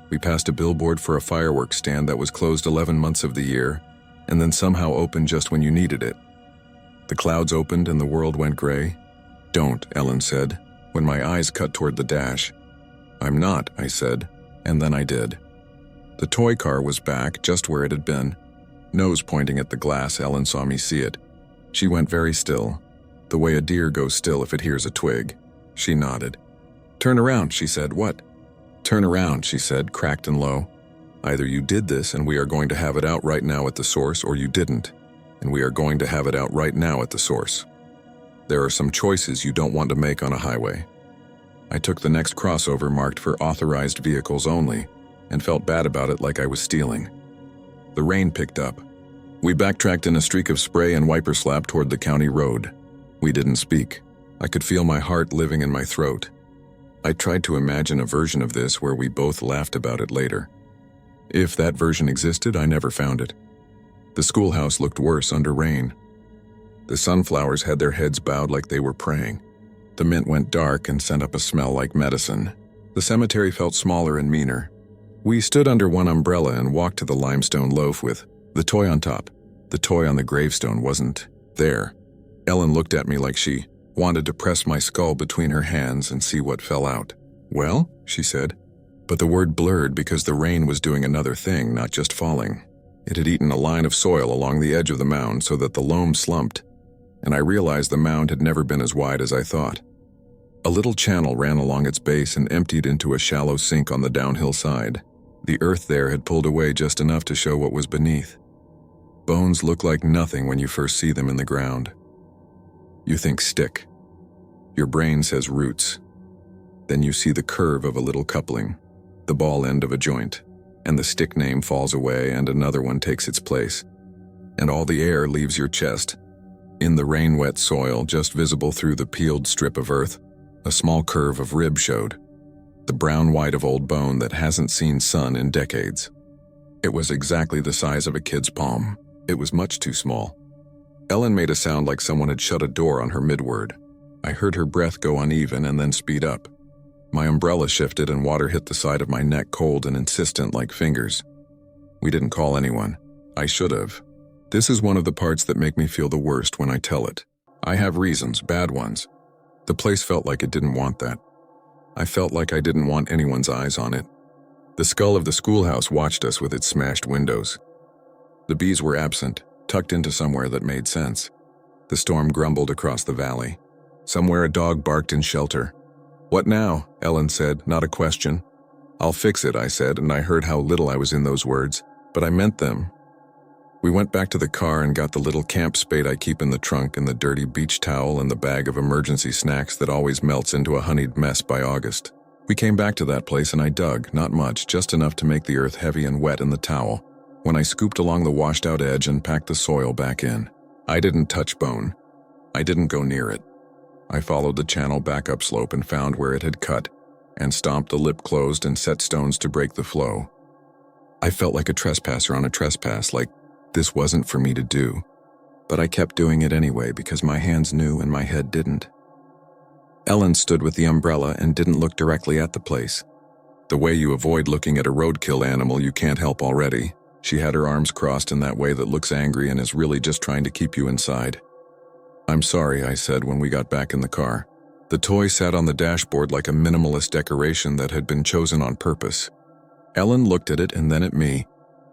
We passed a billboard for a fireworks stand that was closed 11 months of the year, and then somehow opened just when you needed it. The clouds opened and the world went gray. "Don't," Ellen said, when my eyes cut toward the dash. "I'm not," I said, and then I did. The toy car was back, just where it had been. Nose pointing at the glass, Ellen saw me see it. She went very still, the way a deer goes still if it hears a twig. She nodded. "Turn around," she said. "What?" "Turn around," she said, cracked and low. "Either you did this and we are going to have it out right now at the source, or you didn't, and we are going to have it out right now at the source. There are some choices you don't want to make on a highway." I took the next crossover marked for authorized vehicles only, and felt bad about it like I was stealing. The rain picked up. We backtracked in a streak of spray and wiper slap toward the county road. We didn't speak. I could feel my heart living in my throat. I tried to imagine a version of this where we both laughed about it later. If that version existed, I never found it. The schoolhouse looked worse under rain. The sunflowers had their heads bowed like they were praying. The mint went dark and sent up a smell like medicine. The cemetery felt smaller and meaner. We stood under one umbrella and walked to the limestone loaf with the toy on top. The toy on the gravestone wasn't there. Ellen looked at me like she wanted to press my skull between her hands and see what fell out. "Well?" she said. But the word blurred because the rain was doing another thing, not just falling. It had eaten a line of soil along the edge of the mound so that the loam slumped, and I realized the mound had never been as wide as I thought. A little channel ran along its base and emptied into a shallow sink on the downhill side. The earth there had pulled away just enough to show what was beneath. Bones look like nothing when you first see them in the ground. You think stick. Your brain says roots. Then you see the curve of a little coupling, the ball end of a joint, and the stick name falls away and another one takes its place. And all the air leaves your chest. In the rain-wet soil, just visible through the peeled strip of earth, a small curve of rib showed. The brown white of old bone that hasn't seen sun in decades. It was exactly the size of a kid's palm. It was much too small. Ellen made a sound like someone had shut a door on her mid-word. I heard her breath go uneven and then speed up. My umbrella shifted and water hit the side of my neck, cold and insistent like fingers. We didn't call anyone. I should have. This is one of the parts that make me feel the worst when I tell it. I have reasons, bad ones. The place felt like it didn't want that. I felt like I didn't want anyone's eyes on it. The skull of the schoolhouse watched us with its smashed windows. The bees were absent, tucked into somewhere that made sense. The storm grumbled across the valley. Somewhere a dog barked in shelter. "What now?" Ellen said, not a question. "I'll fix it," I said, and I heard how little I was in those words, but I meant them. We went back to the car and got the little camp spade I keep in the trunk and the dirty beach towel and the bag of emergency snacks that always melts into a honeyed mess by August. We came back to that place and I dug, not much, just enough to make the earth heavy and wet in the towel. When I scooped along the washed-out edge and packed the soil back in, I didn't touch bone. I didn't go near it. I followed the channel back upslope and found where it had cut, and stomped the lip closed and set stones to break the flow. I felt like a trespasser on a trespass, like this wasn't for me to do. But I kept doing it anyway because my hands knew and my head didn't. Ellen stood with the umbrella and didn't look directly at the place. The way you avoid looking at a roadkill animal you can't help already. She had her arms crossed in that way that looks angry and is really just trying to keep you inside. "I'm sorry," I said when we got back in the car. The toy sat on the dashboard like a minimalist decoration that had been chosen on purpose. Ellen looked at it and then at me,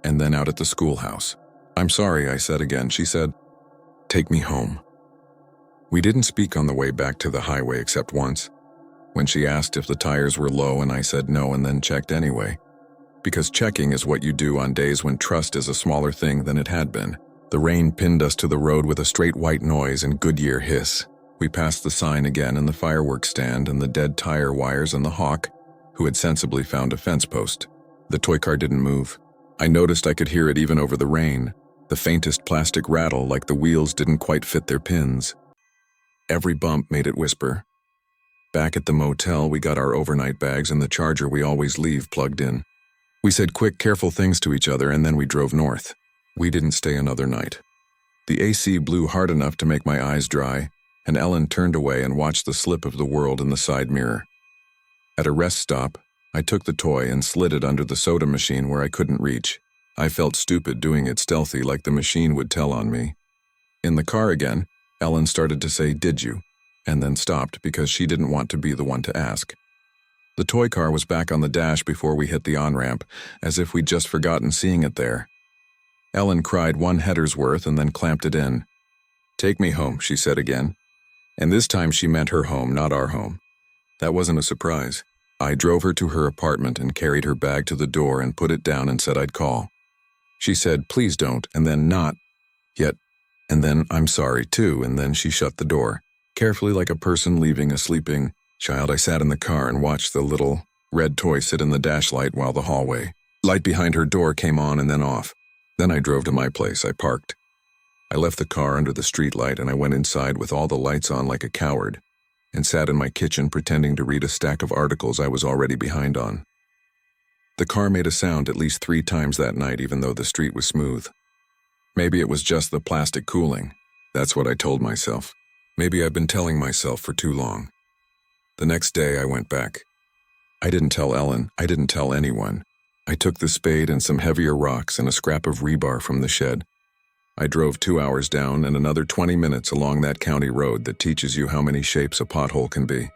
and then out at the schoolhouse. "I'm sorry," I said again. She said, "Take me home." We didn't speak on the way back to the highway except once, when she asked if the tires were low and I said no and then checked anyway. Because checking is what you do on days when trust is a smaller thing than it had been. The rain pinned us to the road with a straight white noise and Goodyear hiss. We passed the sign again and the fireworks stand and the dead tire wires and the hawk, who had sensibly found a fence post. The toy car didn't move. I noticed I could hear it even over the rain, the faintest plastic rattle like the wheels didn't quite fit their pins. Every bump made it whisper. Back at the motel, we got our overnight bags and the charger we always leave plugged in. We said quick, careful things to each other and then we drove north. We didn't stay another night. The AC blew hard enough to make my eyes dry, and Ellen turned away and watched the slip of the world in the side mirror. At a rest stop, I took the toy and slid it under the soda machine where I couldn't reach. I felt stupid doing it stealthy like the machine would tell on me. In the car again, Ellen started to say, "Did you?" and then stopped because she didn't want to be the one to ask. The toy car was back on the dash before we hit the on-ramp, as if we'd just forgotten seeing it there. Ellen cried one header's worth and then clamped it in. "Take me home," she said again. And this time she meant her home, not our home. That wasn't a surprise. I drove her to her apartment and carried her bag to the door and put it down and said I'd call. She said, "Please don't," and then not yet, and then "I'm sorry too," and then she shut the door. Carefully like a person leaving a sleeping child, I sat in the car and watched the little red toy sit in the dashlight while the hallway light behind her door came on and then off. Then I drove to my place. I parked. I left the car under the streetlight and I went inside with all the lights on like a coward and sat in my kitchen pretending to read a stack of articles I was already behind on. The car made a sound at least 3 times that night even though the street was smooth. Maybe it was just the plastic cooling. That's what I told myself. Maybe I've been telling myself for too long. The next day I went back. I didn't tell Ellen. I didn't tell anyone. I took the spade and some heavier rocks and a scrap of rebar from the shed. I drove 2 hours down and another 20 minutes along that county road that teaches you how many shapes a pothole can be.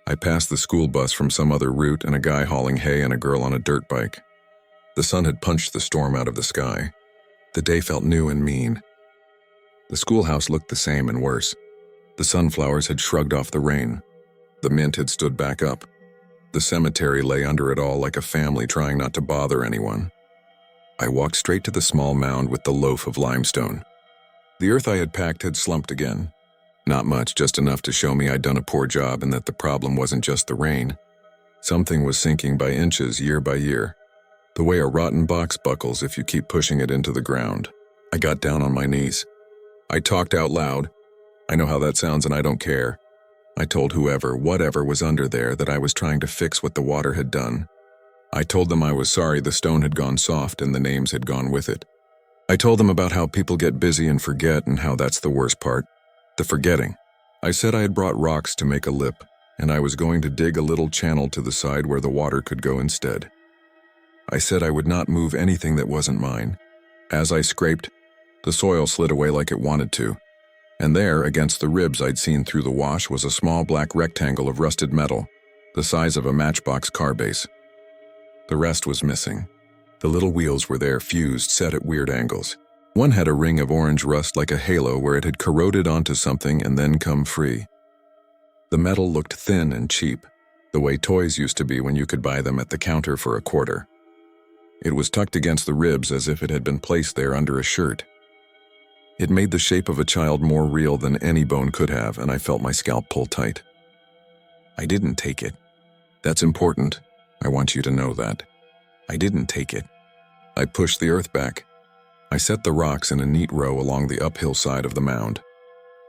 I passed the school bus from some other route and a guy hauling hay and a girl on a dirt bike. The sun had punched the storm out of the sky. The day felt new and mean. The schoolhouse looked the same and worse. The sunflowers had shrugged off the rain. The mint had stood back up. The cemetery lay under it all like a family trying not to bother anyone. I walked straight to the small mound with the loaf of limestone. The earth I had packed had slumped again. Not much, just enough to show me I'd done a poor job and that the problem wasn't just the rain. Something was sinking by inches year by year, the way a rotten box buckles if you keep pushing it into the ground. I got down on my knees. I talked out loud. I know how that sounds and I don't care. I told whoever, whatever was under there that I was trying to fix what the water had done. I told them I was sorry the stone had gone soft and the names had gone with it. I told them about how people get busy and forget and how that's the worst part, the forgetting. I said I had brought rocks to make a lip, and I was going to dig a little channel to the side where the water could go instead. I said I would not move anything that wasn't mine. As I scraped, the soil slid away like it wanted to, and there, against the ribs I'd seen through the wash, was a small black rectangle of rusted metal, the size of a matchbox car base. The rest was missing. The little wheels were there, fused, set at weird angles. One had a ring of orange rust like a halo where it had corroded onto something and then come free. The metal looked thin and cheap, the way toys used to be when you could buy them at the counter for $0.25. It was tucked against the ribs as if it had been placed there under a shirt. It made the shape of a child more real than any bone could have, and I felt my scalp pull tight. I didn't take it. That's important. I want you to know that. I didn't take it. I pushed the earth back. I set the rocks in a neat row along the uphill side of the mound.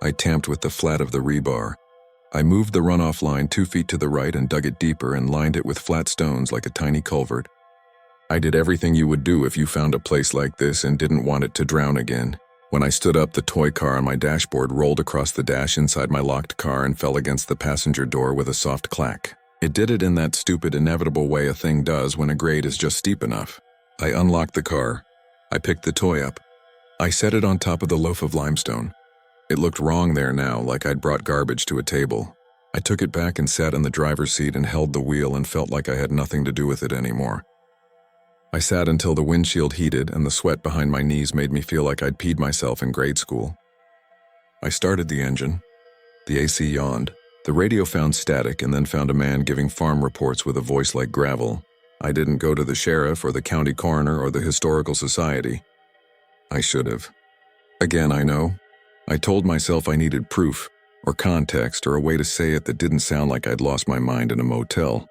I tamped with the flat of the rebar. I moved the runoff line 2 feet to the right and dug it deeper and lined it with flat stones like a tiny culvert. I did everything you would do if you found a place like this and didn't want it to drown again. When I stood up, the toy car on my dashboard rolled across the dash inside my locked car and fell against the passenger door with a soft clack. It did it in that stupid, inevitable way a thing does when a grade is just steep enough. I unlocked the car. I picked the toy up. I set it on top of the loaf of limestone. It looked wrong there now, like I'd brought garbage to a table. I took it back and sat in the driver's seat and held the wheel and felt like I had nothing to do with it anymore. I sat until the windshield heated and the sweat behind my knees made me feel like I'd peed myself in grade school. I started the engine. The AC yawned. The radio found static and then found a man giving farm reports with a voice like gravel. I didn't go to the sheriff or the county coroner or the historical society. I should have. Again, I know. I told myself I needed proof, or context, or a way to say it that didn't sound like I'd lost my mind in a motel.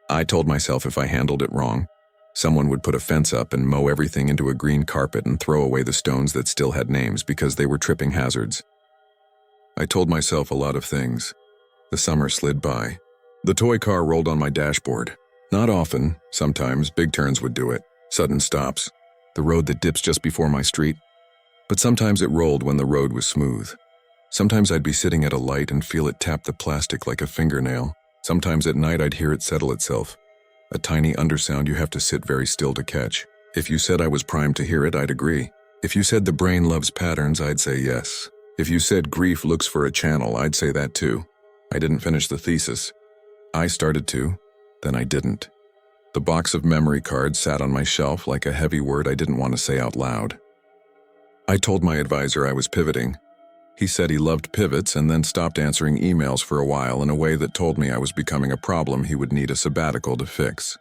I told myself if I handled it wrong, someone would put a fence up and mow everything into a green carpet and throw away the stones that still had names because they were tripping hazards. I told myself a lot of things. The summer slid by. The toy car rolled on my dashboard. Not often, sometimes big turns would do it, sudden stops, the road that dips just before my street. But sometimes it rolled when the road was smooth. Sometimes I'd be sitting at a light and feel it tap the plastic like a fingernail. Sometimes at night I'd hear it settle itself. A tiny undersound you have to sit very still to catch. If you said I was primed to hear it, I'd agree. If you said the brain loves patterns, I'd say yes. If you said grief looks for a channel, I'd say that too. I didn't finish the thesis. I started to, then I didn't. The box of memory cards sat on my shelf like a heavy word I didn't want to say out loud. I told my advisor I was pivoting. He said he loved pivots and then stopped answering emails for a while in a way that told me I was becoming a problem he would need a sabbatical to fix.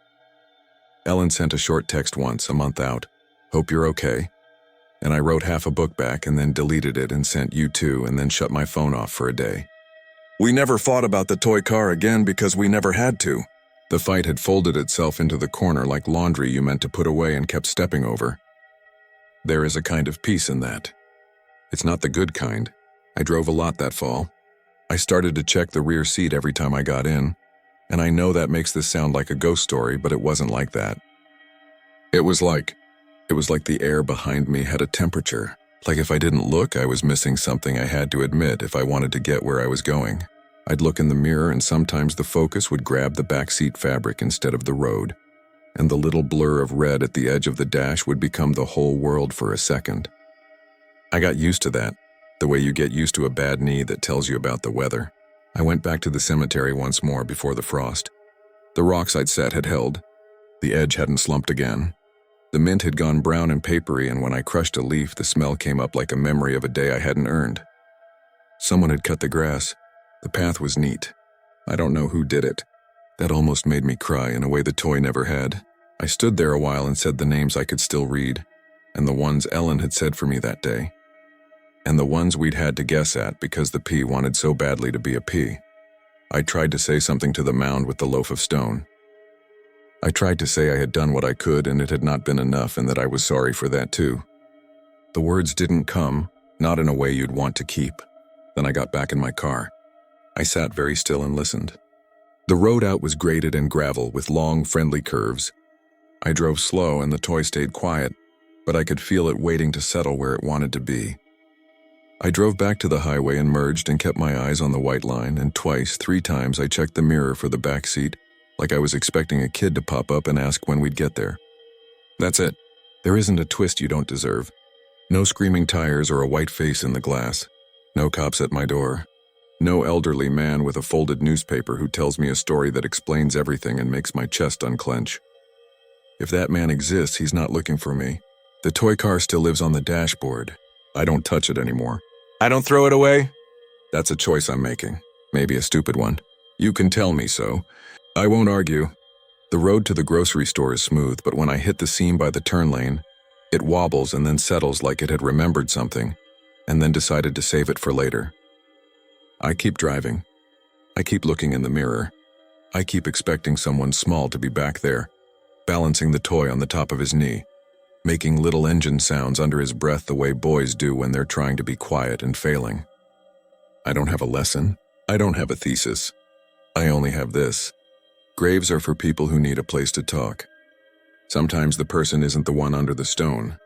Ellen sent a short text once, a month out. Hope you're okay. And I wrote half a book back and then deleted it and sent you too and then shut my phone off for a day. We never fought about the toy car again because we never had to. The fight had folded itself into the corner like laundry you meant to put away and kept stepping over. There is a kind of peace in that. It's not the good kind. I drove a lot that fall. I started to check the rear seat every time I got in, and I know that makes this sound like a ghost story, but it wasn't like that. It was like the air behind me had a temperature. Like if I didn't look, I was missing something I had to admit if I wanted to get where I was going. I'd look in the mirror and sometimes the focus would grab the backseat fabric instead of the road, and the little blur of red at the edge of the dash would become the whole world for a second. I got used to that, the way you get used to a bad knee that tells you about the weather. I went back to the cemetery once more before the frost. The rocks I'd set had held. The edge hadn't slumped again. The mint had gone brown and papery, and when I crushed a leaf, the smell came up like a memory of a day I hadn't earned. Someone had cut the grass. The path was neat. I don't know who did it. That almost made me cry in a way the toy never had. I stood there a while and said the names I could still read, and the ones Ellen had said for me that day, and the ones we'd had to guess at because the P wanted so badly to be a P. I tried to say something to the mound with the loaf of stone. I tried to say I had done what I could and it had not been enough and that I was sorry for that too. The words didn't come, not in a way you'd want to keep. Then I got back in my car. I sat very still and listened. The road out was graded and gravel with long, friendly curves. I drove slow and the toy stayed quiet, but I could feel it waiting to settle where it wanted to be. I drove back to the highway and merged and kept my eyes on the white line, and three times I checked the mirror for the back seat, like I was expecting a kid to pop up and ask when we'd get there. That's it. There isn't a twist you don't deserve. No screaming tires or a white face in the glass. No cops at my door. No elderly man with a folded newspaper who tells me a story that explains everything and makes my chest unclench. If that man exists, he's not looking for me. The toy car still lives on the dashboard. I don't touch it anymore. I don't throw it away. That's a choice I'm making. Maybe a stupid one. You can tell me so. I won't argue. The road to the grocery store is smooth, but when I hit the seam by the turn lane, it wobbles and then settles like it had remembered something, and then decided to save it for later. I keep driving. I keep looking in the mirror. I keep expecting someone small to be back there, balancing the toy on the top of his knee, making little engine sounds under his breath the way boys do when they're trying to be quiet and failing. I don't have a lesson. I don't have a thesis. I only have this. Graves are for people who need a place to talk. Sometimes the person isn't the one under the stone.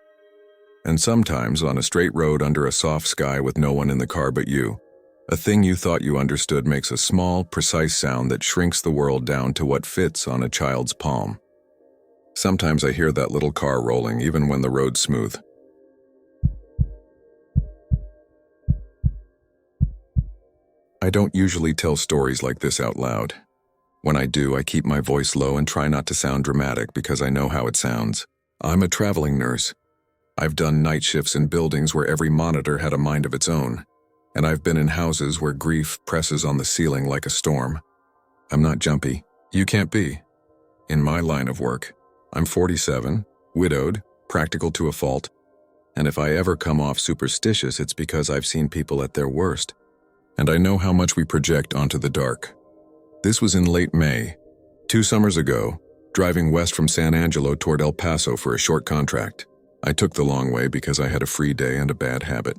And sometimes, on a straight road under a soft sky with no one in the car but you, a thing you thought you understood makes a small, precise sound that shrinks the world down to what fits on a child's palm. Sometimes I hear that little car rolling even when the road's smooth. I don't usually tell stories like this out loud. When I do, I keep my voice low and try not to sound dramatic because I know how it sounds. I'm a traveling nurse. I've done night shifts in buildings where every monitor had a mind of its own, and I've been in houses where grief presses on the ceiling like a storm. I'm not jumpy. You can't be. In my line of work, I'm 47, widowed, practical to a fault, and if I ever come off superstitious, it's because I've seen people at their worst, and I know how much we project onto the dark. This was in late May, 2 summers ago, driving west from San Angelo toward El Paso for a short contract. I took the long way because I had a free day and a bad habit.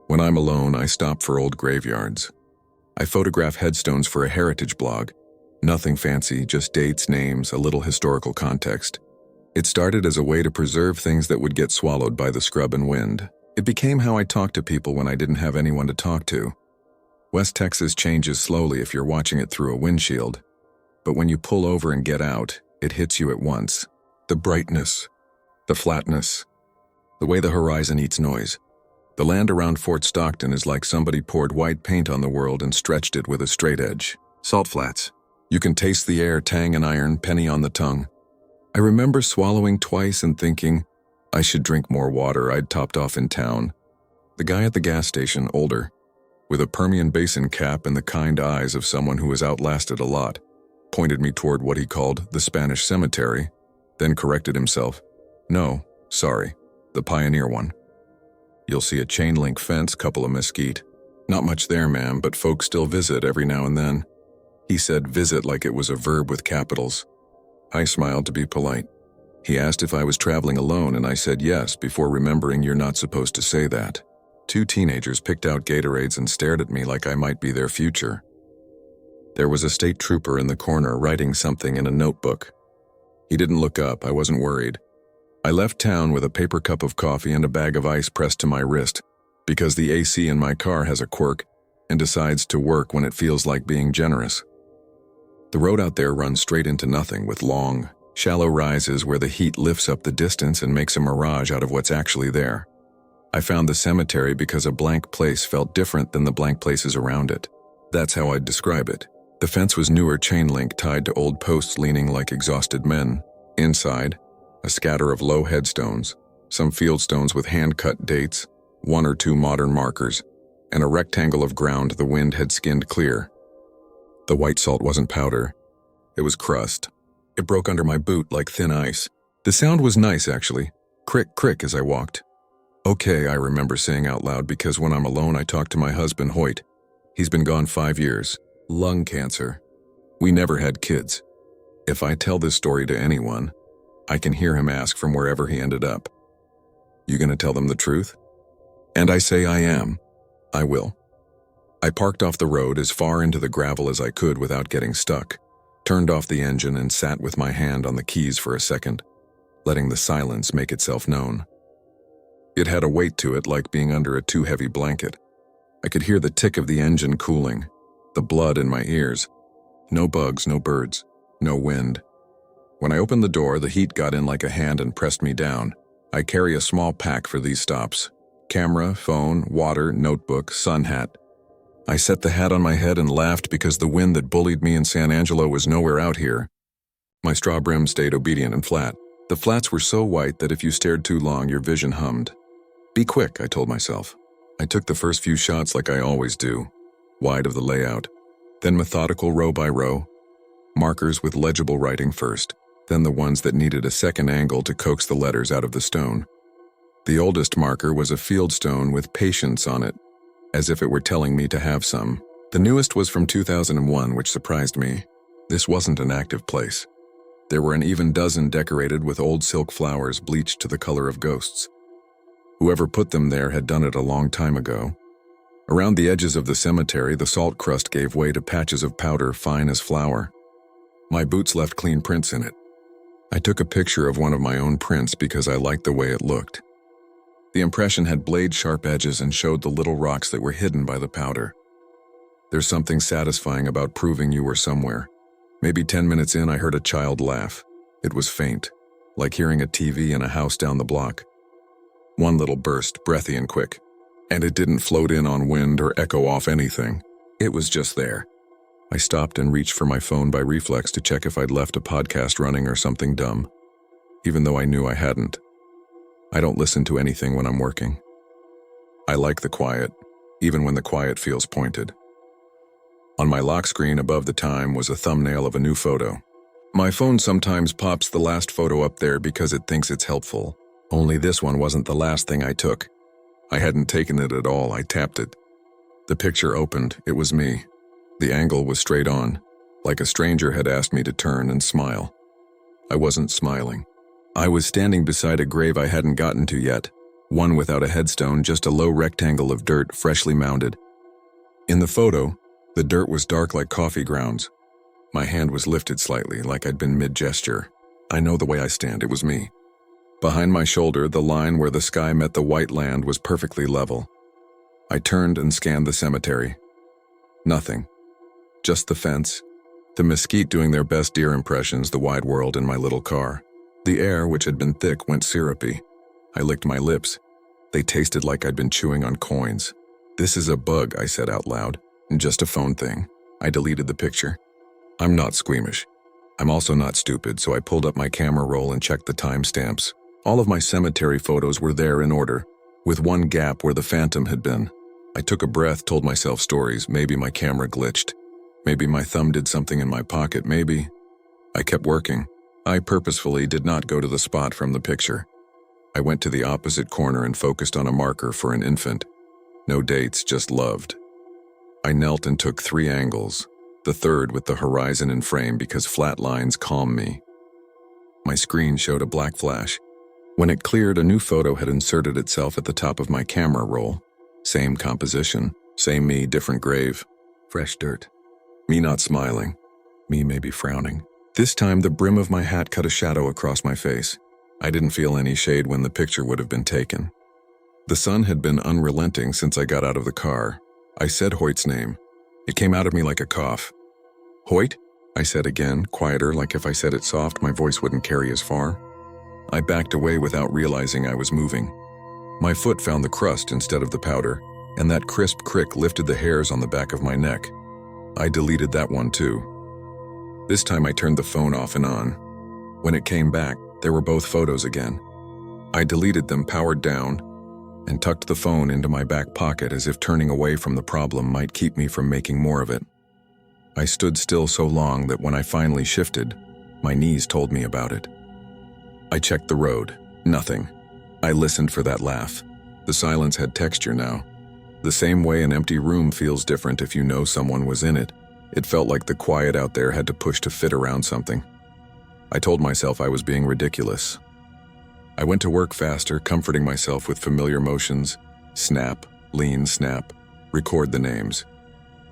When I'm alone, I stop for old graveyards. I photograph headstones for a heritage blog. Nothing fancy, just dates, names, a little historical context. It started as a way to preserve things that would get swallowed by the scrub and wind. It became how I talked to people when I didn't have anyone to talk to. West Texas changes slowly if you're watching it through a windshield, but when you pull over and get out, it hits you at once. The brightness, the flatness, the way the horizon eats noise. The land around Fort Stockton is like somebody poured white paint on the world and stretched it with a straight edge. Salt flats. You can taste the air, tang and iron, penny on the tongue. I remember swallowing twice and thinking, I should drink more water. I'd topped off in town. The guy at the gas station, older, with a Permian Basin cap and the kind eyes of someone who has outlasted a lot, pointed me toward what he called the Spanish cemetery, then corrected himself. No, sorry, the pioneer one. You'll see a chain-link fence, couple of mesquite. Not much there, ma'am, but folks still visit every now and then. He said visit like it was a verb with capitals. I smiled to be polite. He asked if I was traveling alone, and I said yes, before remembering you're not supposed to say that. 2 teenagers picked out Gatorades and stared at me like I might be their future. There was a state trooper in the corner writing something in a notebook. He didn't look up. I wasn't worried. I left town with a paper cup of coffee and a bag of ice pressed to my wrist, because the AC in my car has a quirk and decides to work when it feels like being generous. The road out there runs straight into nothing with long, shallow rises where the heat lifts up the distance and makes a mirage out of what's actually there. I found the cemetery because a blank place felt different than the blank places around it. That's how I'd describe it. The fence was newer chain link tied to old posts leaning like exhausted men. Inside, a scatter of low headstones, some fieldstones with hand-cut dates, 1 or 2 modern markers, and a rectangle of ground the wind had skinned clear. The white salt wasn't powder. It was crust. It broke under my boot like thin ice. The sound was nice, actually. Crick, crick as I walked. Okay, I remember saying out loud because when I'm alone I talk to my husband, Hoyt. He's been gone 5 years. Lung cancer. We never had kids. If I tell this story to anyone, I can hear him ask from wherever he ended up. You gonna tell them the truth? And I say I am. I will. I parked off the road as far into the gravel as I could without getting stuck, turned off the engine and sat with my hand on the keys for a second, letting the silence make itself known. It had a weight to it like being under a too heavy blanket. I could hear the tick of the engine cooling, the blood in my ears. No bugs, no birds, no wind. When I opened the door, the heat got in like a hand and pressed me down. I carry a small pack for these stops. Camera, phone, water, notebook, sun hat. I set the hat on my head and laughed because the wind that bullied me in San Angelo was nowhere out here. My straw brim stayed obedient and flat. The flats were so white that if you stared too long, your vision hummed. Be quick, I told myself. I took the first few shots like I always do, wide of the layout, then methodical row by row, markers with legible writing first. then the ones that needed a second angle to coax the letters out of the stone. The oldest marker was a field stone with patience on it, as if it were telling me to have some. The newest was from 2001, which surprised me. This wasn't an active place. There were an even dozen decorated with old silk flowers bleached to the color of ghosts. Whoever put them there had done it a long time ago. Around the edges of the cemetery, the salt crust gave way to patches of powder fine as flour. My boots left clean prints in it. I took a picture of one of my own prints because I liked the way it looked. The impression had blade-sharp edges and showed the little rocks that were hidden by the powder. There's something satisfying about proving you were somewhere. Maybe 10 minutes in, I heard a child laugh. It was faint, like hearing a TV in a house down the block. One little burst, breathy and quick. And it didn't float in on wind or echo off anything. It was just there. I stopped and reached for my phone by reflex to check if I'd left a podcast running or something dumb, even though I knew I hadn't. I don't listen to anything when I'm working. I like the quiet, even when the quiet feels pointed. On my lock screen above the time was a thumbnail of a new photo. My phone sometimes pops the last photo up there because it thinks it's helpful. Only this one wasn't the last thing I took. I hadn't taken it at all, I tapped it. The picture opened, it was me. The angle was straight on, like a stranger had asked me to turn and smile. I wasn't smiling. I was standing beside a grave I hadn't gotten to yet, one without a headstone, just a low rectangle of dirt freshly mounded. In the photo, the dirt was dark like coffee grounds. My hand was lifted slightly, like I'd been mid-gesture. I know the way I stand, it was me. Behind my shoulder, the line where the sky met the white land was perfectly level. I turned and scanned the cemetery. Nothing. Just the fence, the mesquite doing their best deer impressions, the wide world in my little car. The air, which had been thick, went syrupy. I licked my lips. They tasted like I'd been chewing on coins. "This is a bug," I said out loud. "Just a phone thing." I deleted the picture. I'm not squeamish. I'm also not stupid, so I pulled up my camera roll and checked the timestamps. All of my cemetery photos were there in order, with one gap where the phantom had been. I took a breath, told myself stories. Maybe my camera glitched. Maybe my thumb did something in my pocket. Maybe. I kept working. I purposefully did not go to the spot from the picture. I went to the opposite corner and focused on a marker for an infant. No dates, just loved. I knelt and took 3 angles, the third with the horizon in frame because flat lines calm me. My screen showed a black flash. When it cleared, a new photo had inserted itself at the top of my camera roll. Same composition, same me, different grave. Fresh dirt. Me not smiling. Me maybe frowning. This time, the brim of my hat cut a shadow across my face. I didn't feel any shade when the picture would have been taken. The sun had been unrelenting since I got out of the car. I said Hoyt's name. It came out of me like a cough. "Hoyt?" I said again, quieter, like if I said it soft, my voice wouldn't carry as far. I backed away without realizing I was moving. My foot found the crust instead of the powder, and that crisp crick lifted the hairs on the back of my neck. I deleted that one too. This time I turned the phone off and on. When it came back, there were both photos again. I deleted them, powered down, and tucked the phone into my back pocket as if turning away from the problem might keep me from making more of it. I stood still so long that when I finally shifted, my knees told me about it. I checked the road. Nothing. I listened for that laugh. The silence had texture now. The same way an empty room feels different if you know someone was in it. It felt like the quiet out there had to push to fit around something. I told myself I was being ridiculous. I went to work faster, comforting myself with familiar motions. Snap, lean, snap, record the names.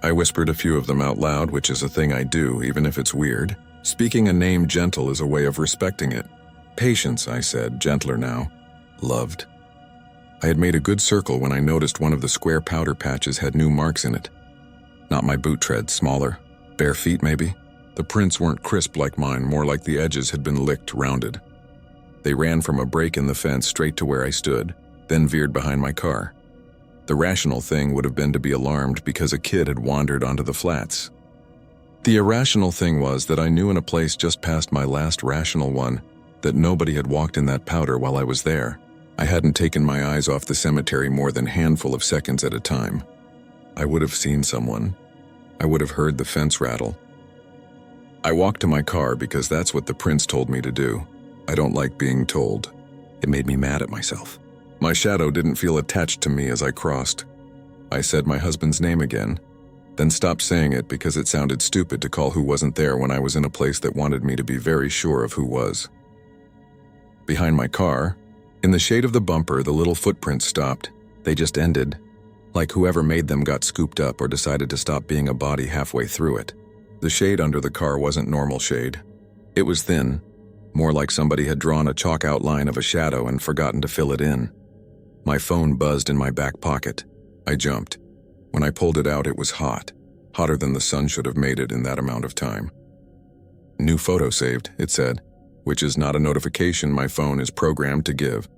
I whispered a few of them out loud, which is a thing I do, even if it's weird. Speaking a name gentle is a way of respecting it. Patience, I said, gentler now. Loved. I had made a good circle when I noticed one of the square powder patches had new marks in it. Not my boot tread, smaller. Bare feet, maybe? The prints weren't crisp like mine, more like the edges had been licked, rounded. They ran from a break in the fence straight to where I stood, then veered behind my car. The rational thing would have been to be alarmed because a kid had wandered onto the flats. The irrational thing was that I knew in a place just past my last rational one that nobody had walked in that powder while I was there. I hadn't taken my eyes off the cemetery more than a handful of seconds at a time. I would have seen someone. I would have heard the fence rattle. I walked to my car because that's what the prince told me to do. I don't like being told. It made me mad at myself. My shadow didn't feel attached to me as I crossed. I said my husband's name again, then stopped saying it because it sounded stupid to call who wasn't there when I was in a place that wanted me to be very sure of who was. Behind my car, in the shade of the bumper, the little footprints stopped. They just ended, like whoever made them got scooped up or decided to stop being a body halfway through it. The shade under the car wasn't normal shade. It was thin, more like somebody had drawn a chalk outline of a shadow and forgotten to fill it in. My phone buzzed in my back pocket. I jumped. When I pulled it out, it was hot, hotter than the sun should have made it in that amount of time. New photo saved, it said, which is not a notification my phone is programmed to give.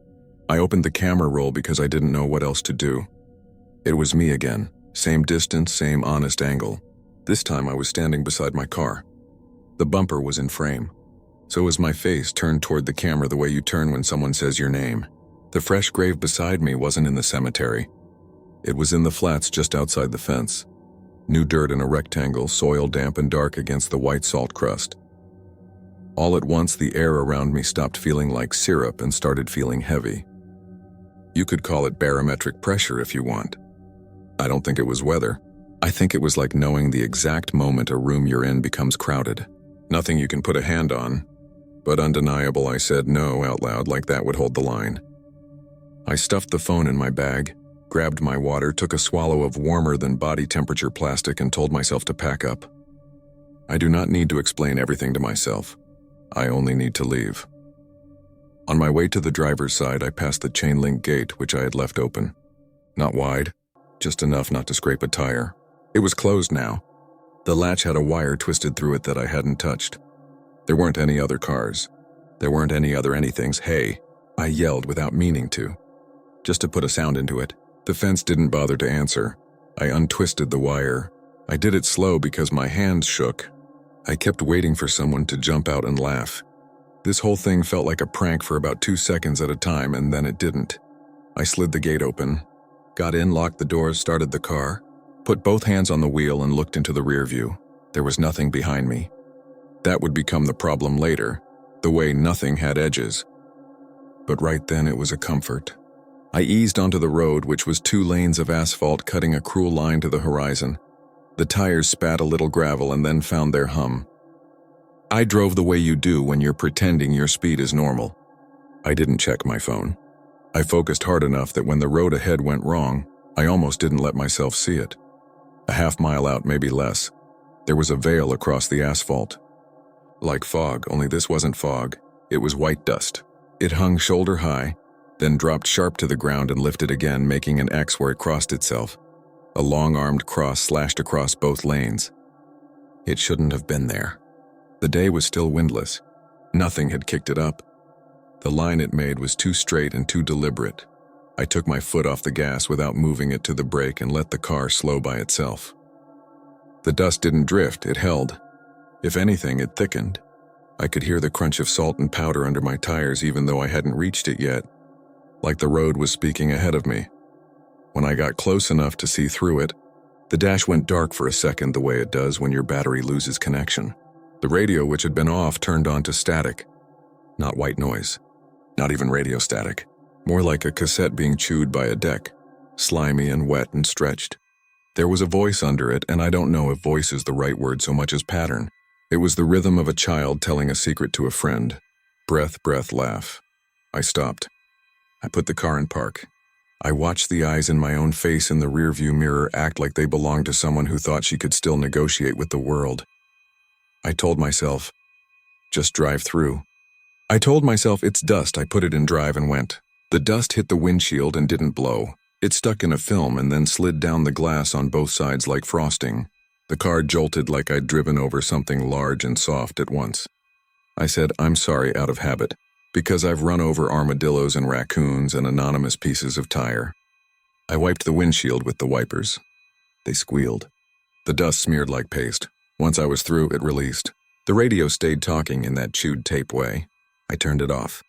I opened the camera roll because I didn't know what else to do. It was me again, same distance, same honest angle. This time I was standing beside my car. The bumper was in frame. So was my face turned toward the camera the way you turn when someone says your name. The fresh grave beside me wasn't in the cemetery. It was in the flats just outside the fence. New dirt in a rectangle, soil damp and dark against the white salt crust. All at once the air around me stopped feeling like syrup and started feeling heavy. You could call it barometric pressure if you want. I don't think it was weather. I think it was like knowing the exact moment a room you're in becomes crowded. Nothing you can put a hand on, but undeniable. I said no out loud like that would hold the line. I stuffed the phone in my bag, grabbed my water, took a swallow of warmer than body temperature plastic and told myself to pack up. I do not need to explain everything to myself. I only need to leave. On my way to the driver's side, I passed the chain link gate, which I had left open. Not wide, just enough not to scrape a tire. It was closed now. The latch had a wire twisted through it that I hadn't touched. There weren't any other cars. There weren't any other anythings. Hey, I yelled without meaning to, just to put a sound into it. The fence didn't bother to answer. I untwisted the wire. I did it slow because my hands shook. I kept waiting for someone to jump out and laugh. This whole thing felt like a prank for about 2 seconds at a time, and then it didn't. I slid the gate open, got in, locked the doors, started the car, put both hands on the wheel and looked into the rear view. There was nothing behind me. That would become the problem later, the way nothing had edges. But right then it was a comfort. I eased onto the road, which was 2 lanes of asphalt cutting a cruel line to the horizon. The tires spat a little gravel and then found their hum. I drove the way you do when you're pretending your speed is normal. I didn't check my phone. I focused hard enough that when the road ahead went wrong, I almost didn't let myself see it. A half mile out, maybe less, there was a veil across the asphalt. Like fog, only this wasn't fog. It was white dust. It hung shoulder high, then dropped sharp to the ground and lifted again, making an X where it crossed itself. A long-armed cross slashed across both lanes. It shouldn't have been there. The day was still windless. Nothing had kicked it up. The line it made was too straight and too deliberate. I took my foot off the gas without moving it to the brake and let the car slow by itself. The dust didn't drift, it held. If anything, it thickened. I could hear the crunch of salt and powder under my tires even though I hadn't reached it yet, like the road was speaking ahead of me. When I got close enough to see through it, the dash went dark for a second the way it does when your battery loses connection. The radio, which had been off, turned on to static. Not white noise. Not even radio static. More like a cassette being chewed by a deck, slimy and wet and stretched. There was a voice under it, and I don't know if voice is the right word so much as pattern. It was the rhythm of a child telling a secret to a friend. Breath, breath, laugh. I stopped. I put the car in park. I watched the eyes in my own face in the rearview mirror act like they belonged to someone who thought she could still negotiate with the world. I told myself, just drive through. I told myself it's dust. I put it in drive and went. The dust hit the windshield and didn't blow. It stuck in a film and then slid down the glass on both sides like frosting. The car jolted like I'd driven over something large and soft at once. I said, I'm sorry, out of habit, because I've run over armadillos and raccoons and anonymous pieces of tire. I wiped the windshield with the wipers. They squealed. The dust smeared like paste. Once I was through, it released. The radio stayed talking in that chewed tape way. I turned it off.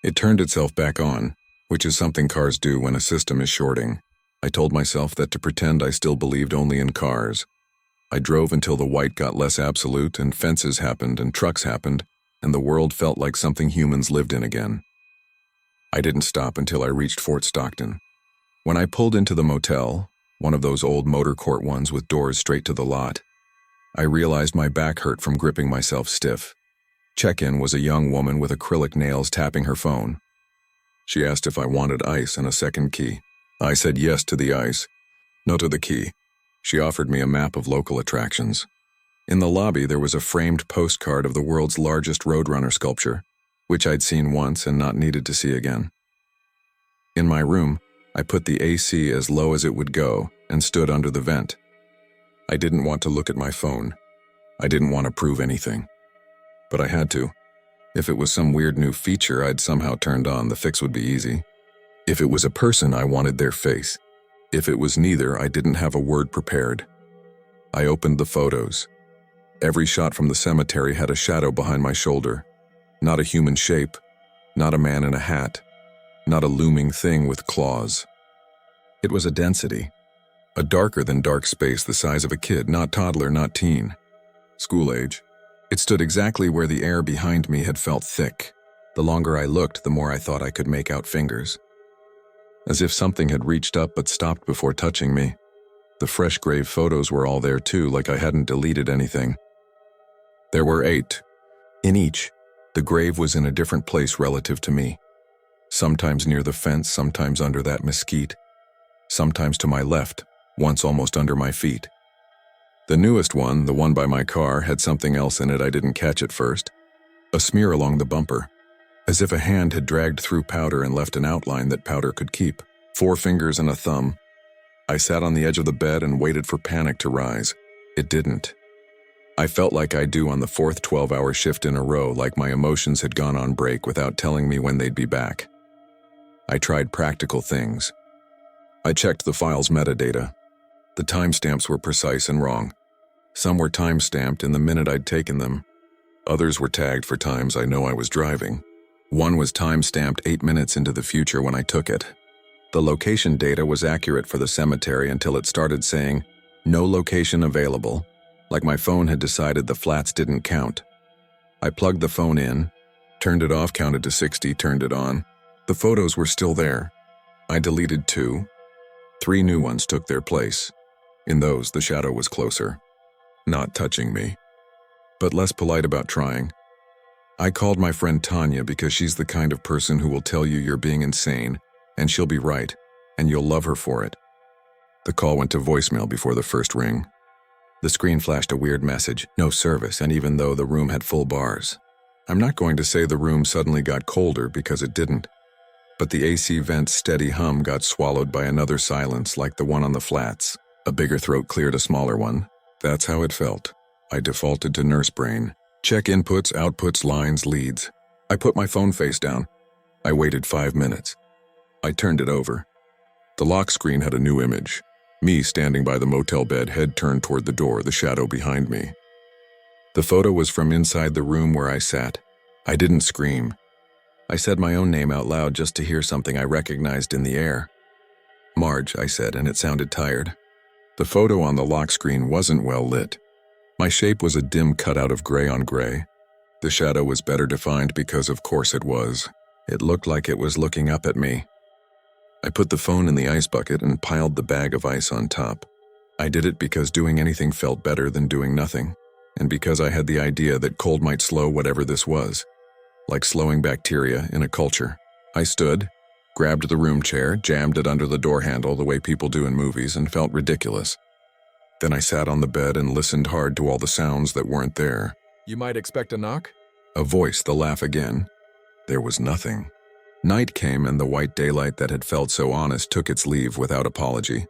It turned itself back on, which is something cars do when a system is shorting. I told myself that to pretend I still believed only in cars. I drove until the white got less absolute and fences happened and trucks happened and the world felt like something humans lived in again. I didn't stop until I reached Fort Stockton. When I pulled into the motel, one of those old motor court ones with doors straight to the lot, I realized my back hurt from gripping myself stiff. Check-in was a young woman with acrylic nails tapping her phone. She asked if I wanted ice and a second key. I said yes to the ice, no to the key. She offered me a map of local attractions. In the lobby, there was a framed postcard of the world's largest Roadrunner sculpture, which I'd seen once and not needed to see again. In my room, I put the AC as low as it would go and stood under the vent. I didn't want to look at my phone. I didn't want to prove anything. But I had to. If it was some weird new feature I'd somehow turned on, the fix would be easy. If it was a person, I wanted their face. If it was neither, I didn't have a word prepared. I opened the photos. Every shot from the cemetery had a shadow behind my shoulder. Not a human shape, not a man in a hat, not a looming thing with claws. It was a density, a darker than dark space the size of a kid, not toddler, not teen. School age. It stood exactly where the air behind me had felt thick. The longer I looked, the more I thought I could make out fingers. As if something had reached up but stopped before touching me. The fresh grave photos were all there too, like I hadn't deleted anything. There were 8. In each, the grave was in a different place relative to me. Sometimes near the fence, sometimes under that mesquite. Sometimes to my left, once almost under my feet. The newest one, the one by my car, had something else in it I didn't catch at first. A smear along the bumper. As if a hand had dragged through powder and left an outline that powder could keep. 4 fingers and a thumb. I sat on the edge of the bed and waited for panic to rise. It didn't. I felt like I do on the 4th 12-hour shift in a row, like my emotions had gone on break without telling me when they'd be back. I tried practical things. I checked the file's metadata. The timestamps were precise and wrong. Some were time-stamped in the minute I'd taken them. Others were tagged for times I know I was driving. One was time-stamped 8 minutes into the future when I took it. The location data was accurate for the cemetery until it started saying, "No location available," like my phone had decided the flats didn't count. I plugged the phone in, turned it off, counted to 60, turned it on. The photos were still there. I deleted 2. 3 new ones took their place. In those, the shadow was closer. Not touching me. But less polite about trying. I called my friend Tanya because she's the kind of person who will tell you you're being insane, and she'll be right, and you'll love her for it. The call went to voicemail before the first ring. The screen flashed a weird message, no service, and even though the room had full bars. I'm not going to say the room suddenly got colder because it didn't. But the AC vent's steady hum got swallowed by another silence like the one on the flats. A bigger throat cleared a smaller one. That's how it felt. I defaulted to nurse brain. Check inputs, outputs, lines, leads. I put my phone face down. I waited 5 minutes. I turned it over. The lock screen had a new image. Me standing by the motel bed, head turned toward the door, the shadow behind me. The photo was from inside the room where I sat. I didn't scream. I said my own name out loud just to hear something I recognized in the air. "Marge," I said, and it sounded tired. The photo on the lock screen wasn't well lit. My shape was a dim cutout of gray on gray. The shadow was better defined because of course it was. It looked like it was looking up at me. I put the phone in the ice bucket and piled the bag of ice on top. I did it because doing anything felt better than doing nothing, and because I had the idea that cold might slow whatever this was, like slowing bacteria in a culture. I stood, grabbed the room chair, jammed it under the door handle the way people do in movies, and felt ridiculous. Then I sat on the bed and listened hard to all the sounds that weren't there. "You might expect a knock?" A voice, the laugh again. There was nothing. Night came and the white daylight that had felt so honest took its leave without apology.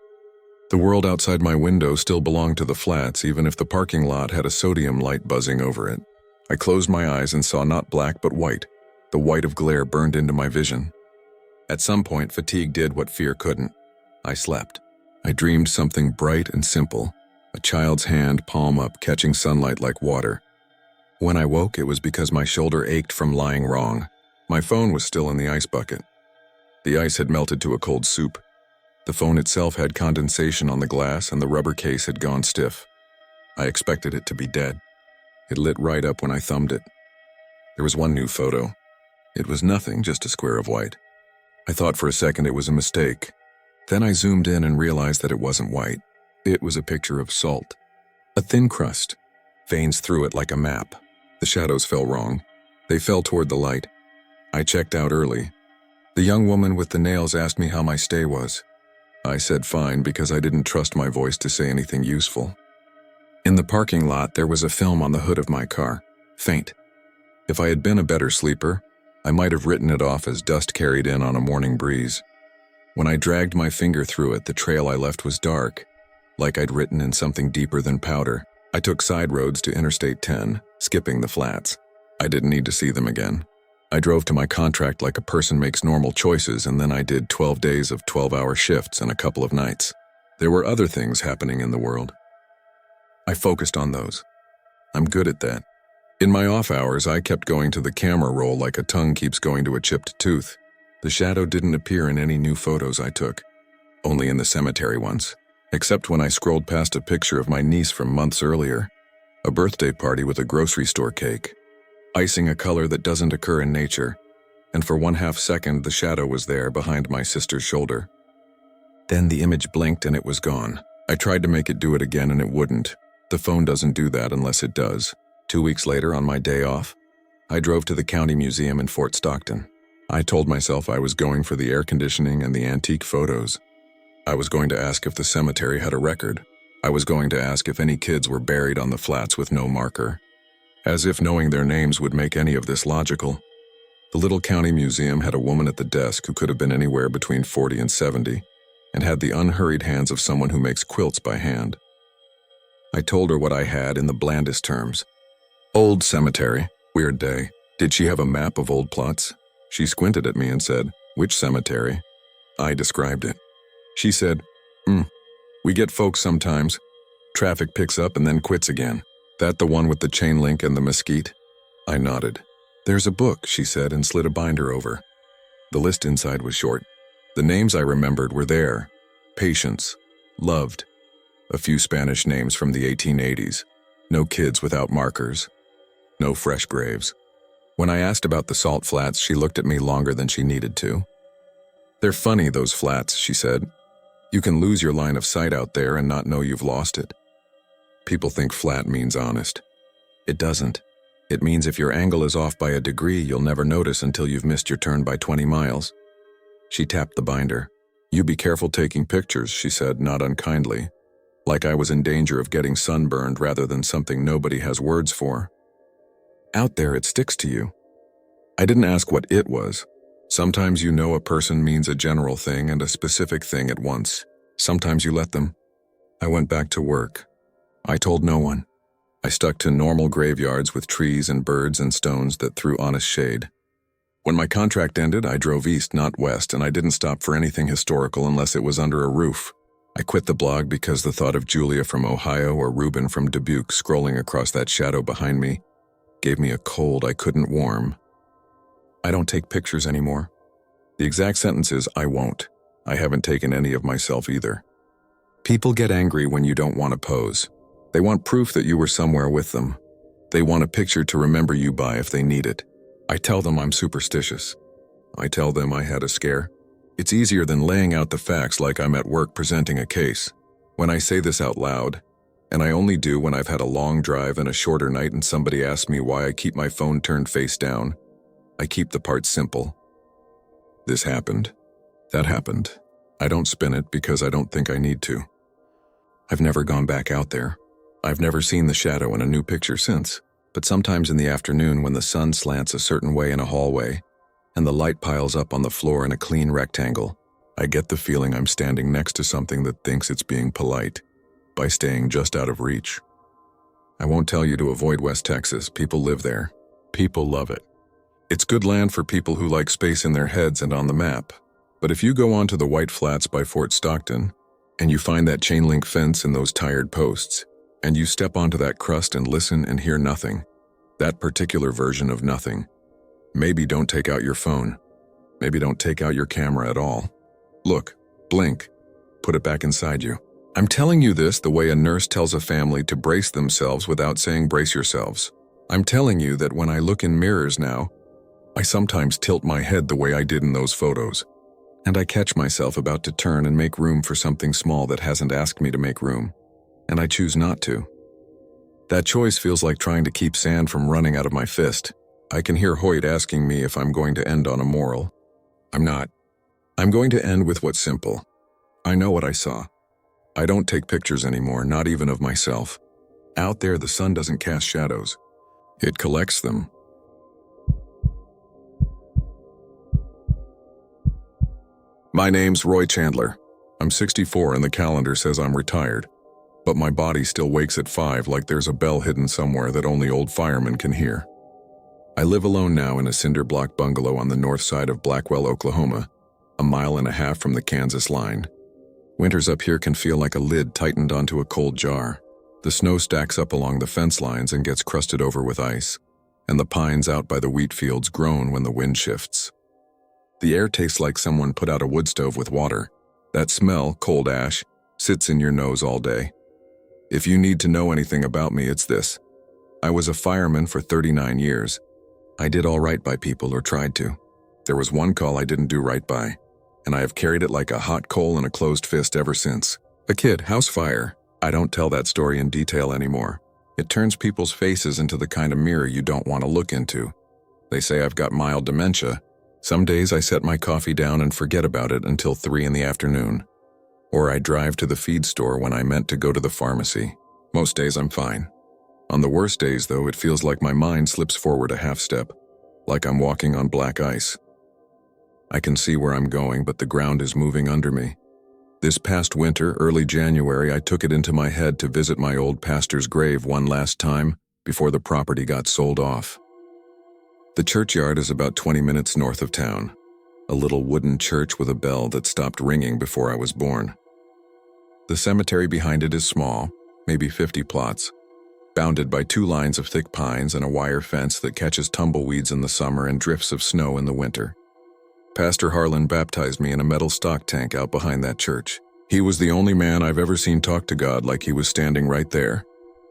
The world outside my window still belonged to the flats, even if the parking lot had a sodium light buzzing over it. I closed my eyes and saw not black but white. The white of glare burned into my vision. At some point, fatigue did what fear couldn't. I slept. I dreamed something bright and simple, a child's hand palm up catching sunlight like water. When I woke, it was because my shoulder ached from lying wrong. My phone was still in the ice bucket. The ice had melted to a cold soup. The phone itself had condensation on the glass and the rubber case had gone stiff. I expected it to be dead. It lit right up when I thumbed it. There was one new photo. It was nothing, just a square of white. I thought for a second it was a mistake. Then I zoomed in and realized that it wasn't white. It was a picture of salt. A thin crust. Veins through it like a map. The shadows fell wrong. They fell toward the light. I checked out early. The young woman with the nails asked me how my stay was. I said fine because I didn't trust my voice to say anything useful. In the parking lot, there was a film on the hood of my car. Faint. If I had been a better sleeper, I might have written it off as dust carried in on a morning breeze. When I dragged my finger through it, the trail I left was dark, like I'd written in something deeper than powder. I took side roads to Interstate 10, skipping the flats. I didn't need to see them again. I drove to my contract like a person makes normal choices, and then I did 12 days of 12-hour shifts and a couple of nights. There were other things happening in the world. I focused on those. I'm good at that. In my off hours, I kept going to the camera roll like a tongue keeps going to a chipped tooth. The shadow didn't appear in any new photos I took, only in the cemetery ones, except when I scrolled past a picture of my niece from months earlier, a birthday party with a grocery store cake, icing a color that doesn't occur in nature, and for 1/2 second the shadow was there behind my sister's shoulder. Then the image blinked and it was gone. I tried to make it do it again and it wouldn't. The phone doesn't do that unless it does. 2 weeks later, on my day off, I drove to the county museum in Fort Stockton. I told myself I was going for the air conditioning and the antique photos. I was going to ask if the cemetery had a record. I was going to ask if any kids were buried on the flats with no marker. As if knowing their names would make any of this logical. The little county museum had a woman at the desk who could have been anywhere between 40 and 70, and had the unhurried hands of someone who makes quilts by hand. I told her what I had in the blandest terms. Old cemetery, weird day. Did she have a map of old plots? She squinted at me and said, "Which cemetery?" I described it. She said, we get folks sometimes. Traffic picks up and then quits again. That the one with the chain link and the mesquite?" I nodded. "There's a book," she said, and slid a binder over. The list inside was short. The names I remembered were there. Patience. Loved. A few Spanish names from the 1880s. No kids without markers. No fresh graves. When I asked about the salt flats, she looked at me longer than she needed to. "They're funny, those flats," she said. "You can lose your line of sight out there and not know you've lost it. People think flat means honest. It doesn't. It means if your angle is off by a degree, you'll never notice until you've missed your turn by 20 miles. She tapped the binder. "You be careful taking pictures," she said, not unkindly, like I was in danger of getting sunburned rather than something nobody has words for. Out there, it sticks to you. I didn't ask what it was. Sometimes you know a person means a general thing and a specific thing at once. Sometimes you let them. I went back to work. I told no one. I stuck to normal graveyards with trees and birds and stones that threw honest shade. When my contract ended, I drove east, not west, and I didn't stop for anything historical unless it was under a roof. I quit the blog because the thought of Julia from Ohio or Ruben from Dubuque scrolling across that shadow behind me gave me a cold I couldn't warm. I don't take pictures anymore. The exact sentence is, I won't. I haven't taken any of myself either. People get angry when you don't want to pose. They want proof that you were somewhere with them. They want a picture to remember you by if they need it. I tell them I'm superstitious. I tell them I had a scare. It's easier than laying out the facts like I'm at work presenting a case. When I say this out loud, and I only do when I've had a long drive and a shorter night and somebody asks me why I keep my phone turned face down, I keep the part simple. This happened. That happened. I don't spin it because I don't think I need to. I've never gone back out there. I've never seen the shadow in a new picture since, but sometimes in the afternoon when the sun slants a certain way in a hallway and the light piles up on the floor in a clean rectangle, I get the feeling I'm standing next to something that thinks it's being polite by staying just out of reach. I won't tell you to avoid West Texas. People live there. People love it. It's good land for people who like space in their heads and on the map. But if you go onto the White Flats by Fort Stockton, and you find that chain link fence and those tired posts, and you step onto that crust and listen and hear nothing, that particular version of nothing, maybe don't take out your phone. Maybe don't take out your camera at all. Look, blink, put it back inside you. I'm telling you this the way a nurse tells a family to brace themselves without saying brace yourselves. I'm telling you that when I look in mirrors now, I sometimes tilt my head the way I did in those photos, and I catch myself about to turn and make room for something small that hasn't asked me to make room, and I choose not to. That choice feels like trying to keep sand from running out of my fist. I can hear Hoyt asking me if I'm going to end on a moral. I'm not. I'm going to end with what's simple. I know what I saw. I don't take pictures anymore, not even of myself. Out there, the sun doesn't cast shadows. It collects them. My name's Roy Chandler. I'm 64 and the calendar says I'm retired. But my body still wakes at 5 like there's a bell hidden somewhere that only old firemen can hear. I live alone now in a cinder block bungalow on the north side of Blackwell, Oklahoma, a mile and a half from the Kansas line. Winters up here can feel like a lid tightened onto a cold jar. The snow stacks up along the fence lines and gets crusted over with ice, and the pines out by the wheat fields groan when the wind shifts. The air tastes like someone put out a wood stove with water. That smell, cold ash, sits in your nose all day. If you need to know anything about me, it's this. I was a fireman for 39 years. I did all right by people, or tried to. There was one call I didn't do right by, and I have carried it like a hot coal in a closed fist ever since. A kid, house fire. I don't tell that story in detail anymore. It turns people's faces into the kind of mirror you don't want to look into. They say I've got mild dementia. Some days I set my coffee down and forget about it until 3 in the afternoon. Or I drive to the feed store when I meant to go to the pharmacy. Most days I'm fine. On the worst days, though, it feels like my mind slips forward a half step, like I'm walking on black ice. I can see where I'm going, but the ground is moving under me. This past winter, early January, I took it into my head to visit my old pastor's grave one last time before the property got sold off. The churchyard is about 20 minutes north of town, a little wooden church with a bell that stopped ringing before I was born. The cemetery behind it is small, maybe 50 plots, bounded by 2 lines of thick pines and a wire fence that catches tumbleweeds in the summer and drifts of snow in the winter. Pastor Harlan baptized me in a metal stock tank out behind that church. He was the only man I've ever seen talk to God like he was standing right there,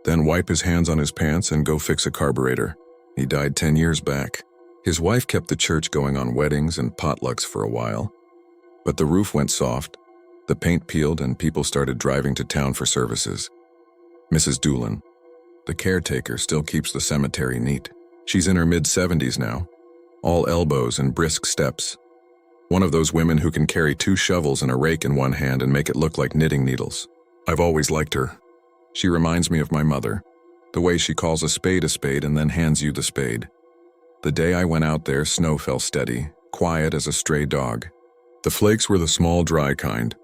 then wipe his hands on his pants and go fix a carburetor. He died 10 years back. His wife kept the church going on weddings and potlucks for a while. But the roof went soft, the paint peeled, and people started driving to town for services. Mrs. Doolin, the caretaker, still keeps the cemetery neat. She's in her mid-70s now, all elbows and brisk steps. One of those women who can carry 2 shovels and a rake in one hand and make it look like knitting needles. I've always liked her. She reminds me of my mother, the way she calls a spade and then hands you the spade. The day I went out there, snow fell steady, quiet as a stray dog. The flakes were the small, dry kind,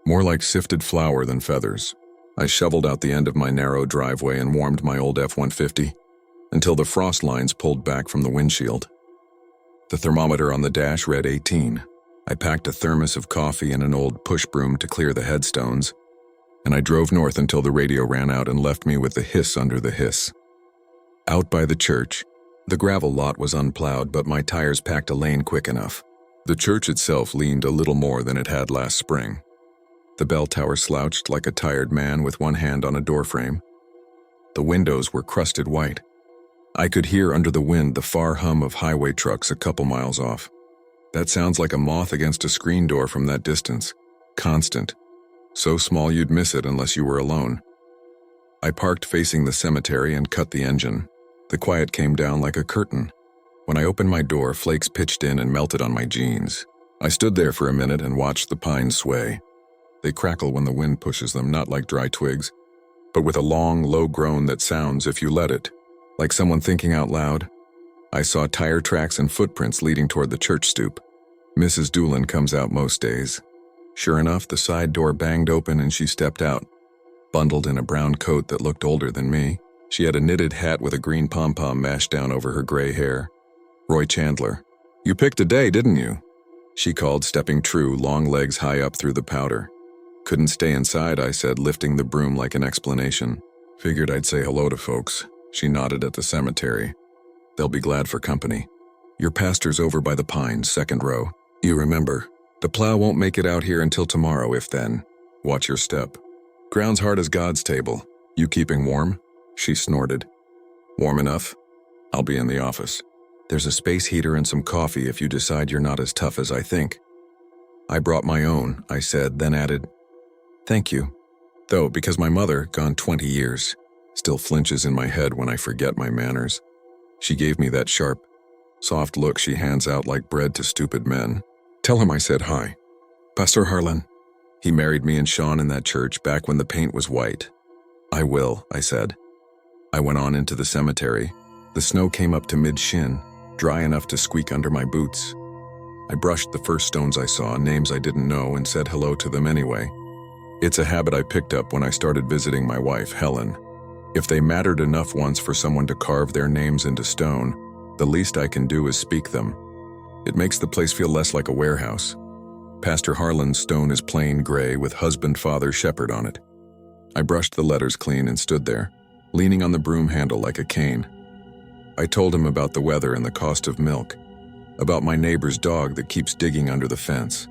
more like sifted flour than feathers. I shoveled out the end of my narrow driveway and warmed my old F-150 until the frost lines pulled back from the windshield. The thermometer on the dash read 18. I packed a thermos of coffee and an old push broom to clear the headstones, and I drove north until the radio ran out and left me with the hiss under the hiss. Out by the church, the gravel lot was unplowed, but my tires packed a lane quick enough. The church itself leaned a little more than it had last spring. The bell tower slouched like a tired man with one hand on a doorframe. The windows were crusted white. I could hear under the wind the far hum of highway trucks a couple miles off. That sounds like a moth against a screen door from that distance. Constant. So small you'd miss it unless you were alone. I parked facing the cemetery and cut the engine. The quiet came down like a curtain. When I opened my door, flakes pitched in and melted on my jeans. I stood there for a minute and watched the pines sway. They crackle when the wind pushes them, not like dry twigs, but with a long, low groan that sounds if you let it, like someone thinking out loud. I saw tire tracks and footprints leading toward the church stoop. Mrs. Doolin comes out most days. Sure enough, the side door banged open and she stepped out, bundled in a brown coat that looked older than me. She had a knitted hat with a green pom-pom mashed down over her gray hair. Roy Chandler. "You picked a day, didn't you?" she called, stepping true, long legs high up through the powder. "Couldn't stay inside," I said, lifting the broom like an explanation. "Figured I'd say hello to folks." She nodded at the cemetery. "They'll be glad for company. Your pastor's over by the pines, second row. You remember, the plow won't make it out here until tomorrow, if then. Watch your step." Ground's hard as God's table. You keeping warm? She snorted. Warm enough? I'll be in the office. There's a space heater and some coffee if you decide you're not as tough as I think. I brought my own, I said, then added, thank you. Though, because my mother, gone 20 years, still flinches in my head when I forget my manners. She gave me that sharp, soft look she hands out like bread to stupid men. Tell him I said hi. Pastor Harlan. He married me and Sean in that church back when the paint was white. I will, I said. I went on into the cemetery. The snow came up to mid-shin, dry enough to squeak under my boots. I brushed the first stones I saw, names I didn't know, and said hello to them anyway. It's a habit I picked up when I started visiting my wife, Helen. If they mattered enough once for someone to carve their names into stone, the least I can do is speak them. It makes the place feel less like a warehouse. Pastor Harlan's stone is plain gray with husband, father, shepherd on it. I brushed the letters clean and stood there, leaning on the broom handle like a cane. I told him about the weather and the cost of milk, about my neighbor's dog that keeps digging under the fence.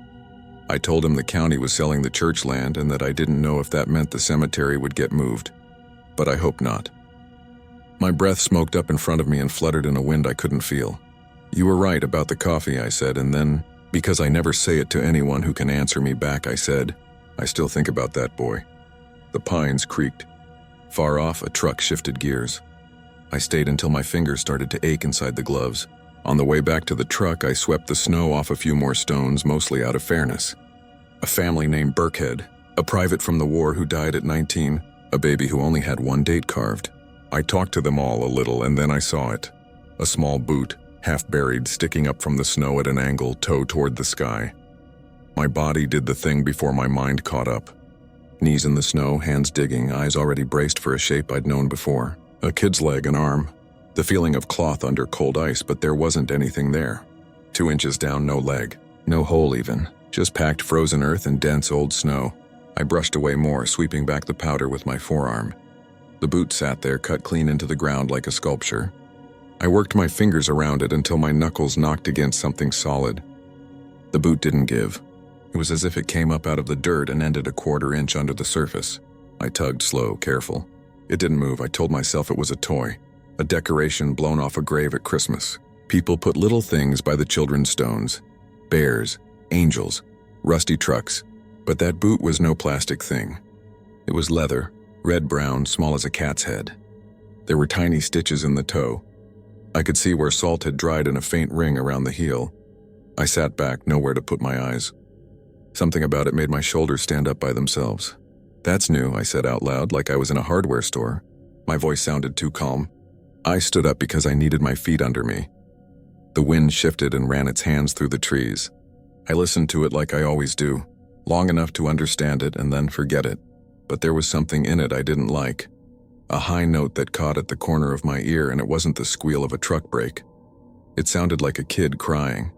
I told him the county was selling the church land and that I didn't know if that meant the cemetery would get moved, but I hope not. My breath smoked up in front of me and fluttered in a wind I couldn't feel. You were right about the coffee, I said, and then, because I never say it to anyone who can answer me back, I said, I still think about that boy. The pines creaked. Far off, a truck shifted gears. I stayed until my fingers started to ache inside the gloves. On the way back to the truck, I swept the snow off a few more stones, mostly out of fairness. A family named Burkhead, a private from the war who died at 19, a baby who only had one date carved. I talked to them all a little, and then I saw it. A small boot, half buried, sticking up from the snow at an angle, toe toward the sky. My body did the thing before my mind caught up. Knees in the snow, hands digging, eyes already braced for a shape I'd known before. A kid's leg and arm. The feeling of cloth under cold ice, but there wasn't anything there. 2 inches down, no leg. No hole even. Just packed frozen earth and dense old snow. I brushed away more, sweeping back the powder with my forearm. The boot sat there, cut clean into the ground like a sculpture. I worked my fingers around it until my knuckles knocked against something solid. The boot didn't give. It was as if it came up out of the dirt and ended a 1/4 inch under the surface. I tugged slow, careful. It didn't move. I told myself it was a toy. A decoration blown off a grave at Christmas. People put little things by the children's stones. Bears, angels, rusty trucks. But that boot was no plastic thing. It was leather, red-brown, small as a cat's head. There were tiny stitches in the toe. I could see where salt had dried in a faint ring around the heel. I sat back, nowhere to put my eyes. Something about it made my shoulders stand up by themselves. That's new, I said out loud, like I was in a hardware store. My voice sounded too calm. I stood up because I needed my feet under me. The wind shifted and ran its hands through the trees. I listened to it like I always do, long enough to understand it and then forget it. But there was something in it I didn't like. A high note that caught at the corner of my ear, and it wasn't the squeal of a truck brake. It sounded like a kid crying.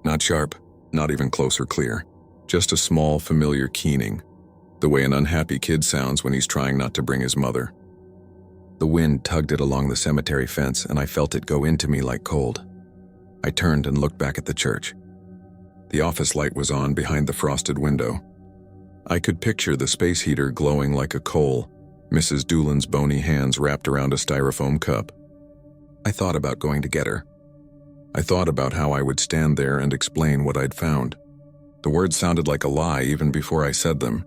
Not sharp, not even close or clear. Just a small, familiar keening. The way an unhappy kid sounds when he's trying not to bring his mother. The wind tugged it along the cemetery fence, and I felt it go into me like cold. I turned and looked back at the church. The office light was on behind the frosted window. I could picture the space heater glowing like a coal, Mrs. Doolan's bony hands wrapped around a styrofoam cup. I thought about going to get her. I thought about how I would stand there and explain what I'd found. The words sounded like a lie even before I said them.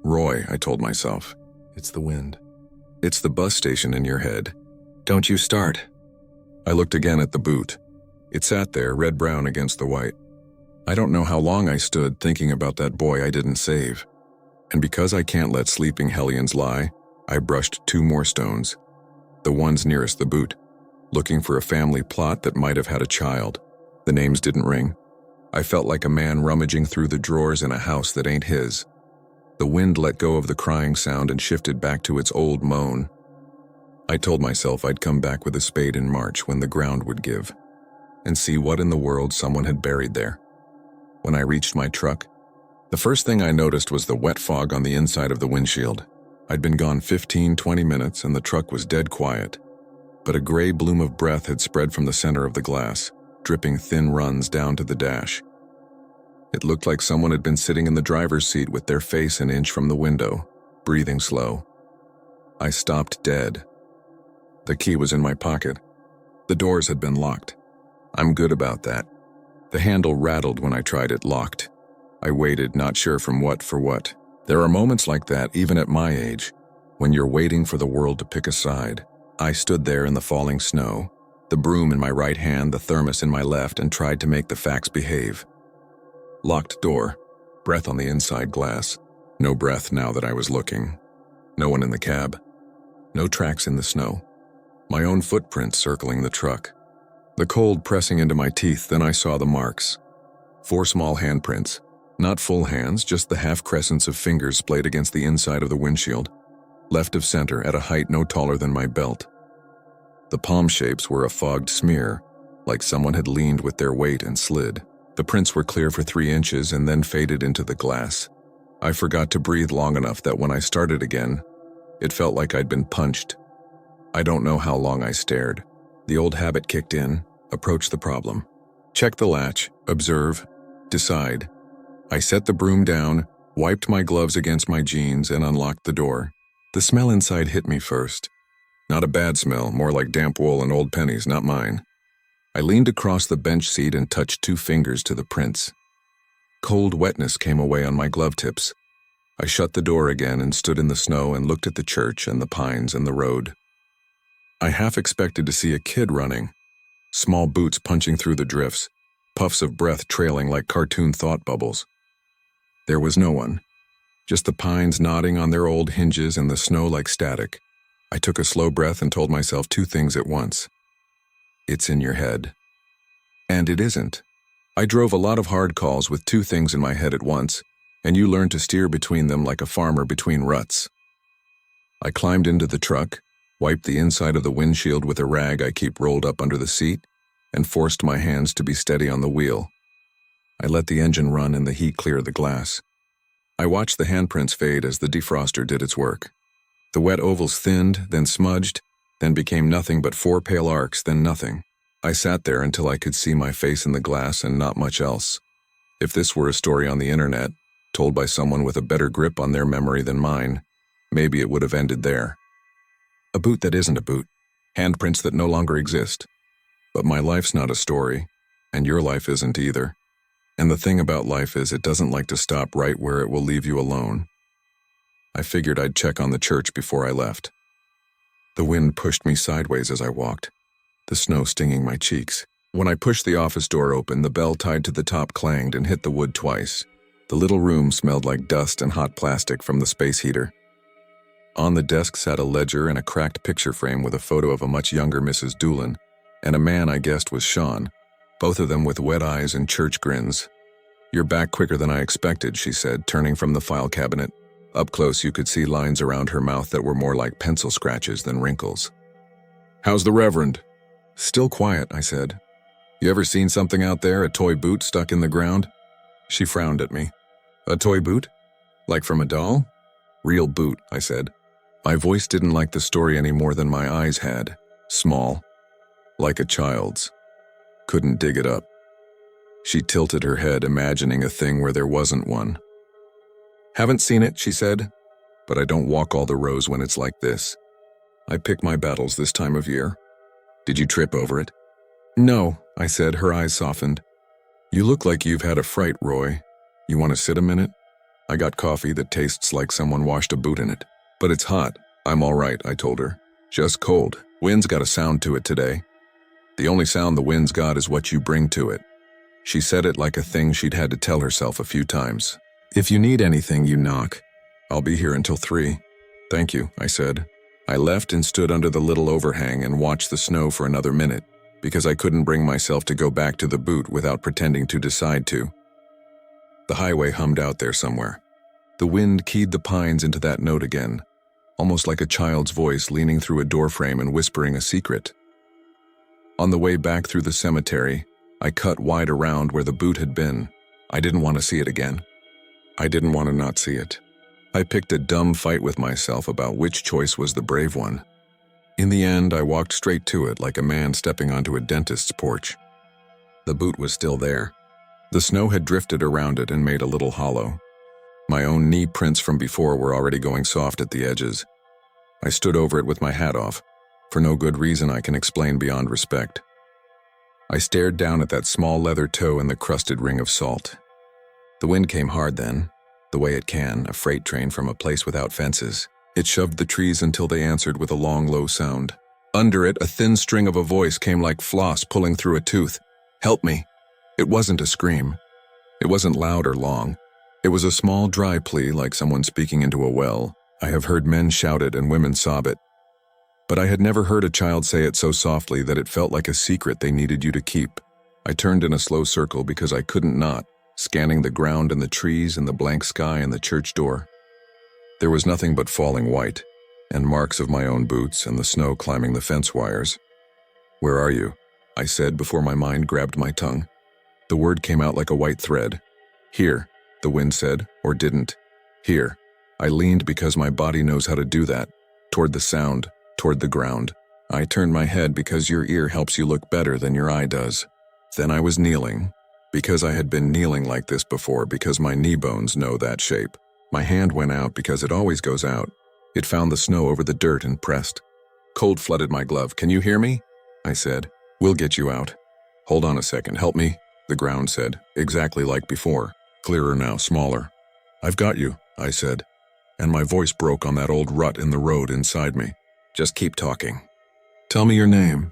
Roy, I told myself. It's the wind. It's the bus station in your head. Don't you start. I looked again at the boot. It sat there, red-brown against the white. I don't know how long I stood thinking about that boy I didn't save. And because I can't let sleeping hellions lie, I brushed 2 more stones. The ones nearest the boot, looking for a family plot that might have had a child. The names didn't ring. I felt like a man rummaging through the drawers in a house that ain't his. The wind let go of the crying sound and shifted back to its old moan. I told myself I'd come back with a spade in March when the ground would give, and see what in the world someone had buried there. When I reached my truck, the first thing I noticed was the wet fog on the inside of the windshield. I'd been gone 15-20 minutes and the truck was dead quiet, but a gray bloom of breath had spread from the center of the glass, dripping thin runs down to the dash. It looked like someone had been sitting in the driver's seat with their face an inch from the window. breathing slow. I stopped dead. The key was in my pocket. The doors had been locked. I'm good about that. The handle rattled when I tried it locked. I waited, not sure from what for what. There are moments like that even at my age, when you're waiting for the world to pick a side. I stood there in the falling snow, the broom in my right hand, the thermos in my left, and tried to make the facts behave. Locked door, breath on the inside glass. No breath now that I was looking. No one in the cab. No tracks in the snow. My own footprints circling the truck. The cold pressing into my teeth, then I saw the marks. 4 small handprints. Not full hands, just the half-crescents of fingers splayed against the inside of the windshield. Left of center, at a height no taller than my belt. The palm shapes were a fogged smear, like someone had leaned with their weight and slid. The prints were clear for 3 inches and then faded into the glass. I forgot to breathe long enough that when I started again, it felt like I'd been punched. I don't know how long I stared. The old habit kicked in, approach the problem. Check the latch, observe, decide. I set the broom down, wiped my gloves against my jeans, and unlocked the door. The smell inside hit me first. Not a bad smell, more like damp wool and old pennies, not mine. I leaned across the bench seat and touched 2 fingers to the prints. Cold wetness came away on my glove tips. I shut the door again and stood in the snow and looked at the church and the pines and the road. I half expected to see a kid running. Small boots punching through the drifts, puffs of breath trailing like cartoon thought bubbles. There was no one, just the pines nodding on their old hinges and the snow like static. I took a slow breath and told myself 2 things at once. It's in your head. And it isn't. I drove a lot of hard calls with 2 things in my head at once, and you learn to steer between them like a farmer between ruts. I climbed into the truck, wiped the inside of the windshield with a rag I keep rolled up under the seat, and forced my hands to be steady on the wheel. I let the engine run and the heat clear the glass. I watched the handprints fade as the defroster did its work. The wet ovals thinned, then smudged, then became nothing but 4 pale arcs, then nothing. I sat there until I could see my face in the glass and not much else. If this were a story on the internet, told by someone with a better grip on their memory than mine, maybe it would have ended there. A boot that isn't a boot. Handprints that no longer exist. But my life's not a story, and your life isn't either. And the thing about life is it doesn't like to stop right where it will leave you alone. I figured I'd check on the church before I left. The wind pushed me sideways as I walked, the snow stinging my cheeks. When I pushed the office door open, the bell tied to the top clanged and hit the wood twice. The little room smelled like dust and hot plastic from the space heater. On the desk sat a ledger and a cracked picture frame with a photo of a much younger Mrs. Doolin, and a man I guessed was Sean, both of them with wet eyes and church grins. "You're back quicker than I expected," she said, turning from the file cabinet. Up close you could see lines around her mouth that were more like pencil scratches than wrinkles. "How's the Reverend?" "Still quiet," I said. "You ever seen something out there, a toy boot stuck in the ground?" She frowned at me. "A toy boot? Like from a doll?" "Real boot," I said. My voice didn't like the story any more than my eyes had. Small. Like a child's. Couldn't dig it up. She tilted her head, imagining a thing where there wasn't one. "Haven't seen it," she said, "but I don't walk all the rows when it's like this. I pick my battles this time of year." "Did you trip over it?" "No," I said, her eyes softened. "You look like you've had a fright, Roy. You want to sit a minute? I got coffee that tastes like someone washed a boot in it. But it's hot. I'm all right," I told her. "Just cold. Wind's got a sound to it today. The only sound the wind's got is what you bring to it." She said it like a thing she'd had to tell herself a few times. "If you need anything, you knock. I'll be here until 3. "Thank you," I said. I left and stood under the little overhang and watched the snow for another minute, because I couldn't bring myself to go back to the boot without pretending to decide to. The highway hummed out there somewhere. The wind keyed the pines into that note again, almost like a child's voice leaning through a doorframe and whispering a secret. On the way back through the cemetery, I cut wide around where the boot had been. I didn't want to see it again. I didn't want to not see it. I picked a dumb fight with myself about which choice was the brave one. In the end, I walked straight to it like a man stepping onto a dentist's porch. The boot was still there. The snow had drifted around it and made a little hollow. My own knee prints from before were already going soft at the edges. I stood over it with my hat off, for no good reason I can explain beyond respect. I stared down at that small leather toe in the crusted ring of salt. The wind came hard then, the way it can, a freight train from a place without fences. It shoved the trees until they answered with a long, low sound. Under it, a thin string of a voice came like floss pulling through a tooth. "Help me." It wasn't a scream. It wasn't loud or long. It was a small, dry plea like someone speaking into a well. I have heard men shout it and women sob it. But I had never heard a child say it so softly that it felt like a secret they needed you to keep. I turned in a slow circle because I couldn't not, scanning the ground and the trees and the blank sky and the church door. There was nothing but falling white, and marks of my own boots and the snow climbing the fence wires. "Where are you?" I said before my mind grabbed my tongue. The word came out like a white thread. "Here," the wind said, or didn't. "Here." I leaned because my body knows how to do that, toward the sound, toward the ground. I turned my head because your ear helps you look better than your eye does. Then I was kneeling, because I had been kneeling like this before, because my knee bones know that shape. My hand went out because it always goes out. It found the snow over the dirt and pressed. Cold flooded my glove. "Can you hear me?" I said. "We'll get you out." "Hold on a second, help me," the ground said, exactly like before, clearer now, smaller. "I've got you," I said, and my voice broke on that old rut in the road inside me. "Just keep talking. Tell me your name."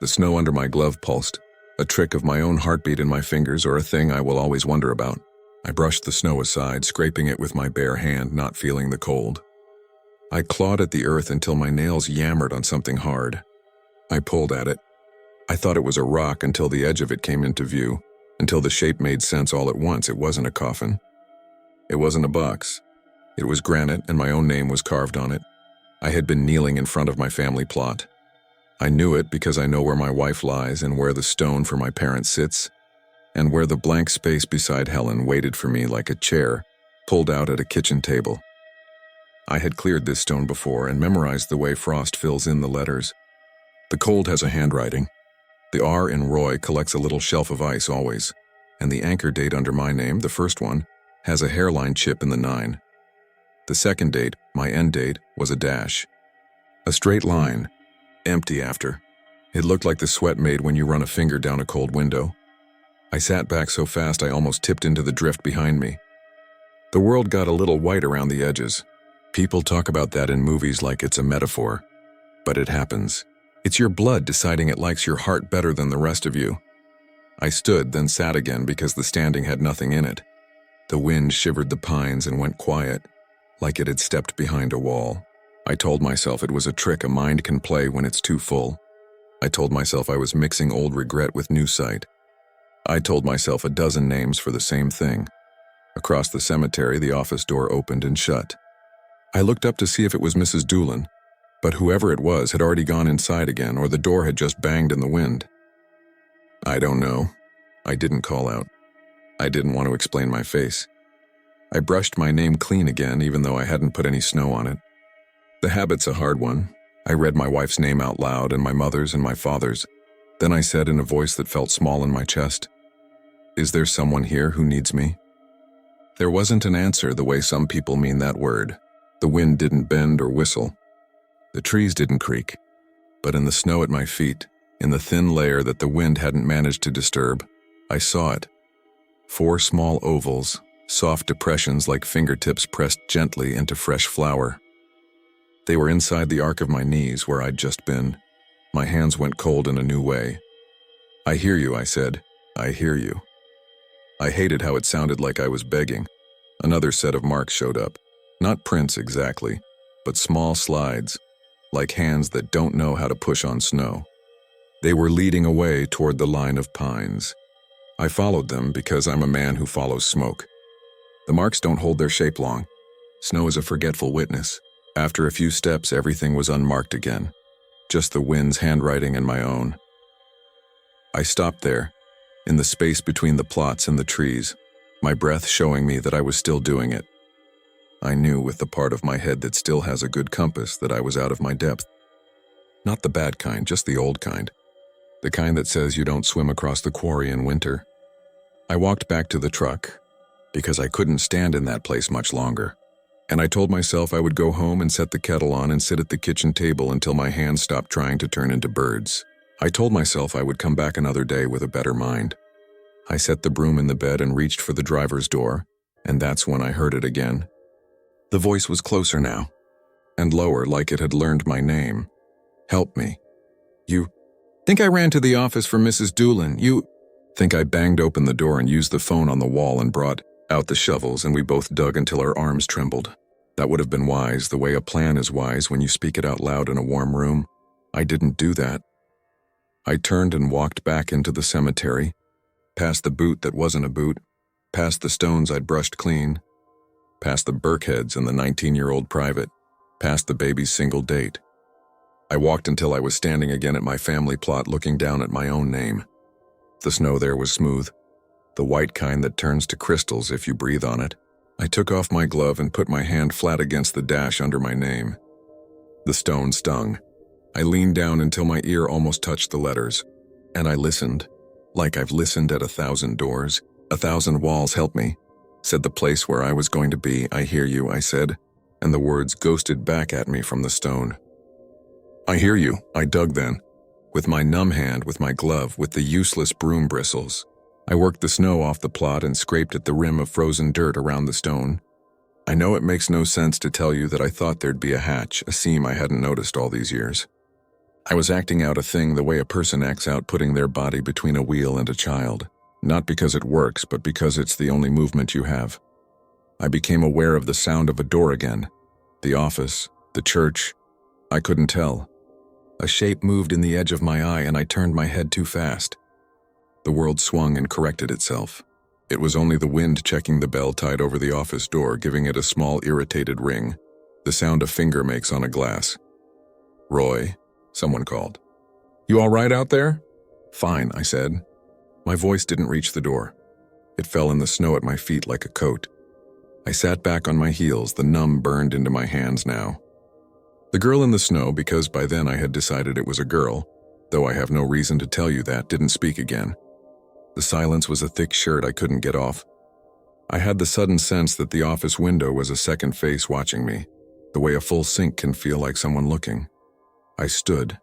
The snow under my glove pulsed, a trick of my own heartbeat in my fingers or a thing I will always wonder about. I brushed the snow aside, scraping it with my bare hand, not feeling the cold. I clawed at the earth until my nails yammered on something hard. I pulled at it. I thought it was a rock until the edge of it came into view, until the shape made sense all at once. It wasn't a coffin. It wasn't a box. It was granite, and my own name was carved on it. I had been kneeling in front of my family plot. I knew it because I know where my wife lies and where the stone for my parents sits, and where the blank space beside Helen waited for me like a chair pulled out at a kitchen table. I had cleared this stone before and memorized the way frost fills in the letters. The cold has a handwriting. The R in Roy collects a little shelf of ice always, and the anchor date under my name, the first one, has a hairline chip in the 9. The second date, my end date, was a dash. A straight line, empty after. It looked like the sweat made when you run a finger down a cold window. I sat back so fast I almost tipped into the drift behind me. The world got a little white around the edges. People talk about that in movies like it's a metaphor. But it happens. It's your blood deciding it likes your heart better than the rest of you. I stood, then sat again because the standing had nothing in it. The wind shivered the pines and went quiet, like it had stepped behind a wall. I told myself it was a trick a mind can play when it's too full. I told myself I was mixing old regret with new sight. I told myself a dozen names for the same thing. Across the cemetery, the office door opened and shut. I looked up to see if it was Mrs. Doolin, but whoever it was had already gone inside again, or the door had just banged in the wind. I don't know. I didn't call out. I didn't want to explain my face. I brushed my name clean again, even though I hadn't put any snow on it. The habit's a hard one. I read my wife's name out loud, and my mother's and my father's. Then I said in a voice that felt small in my chest, "Is there someone here who needs me?" There wasn't an answer the way some people mean that word. The wind didn't bend or whistle. The trees didn't creak. But in the snow at my feet, in the thin layer that the wind hadn't managed to disturb, I saw it. 4 small ovals, soft depressions like fingertips pressed gently into fresh flour. They were inside the arc of my knees where I'd just been. My hands went cold in a new way. "I hear you," I said. "I hear you." I hated how it sounded like I was begging. Another set of marks showed up. Not prints exactly, but small slides, like hands that don't know how to push on snow. They were leading away toward the line of pines. I followed them because I'm a man who follows smoke. The marks don't hold their shape long. Snow is a forgetful witness. After a few steps, everything was unmarked again. Just the wind's handwriting and my own. I stopped there, in the space between the plots and the trees, my breath showing me that I was still doing it. I knew with the part of my head that still has a good compass that I was out of my depth. Not the bad kind, just the old kind. The kind that says you don't swim across the quarry in winter. I walked back to the truck. because I couldn't stand in that place much longer. And I told myself I would go home and set the kettle on and sit at the kitchen table until my hands stopped trying to turn into birds. I told myself I would come back another day with a better mind. I set the broom in the bed and reached for the driver's door, and that's when I heard it again. The voice was closer now, and lower, like it had learned my name. Help me. You think I ran to the office for Mrs. Doolin. You think I banged open the door and used the phone on the wall and brought out the shovels, and we both dug until our arms trembled. That would have been wise, the way a plan is wise when you speak it out loud in a warm room. I didn't do that. I turned and walked back into the cemetery, past the boot that wasn't a boot, past the stones I'd brushed clean, past the Burkheads and the 19-year-old private, past the baby's single date. I walked until I was standing again at my family plot looking down at my own name. The snow there was smooth, the white kind that turns to crystals if you breathe on it. I took off my glove and put my hand flat against the dash under my name. The stone stung. I leaned down until my ear almost touched the letters, and I listened, like I've listened at 1,000 doors. 1,000 walls help me, said the place where I was going to be. I hear you, I said, and the words ghosted back at me from the stone. I hear you, I dug then, with my numb hand, with my glove, with the useless broom bristles. I worked the snow off the plot and scraped at the rim of frozen dirt around the stone. I know it makes no sense to tell you that I thought there'd be a hatch, a seam I hadn't noticed all these years. I was acting out a thing the way a person acts out putting their body between a wheel and a child, not because it works, but because it's the only movement you have. I became aware of the sound of a door again, the office, the church. I couldn't tell. A shape moved in the edge of my eye and I turned my head too fast. The world swung and corrected itself. It was only the wind checking the bell tied over the office door, giving it a small irritated ring, the sound a finger makes on a glass. Roy, someone called. You all right out there? Fine, I said. My voice didn't reach the door. It fell in the snow at my feet like a coat. I sat back on my heels, the numb burned into my hands now. The girl in the snow, because by then I had decided it was a girl, though I have no reason to tell you that, didn't speak again. The silence was a thick shirt I couldn't get off. I had the sudden sense that the office window was a second face watching me, the way a full sink can feel like someone looking. I stood.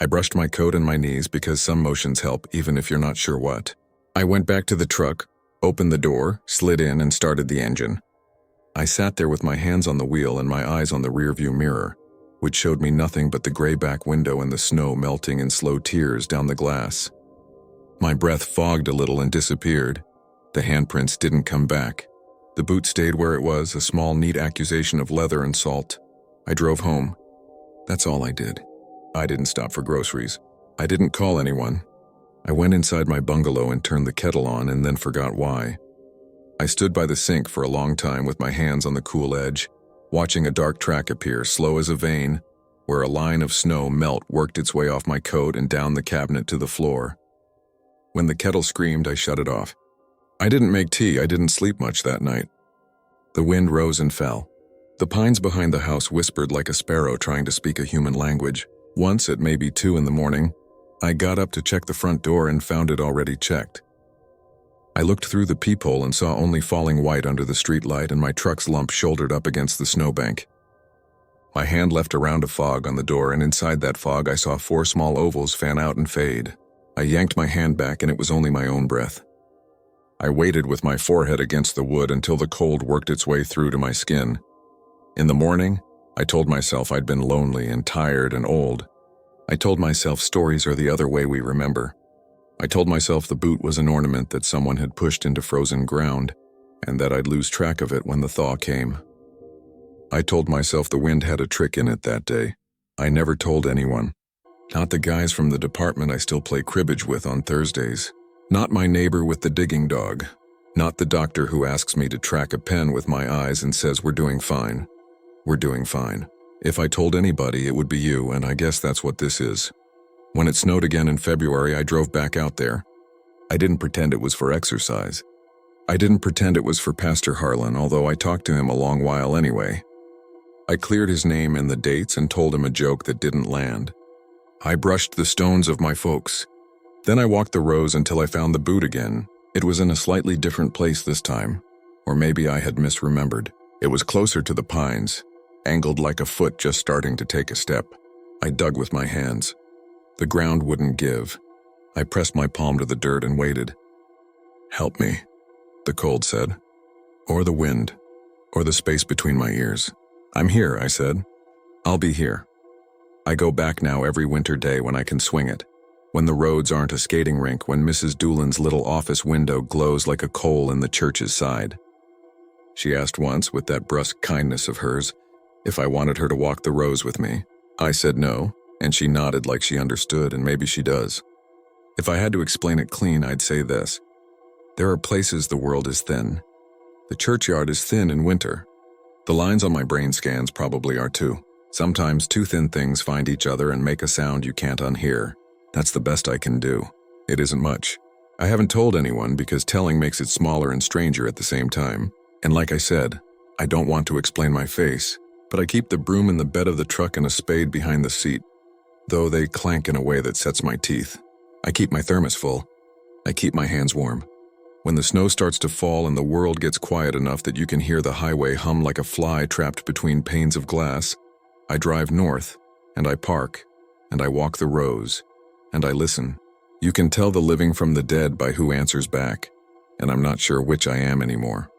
I brushed my coat and my knees because some motions help even if you're not sure what. I went back to the truck, opened the door, slid in and started the engine. I sat there with my hands on the wheel and my eyes on the rearview mirror, which showed me nothing but the gray back window and the snow melting in slow tears down the glass. My breath fogged a little and disappeared. The handprints didn't come back. The boot stayed where it was, a small, neat accusation of leather and salt. I drove home. That's all I did. I didn't stop for groceries. I didn't call anyone. I went inside my bungalow and turned the kettle on and then forgot why. I stood by the sink for a long time with my hands on the cool edge, watching a dark track appear, slow as a vein, where a line of snow melt worked its way off my coat and down the cabinet to the floor. When the kettle screamed, I shut it off. I didn't make tea, I didn't sleep much that night. The wind rose and fell. The pines behind the house whispered like a sparrow trying to speak a human language. Once, at maybe 2 a.m, I got up to check the front door and found it already checked. I looked through the peephole and saw only falling white under the streetlight and my truck's lump shouldered up against the snowbank. My hand left a round of fog on the door, and inside that fog I saw 4 small ovals fan out and fade. I yanked my hand back and it was only my own breath. I waited with my forehead against the wood until the cold worked its way through to my skin. In the morning, I told myself I'd been lonely and tired and old. I told myself stories are the other way we remember. I told myself the boot was an ornament that someone had pushed into frozen ground, and that I'd lose track of it when the thaw came. I told myself the wind had a trick in it that day. I never told anyone. Not the guys from the department I still play cribbage with on Thursdays. Not my neighbor with the digging dog. Not the doctor who asks me to track a pen with my eyes and says we're doing fine. We're doing fine. If I told anybody, it would be you, and I guess that's what this is. When it snowed again in February, I drove back out there. I didn't pretend it was for exercise. I didn't pretend it was for Pastor Harlan, although I talked to him a long while anyway. I cleared his name and the dates and told him a joke that didn't land. I brushed the stones of my folks. Then I walked the rows until I found the boot again. It was in a slightly different place this time. Or maybe I had misremembered. It was closer to the pines, angled like a foot just starting to take a step. I dug with my hands. The ground wouldn't give. I pressed my palm to the dirt and waited. "Help me," the cold said. Or the wind, or the space between my ears. "I'm here," I said. "I'll be here." I go back now every winter day when I can swing it. When the roads aren't a skating rink, when Mrs. Doolan's little office window glows like a coal in the church's side. She asked once, with that brusque kindness of hers, if I wanted her to walk the rows with me. I said no, and she nodded like she understood, and maybe she does. If I had to explain it clean, I'd say this. There are places the world is thin. The churchyard is thin in winter. The lines on my brain scans probably are too. Sometimes two thin things find each other and make a sound you can't unhear. That's the best I can do. It isn't much. I haven't told anyone because telling makes it smaller and stranger at the same time. And like I said, I don't want to explain my face, but I keep the broom in the bed of the truck and a spade behind the seat, though they clank in a way that sets my teeth. I keep my thermos full. I keep my hands warm. When the snow starts to fall and the world gets quiet enough that you can hear the highway hum like a fly trapped between panes of glass, I drive north, and I park, and I walk the rows, and I listen. You can tell the living from the dead by who answers back, and I'm not sure which I am anymore.